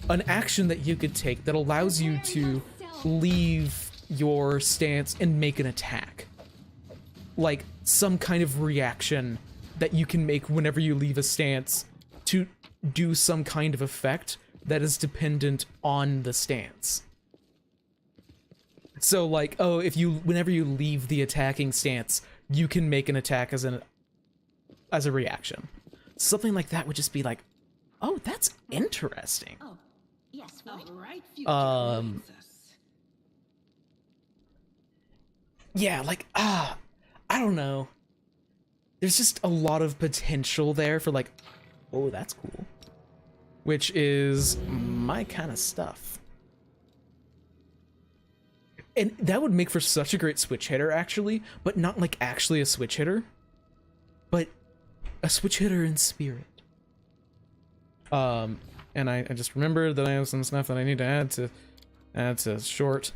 an action that you could take that allows you to leave your stance and make an attack. Like some kind of reaction that you can make whenever you leave a stance to do some kind of effect that is dependent on the stance. So like, oh, whenever you leave the attacking stance, you can make an attack as a reaction. Something like that would just be like, oh, that's interesting. Oh, yes, what? All right, future princess. Yeah, like, I don't know. There's just a lot of potential there for like, oh, that's cool. Which is my kind of stuff. And that would make for such a great switch hitter, actually, but not like actually a switch hitter, but a switch hitter in spirit. And I just remembered that I have some stuff that I need to add to short.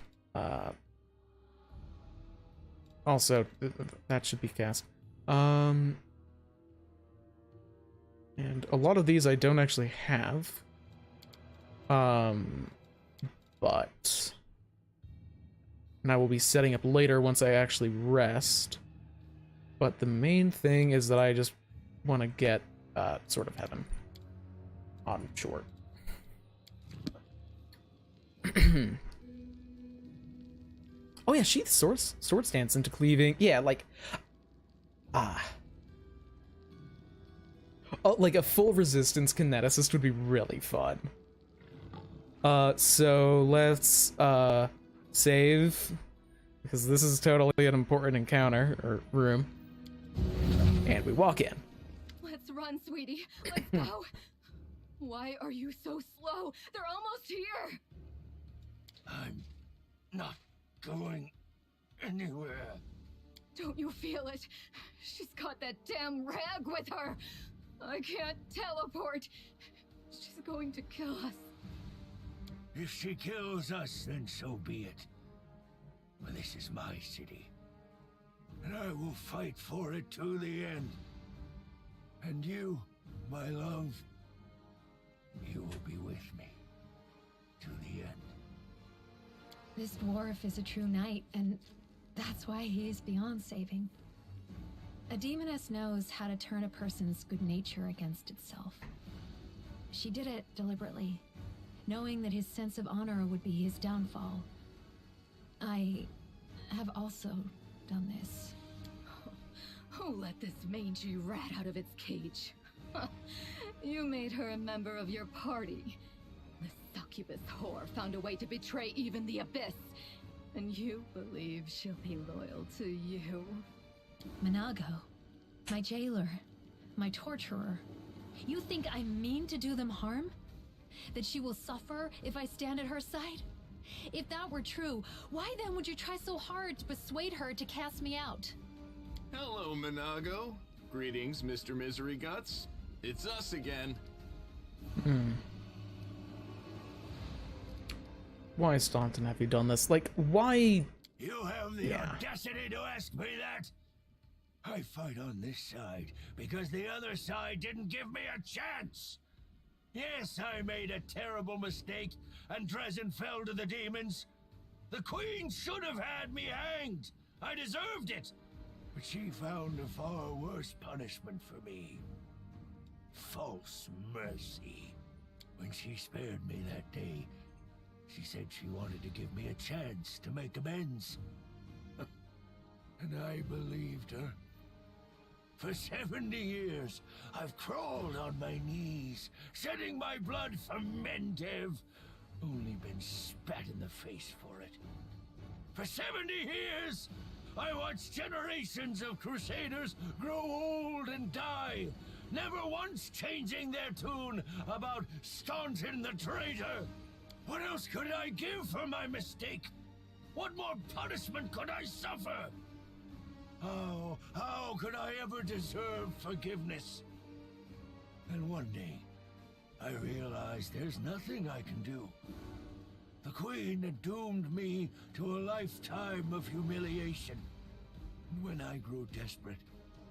Also, that should be cast. And a lot of these I don't actually have. But and I will be setting up later once I actually rest. But the main thing is that I just want to get Sword of Heaven on short. Oh yeah, sheath sword stance into cleaving. Yeah, like oh, like a full resistance kineticist would be really fun. So let's save, because this is totally an important encounter or room. And we walk in. Let's run, sweetie. Let's go. Why are you so slow? They're almost here. I'm not going anywhere. Don't you feel it? She's got that damn rag with her. I can't teleport. She's going to kill us. If she kills us, then so be it. But this is my city, and I will fight for it to the end. And you, my love, you will be with me to the end. This dwarf is a true knight, and that's why he is beyond saving. A demoness knows how to turn a person's good nature against itself. She did it deliberately, knowing that his sense of honor would be his downfall. I have also done this. Who let this mangy rat out of its cage? You made her a member of your party. The succubus whore found a way to betray even the abyss. And you believe she'll be loyal to you? Minago, my jailer, my torturer. You think I mean to do them harm? that she will suffer if I stand at her side? If that were true, why then would you try so hard to persuade her to cast me out? Hello, Minago. Greetings, Mr. Misery Guts. It's us again. Why, Staunton, have you done this? Like, why? You have the audacity to ask me that? I fight on this side because the other side didn't give me a chance. Yes, I made a terrible mistake, and Dresden fell to the demons. The Queen should have had me hanged. I deserved it. But she found a far worse punishment for me. False mercy. When she spared me that day, she said she wanted to give me a chance to make amends. And I believed her. For 70 years, I've crawled on my knees, shedding my blood for Mendev. Only been spat in the face for it. For 70 years, I watched generations of Crusaders grow old and die, never once changing their tune about Staunton the traitor. What else could I give for my mistake? What more punishment could I suffer? How could I ever deserve forgiveness? And one day, I realized there's nothing I can do. The Queen had doomed me to a lifetime of humiliation. And when I grew desperate,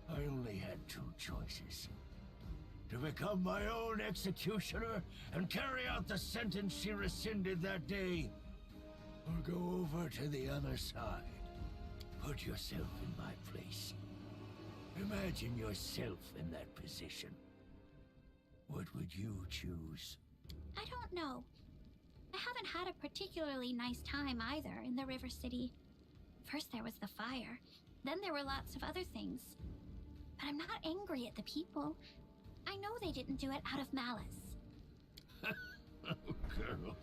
I only had two choices. To become my own executioner and carry out the sentence she rescinded that day, or go over to the other side. Put yourself in my place. Imagine yourself in that position. What would you choose? I don't know. I haven't had a particularly nice time either in the River City. First there was the fire, then there were lots of other things. But I'm not angry at the people. I know they didn't do it out of malice. Oh, girl.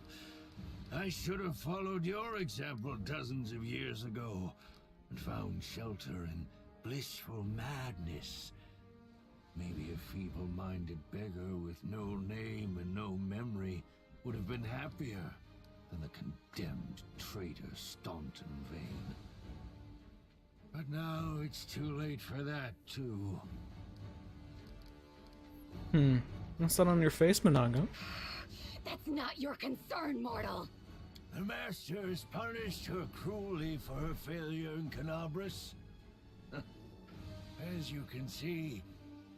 I should have followed your example dozens of years ago and found shelter in blissful madness. Maybe a feeble-minded beggar with no name and no memory would have been happier than the condemned traitor Staunton Vane. But now it's too late for that, too. What's that on your face, Minago? That's not your concern, mortal. The Master has punished her cruelly for her failure in Canabras. As you can see,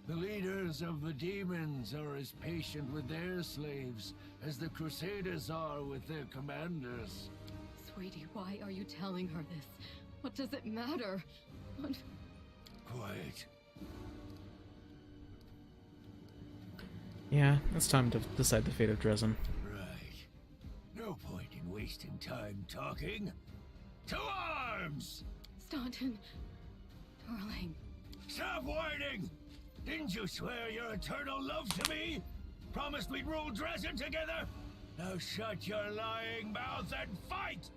the leaders of the demons are as patient with their slaves as the Crusaders are with their commanders. Sweetie, why are you telling her this? What does it matter? What? Quiet. Yeah, it's time to decide the fate of Dresden. Right. No point in wasting time talking. To arms! Staunton, darling. Stop whining! Didn't you swear your eternal love to me? Promised we'd rule Dresden together? Now shut your lying mouth and fight!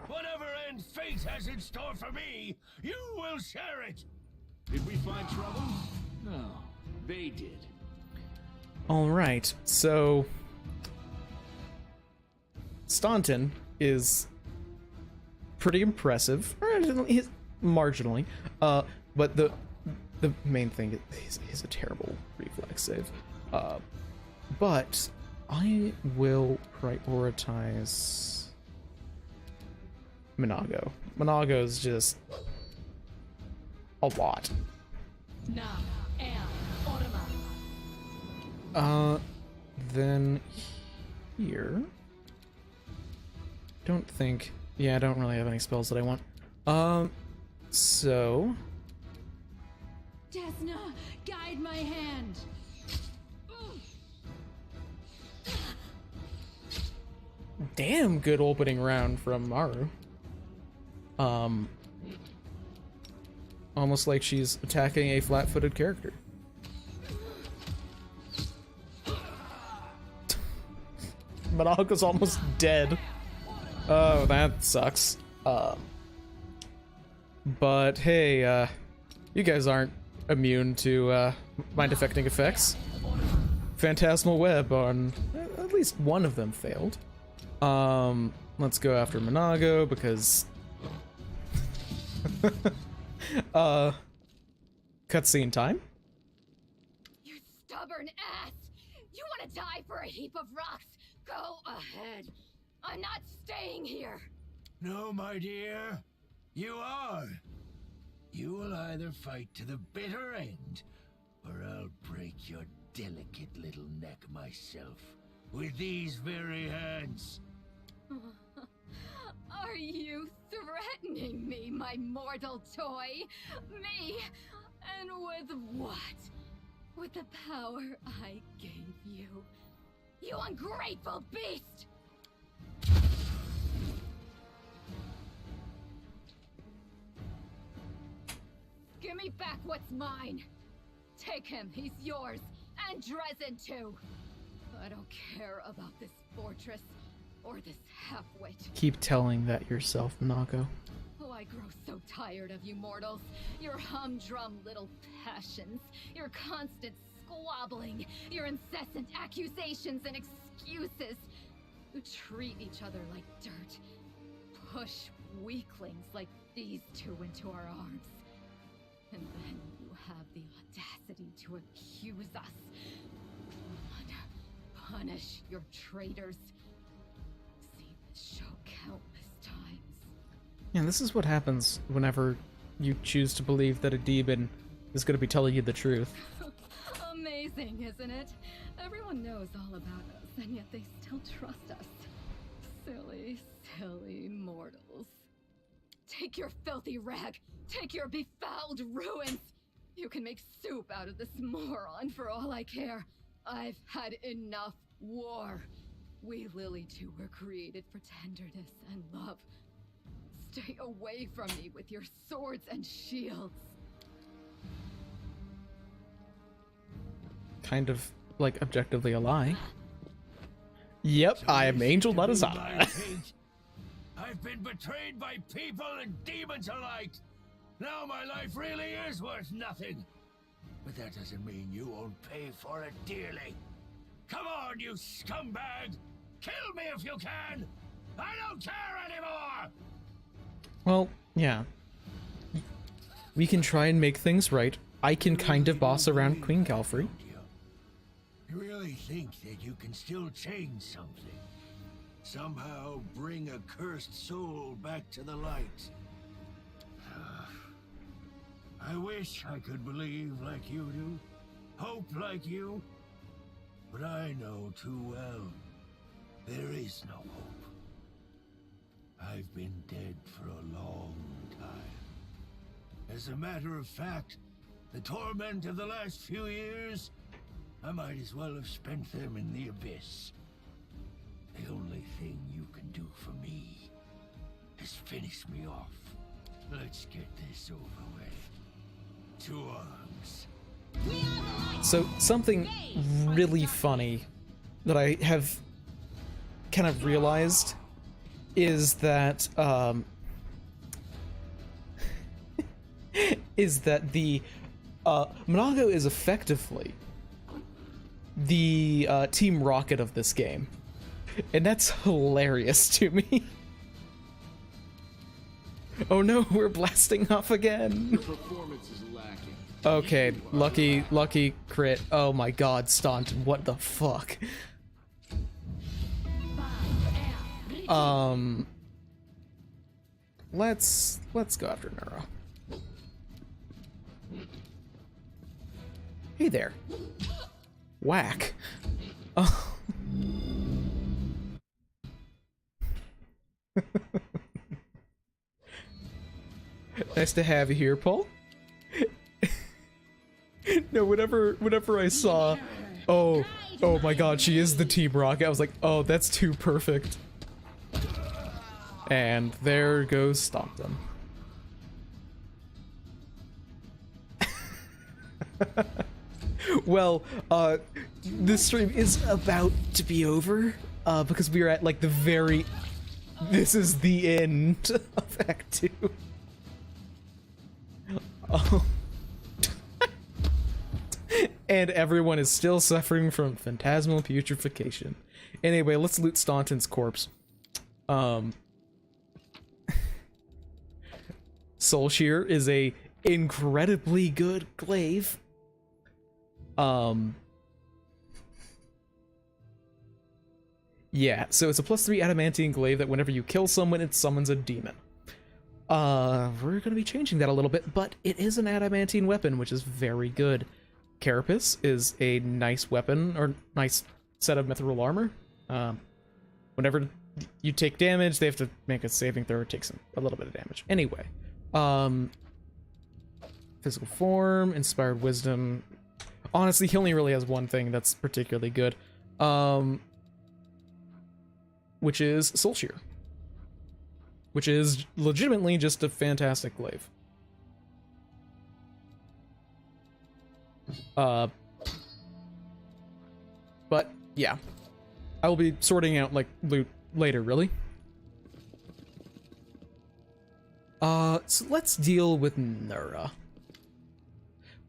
Whatever end fate has in store for me, you will share it! Did we find trouble? No, they did. Alright, so Staunton is pretty impressive. He's marginally. But the main thing is he's a terrible reflex save. But I will prioritize Minago. Minago's just a lot. Then here. Don't think. Yeah, I don't really have any spells that I want. So. Desna, guide my hand. Damn good opening round from Maru. Almost like she's attacking a flat-footed character. Minago's almost dead. Oh, that sucks. But hey, you guys aren't immune to mind-affecting effects. Phantasmal Web on at least one of them failed. Let's go after Monago because cutscene time. You stubborn ass! You want to die for a heap of rocks? Go ahead. I'm not staying here. No, my dear. You are. You will either fight to the bitter end, or I'll break your delicate little neck myself with these very hands. Are you threatening me, my mortal toy? Me? And with what? With the power I gave you. You ungrateful beast! Give me back what's mine. Take him, he's yours. And Dresden too. I don't care about this fortress or this half-wit. Keep telling that yourself, Monago. Oh, I grow so tired of you mortals. Your humdrum little passions, your constant squabbling, your incessant accusations and excuses. You treat each other like dirt. Push weaklings like these two into our arms. And then you have the audacity to accuse us. Punish your traitors. Seen this show countless times. Yeah, this is what happens whenever you choose to believe that a demon is going to be telling you the truth. Amazing, isn't it? Everyone knows all about us, and yet they still trust us. Silly, silly mortals. Take your filthy rag! Take your befouled ruins! You can make soup out of this moron for all I care. I've had enough war. We Lily two were created for tenderness and love. Stay away from me with your swords and shields. Kind of, like, objectively a lie. Yep, So I am this Angel, to not be a my Zara. fate. I've been betrayed by people and demons alike. Now my life really is worth nothing. But that doesn't mean you won't pay for it dearly. Come on, you scumbag! Kill me if you can! I don't care anymore! Well, yeah. We can try and make things right. I can kind of boss around Queen Calfrey. You really think that you can still change something? Somehow bring a cursed soul back to the light? I wish I could believe like you do, hope like you, but I know too well, there is no hope. I've been dead for a long time. As a matter of fact, the torment of the last few years, I might as well have spent them in the abyss. The only thing you can do for me is finish me off. Let's get this over with. To arms. So, something really funny that I have kind of realized is that, the, Monago is effectively the, Team Rocket of this game. And that's hilarious to me. Oh no, we're blasting off again. Your performance is lacking. Okay, lucky crit. Oh my god, Staunton, what the fuck? Let's go after Nura. Hey there. Whack. Oh. Nice to have you here, Paul. No, whenever I saw, oh my god, she is the Team Rocket, I was like, oh, that's too perfect. And there goes Stompton. Well, this stream is about to be over, because we are at, like, the very... This is the end of Act 2. Oh. And everyone is still suffering from phantasmal putrefaction. Anyway, let's loot Staunton's corpse. Soul Shear is a incredibly good glaive. Yeah, so it's a +3 adamantine glaive that whenever you kill someone, it summons a demon. We're gonna be changing that a little bit, but it is an adamantine weapon, which is very good. Carapace is a nice weapon, or nice set of mithril armor. Whenever you take damage, they have to make a saving throw or take a little bit of damage. Anyway, physical form, inspired wisdom. Honestly, he only really has one thing that's particularly good, which is Soul Shear, which is legitimately just a fantastic glaive. But yeah, I will be sorting out like loot later, really. So let's deal with Nura.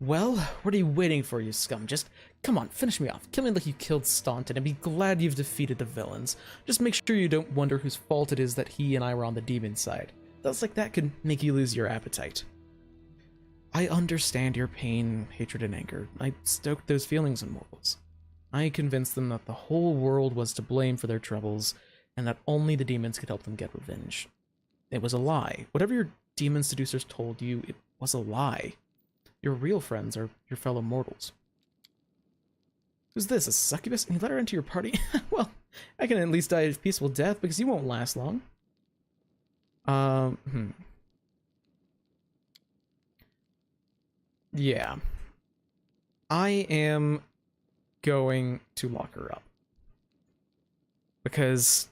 Well, what are you waiting for, you scum? Just come on, finish me off. Kill me like you killed Staunton and be glad you've defeated the villains. Just make sure you don't wonder whose fault it is that he and I were on the demon side. Thoughts like that could make you lose your appetite. I understand your pain, hatred, and anger. I stoked those feelings in mortals. I convinced them that the whole world was to blame for their troubles, and that only the demons could help them get revenge. It was a lie. Whatever your demon seducers told you, it was a lie. Your real friends are your fellow mortals. Who's this, a succubus? And you let her into your party? Well, I can at least die a peaceful death because you won't last long. Yeah. I am going to lock her up. Because...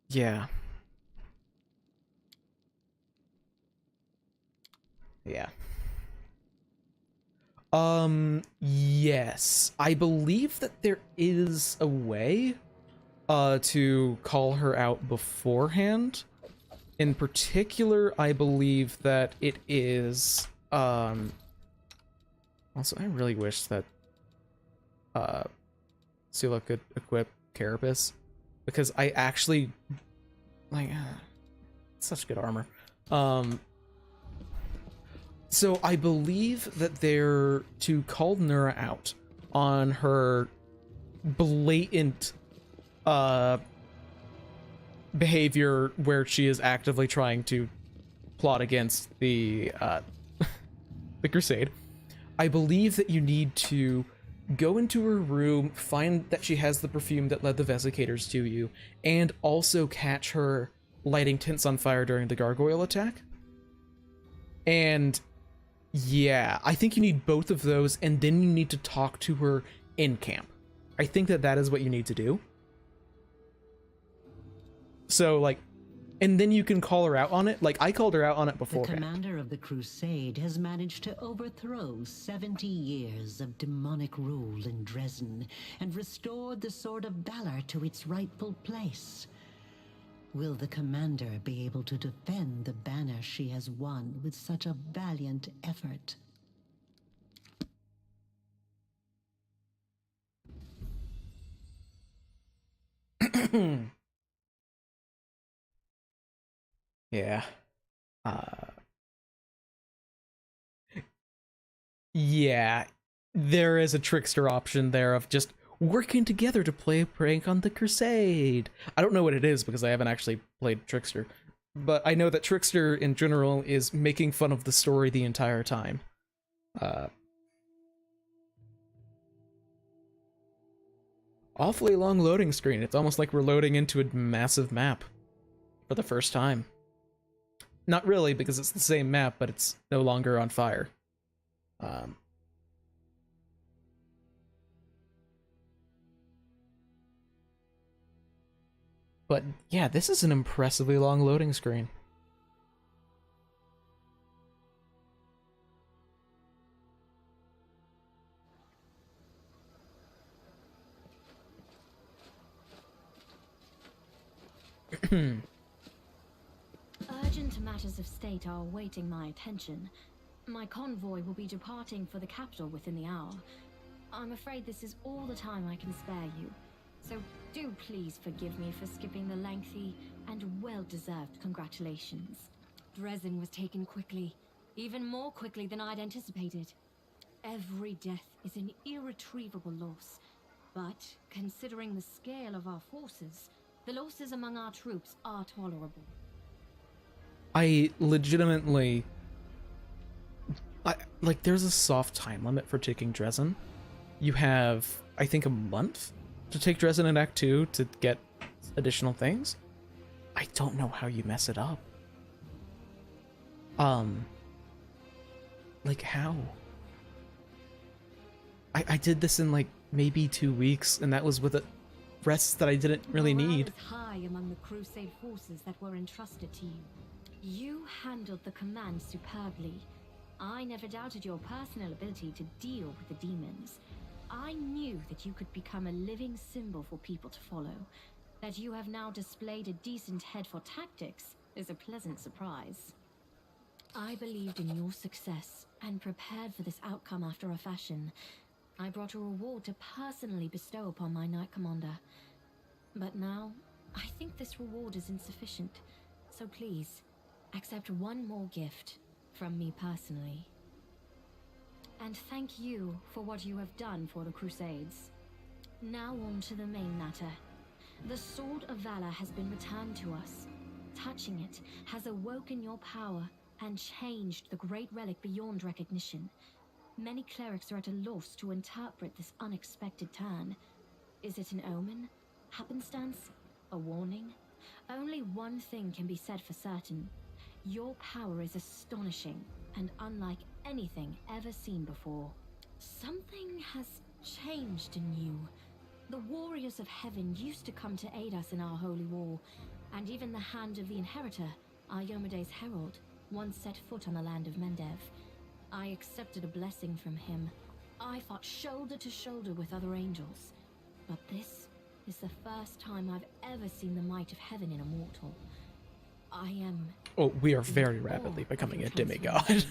yeah. Yeah. Yes. I believe that there is a way to call her out beforehand. In particular, I believe that it is also, I really wish that Sula could equip Carapace, because I actually like such good armor. So I believe that they're to call Nura out on her blatant behavior where she is actively trying to plot against the the crusade. I believe that you need to go into her room, find that she has the perfume that led the Vesicators to you, and also catch her lighting tents on fire during the gargoyle attack. And yeah, I think you need both of those, and then you need to talk to her in camp. I think that that is what you need to do. So, like, and then you can call her out on it. Like, I called her out on it beforehand. The commander of the crusade has managed to overthrow 70 years of demonic rule in Dresden and restored the Sword of Valor to its rightful place. Will the commander be able to defend the banner she has won with such a valiant effort? Yeah. Yeah, there is a trickster option there of just working together to play a prank on the crusade. I don't know what it is because I haven't actually played trickster, but I know that trickster in general is making fun of the story the entire time. Awfully long loading screen. It's almost like we're loading into a massive map for the first time. Not really, because it's the same map, but it's no longer on fire. But yeah, this is an impressively long loading screen. Urgent matters of state are awaiting my attention. My convoy will be departing for the capital within the hour. I'm afraid this is all the time I can spare you. So do please forgive me for skipping the lengthy and well-deserved congratulations. Dresden was taken quickly, even more quickly than I'd anticipated. Every death is an irretrievable loss, but considering the scale of our forces, the losses among our troops are tolerable. I legitimately... like, there's a soft time limit for taking Dresden. You have, I think, a month to take Dresden in Act 2 to get additional things. I don't know how you mess it up. Like, how? I did this in, like, maybe 2 weeks, and that was with a rest that I didn't really need. Morale is high among the Crusade forces that were entrusted to you. You handled the command superbly. I never doubted your personal ability to deal with the demons. I knew that you could become a living symbol for people to follow. That you have now displayed a decent head for tactics is a pleasant surprise. I believed in your success and prepared for this outcome after a fashion. I brought a reward to personally bestow upon my Knight Commander. But now, I think this reward is insufficient. So please, accept one more gift from me personally. And thank you for what you have done for the Crusades. Now on to the main matter. The Sword of Valor has been returned to us. Touching it has awoken your power and changed the great relic beyond recognition. Many clerics are at a loss to interpret this unexpected turn. Is it an omen? Happenstance? A warning? Only one thing can be said for certain. Your power is astonishing and unlike anything ever seen before. Something has changed in you. The warriors of heaven used to come to aid us in our holy war, and even the hand of the inheritor, Iomede's herald, once set foot on the land of Mendev. I accepted a blessing from him. I fought shoulder to shoulder with other angels. But this is the first time I've ever seen the might of heaven in a mortal. I am... Oh, we are very rapidly becoming a demigod.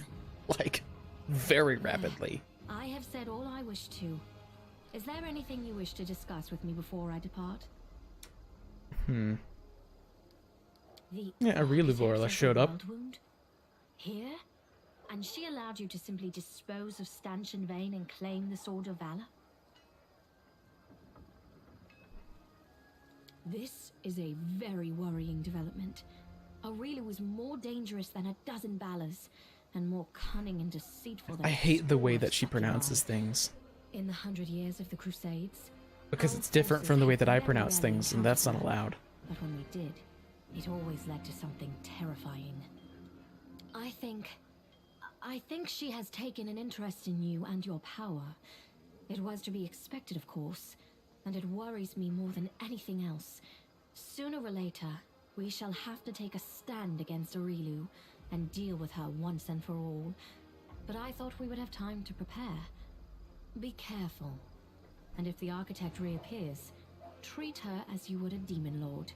Like, very rapidly. I have said all I wish to. Is there anything you wish to discuss with me before I depart? Yeah, a Relivora showed up. Wound? Here? And she allowed you to simply dispose of Stanchion Vane and claim the Sword of Valor? This is a very worrying development. Aurelia was more dangerous than a dozen Balors, and more cunning and deceitful than I hate the way that she pronounces things. In the 100 years of the Crusades, because it's different from the way that I pronounce things, and that's not allowed. But when we did, it always led to something terrifying. I think she has taken an interest in you and your power. It was to be expected, of course, and it worries me more than anything else. Sooner or later, we shall have to take a stand against Aurelu and deal with her once and for all. But I thought we would have time to prepare. Be careful. And if the architect reappears, treat her as you would a demon lord.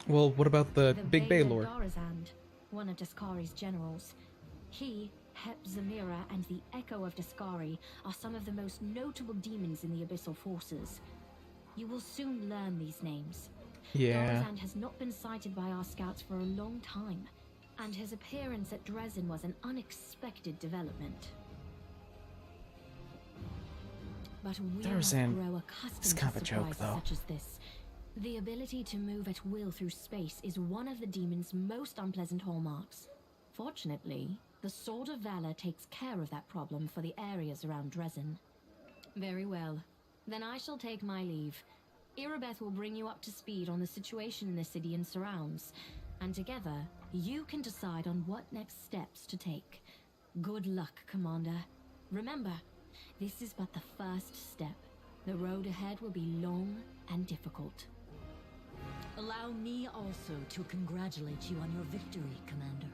Well, what about the Big Bay Lord? Dorazand, one of Daskari's generals. He, Hep Zamira, and the Echo of Daskari are some of the most notable demons in the Abyssal Forces. You will soon learn these names. Yeah. Dorazand has not been sighted by our scouts for a long time, and his appearance at Dresden was an unexpected development. But we must grow accustomed is kind of a to joke, surprises though. such as this. The ability to move at will through space is one of the demon's most unpleasant hallmarks. Fortunately, the Sword of Valor takes care of that problem for the areas around Dresden. Very well. Then I shall take my leave. Irabeth will bring you up to speed on the situation in the city and surrounds, and together, you can decide on what next steps to take. Good luck, Commander. Remember, this is but the first step. The road ahead will be long and difficult. Allow me also to congratulate you on your victory, Commander.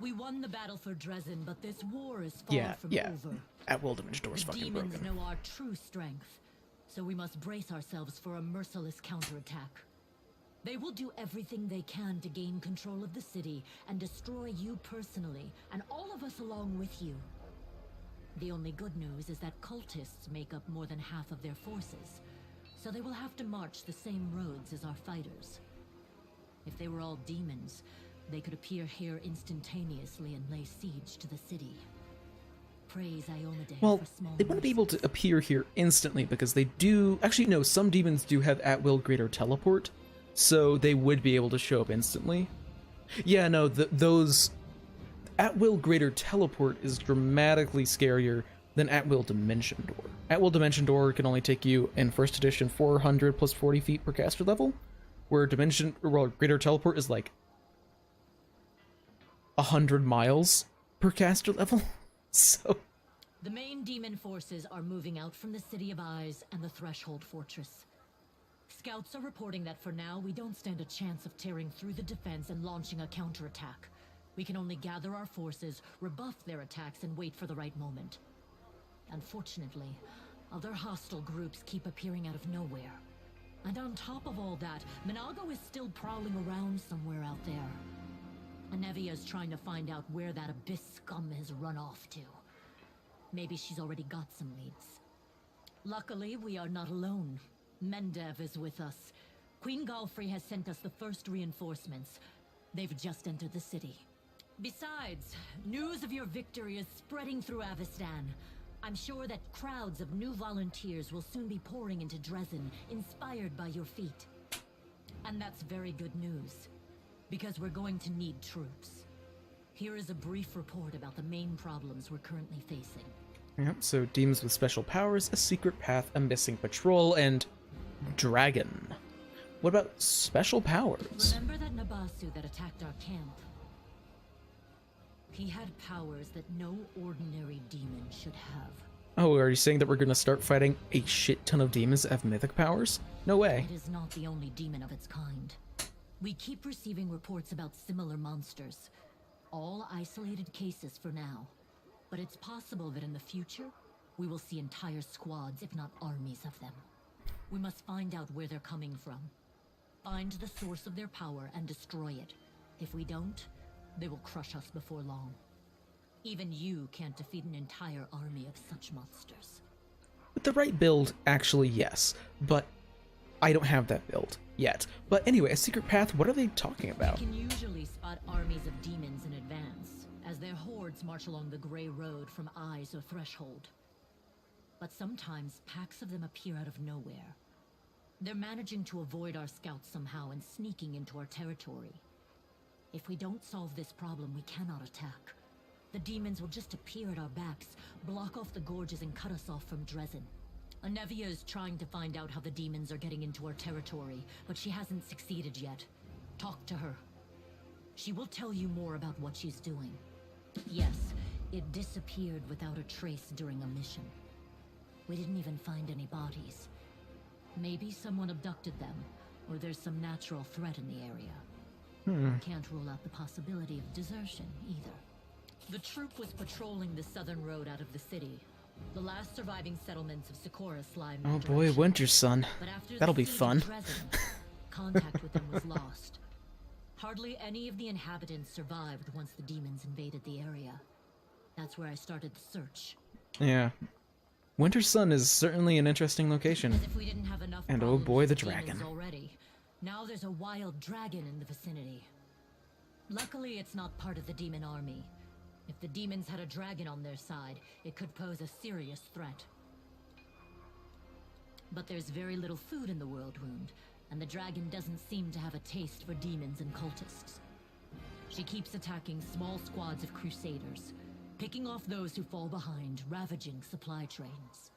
We won the battle for Dresden, but this war is far from over. At Wildemage Door's fucking Demons broken. know our true strength, so we must brace ourselves for a merciless counterattack. They will do everything they can to gain control of the city and destroy you personally, and all of us along with you. The only good news is that cultists make up more than half of their forces, so they will have to march the same roads as our fighters. If they were all demons, they could appear here instantaneously and lay siege to the city. Praise Iomedae Well, for small they wouldn't be able mercies. to appear here instantly because they do... Actually, no, some demons do have at-will greater teleport, so they would be able to show up instantly. Yeah, no, those... At-will greater teleport is dramatically scarier than at-will dimension door. At-will dimension door can only take you, in first edition, 400 plus 40 feet per caster level, where greater teleport is like 100 miles per caster level. So... The main demon forces are moving out from the City of Eyes and the Threshold Fortress. Scouts are reporting that for now, we don't stand a chance of tearing through the defense and launching a counterattack. We can only gather our forces, rebuff their attacks, and wait for the right moment. Unfortunately, other hostile groups keep appearing out of nowhere. And on top of all that, Minago is still prowling around somewhere out there. Anevia is trying to find out where that Abyss scum has run off to. Maybe she's already got some leads. Luckily, we are not alone. Mendev is with us. Queen Galfrey has sent us the first reinforcements. They've just entered the city. Besides, news of your victory is spreading through Avestan. I'm sure that crowds of new volunteers will soon be pouring into Dresden, inspired by your feat. And that's very good news, because we're going to need troops. Here is a brief report about the main problems we're currently facing. Yep, so demons with special powers, a secret path, a missing patrol, and dragon. What about special powers? Remember that Nabasu that attacked our camp? He had powers that no ordinary demon should have. Oh, are you saying that we're gonna start fighting a shit ton of demons that have mythic powers? No way. It is not the only demon of its kind. We keep receiving reports about similar monsters. All isolated cases for now. But it's possible that in the future, we will see entire squads, if not armies of them. We must find out where they're coming from. Find the source of their power and destroy it. If we don't, they will crush us before long. Even you can't defeat an entire army of such monsters. With the right build, actually, yes. But I don't have that build yet. But anyway, a secret path, what are they talking about? We can usually spot armies of demons in advance, as their hordes march along the Grey Road from Eyes or Threshold. But sometimes packs of them appear out of nowhere. They're managing to avoid our scouts somehow and sneaking into our territory. If we don't solve this problem, we cannot attack. The demons will just appear at our backs, block off the gorges and cut us off from Dresden. Anevia is trying to find out how the demons are getting into our territory, but she hasn't succeeded yet. Talk to her. She will tell you more about what she's doing. Yes, it disappeared without a trace during a mission. We didn't even find any bodies. Maybe someone abducted them, or there's some natural threat in the area. Can't rule out the possibility of desertion, either. The troop was patrolling the southern road out of the city. The last surviving settlements of Socorus lie in Oh that boy, direction. Winter Sun. But after That'll the be siege of fun. Dresden, contact with them was lost. Hardly any of the inhabitants survived once the demons invaded the area. That's where I started the search. Yeah. Winter Sun is certainly an interesting location. As if we didn't have enough And oh problems boy, the with demons dragon. already. Now there's a wild dragon in the vicinity. Luckily, it's not part of the demon army. If the demons had a dragon on their side, it could pose a serious threat. But there's very little food in the World Wound, and the dragon doesn't seem to have a taste for demons and cultists. She keeps attacking small squads of crusaders, picking off those who fall behind, ravaging supply trains.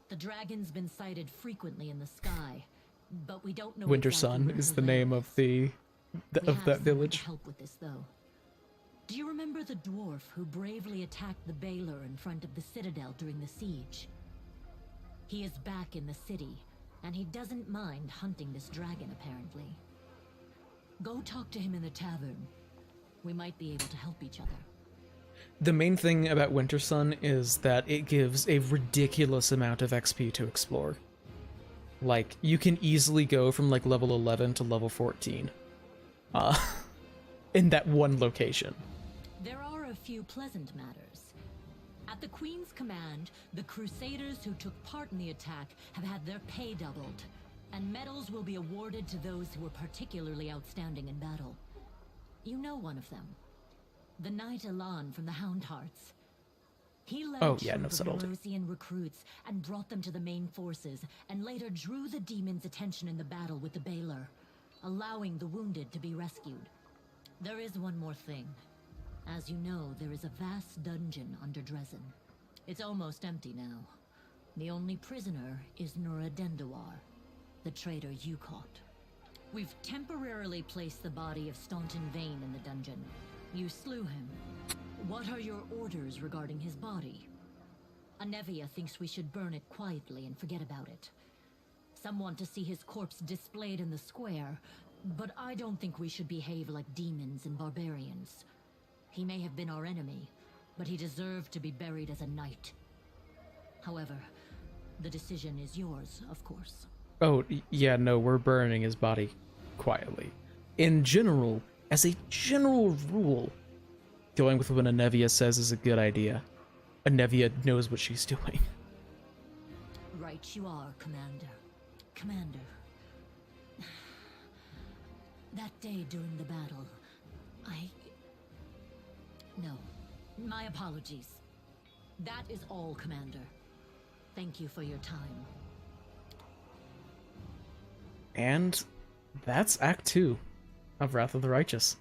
The dragon's been sighted frequently in the sky, but we don't know Winter exactly Sun where is her the lair name is. of the We have that someone village. to help with this, though. Do you remember the dwarf who bravely attacked the Baylor in front of the citadel during the siege? He is back in the city, and he doesn't mind hunting this dragon, apparently. Go talk to him in the tavern. We might be able to help each other. The main thing about Winter Sun is that it gives a ridiculous amount of XP to explore. Like, you can easily go from like level 11 to level 14. In that one location. There are a few pleasant matters. At the Queen's command, the Crusaders who took part in the attack have had their pay doubled, and medals will be awarded to those who were particularly outstanding in battle. You know one of them. The Knight Elan from the Houndhearts. He led Oh, a yeah, troop no of subtlety. Erosian recruits and brought them to the main forces, and later drew the demon's attention in the battle with the Baylor, allowing the wounded to be rescued. There is one more thing. As you know, there is a vast dungeon under Dresden. It's almost empty now. The only prisoner is Nura Dendawar, the traitor you caught. We've temporarily placed the body of Staunton Vane in the dungeon. You slew him. What are your orders regarding his body? Anevia thinks we should burn it quietly and forget about it. Some want to see his corpse displayed in the square, but I don't think we should behave like demons and barbarians. He may have been our enemy, but he deserved to be buried as a knight. However, the decision is yours, of course. Oh, yeah, no, we're burning his body quietly. In general, as a general rule, going with what Anevia says is a good idea. Anevia knows what she's doing. Right you are, Commander. Commander. That day during the battle, No. My apologies. That is all, Commander. Thank you for your time. And that's Act 2 of Wrath of the Righteous.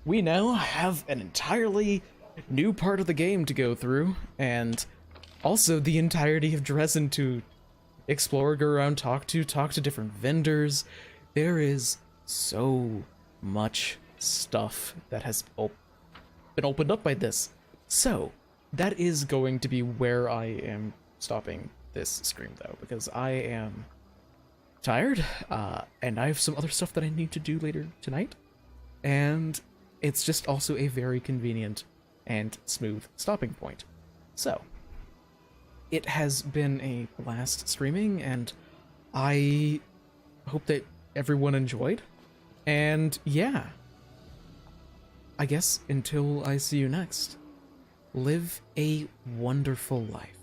We now have an entirely new part of the game to go through, and also the entirety of Dresden to explore, go around, talk to different vendors. There is so much stuff that has been opened up by this. So, that is going to be where I am stopping this stream, though, because I am tired, and I have some other stuff that I need to do later tonight, and it's just also a very convenient and smooth stopping point. So, it has been a blast streaming, and I hope that everyone enjoyed, and yeah, I guess until I see you next, live a wonderful life.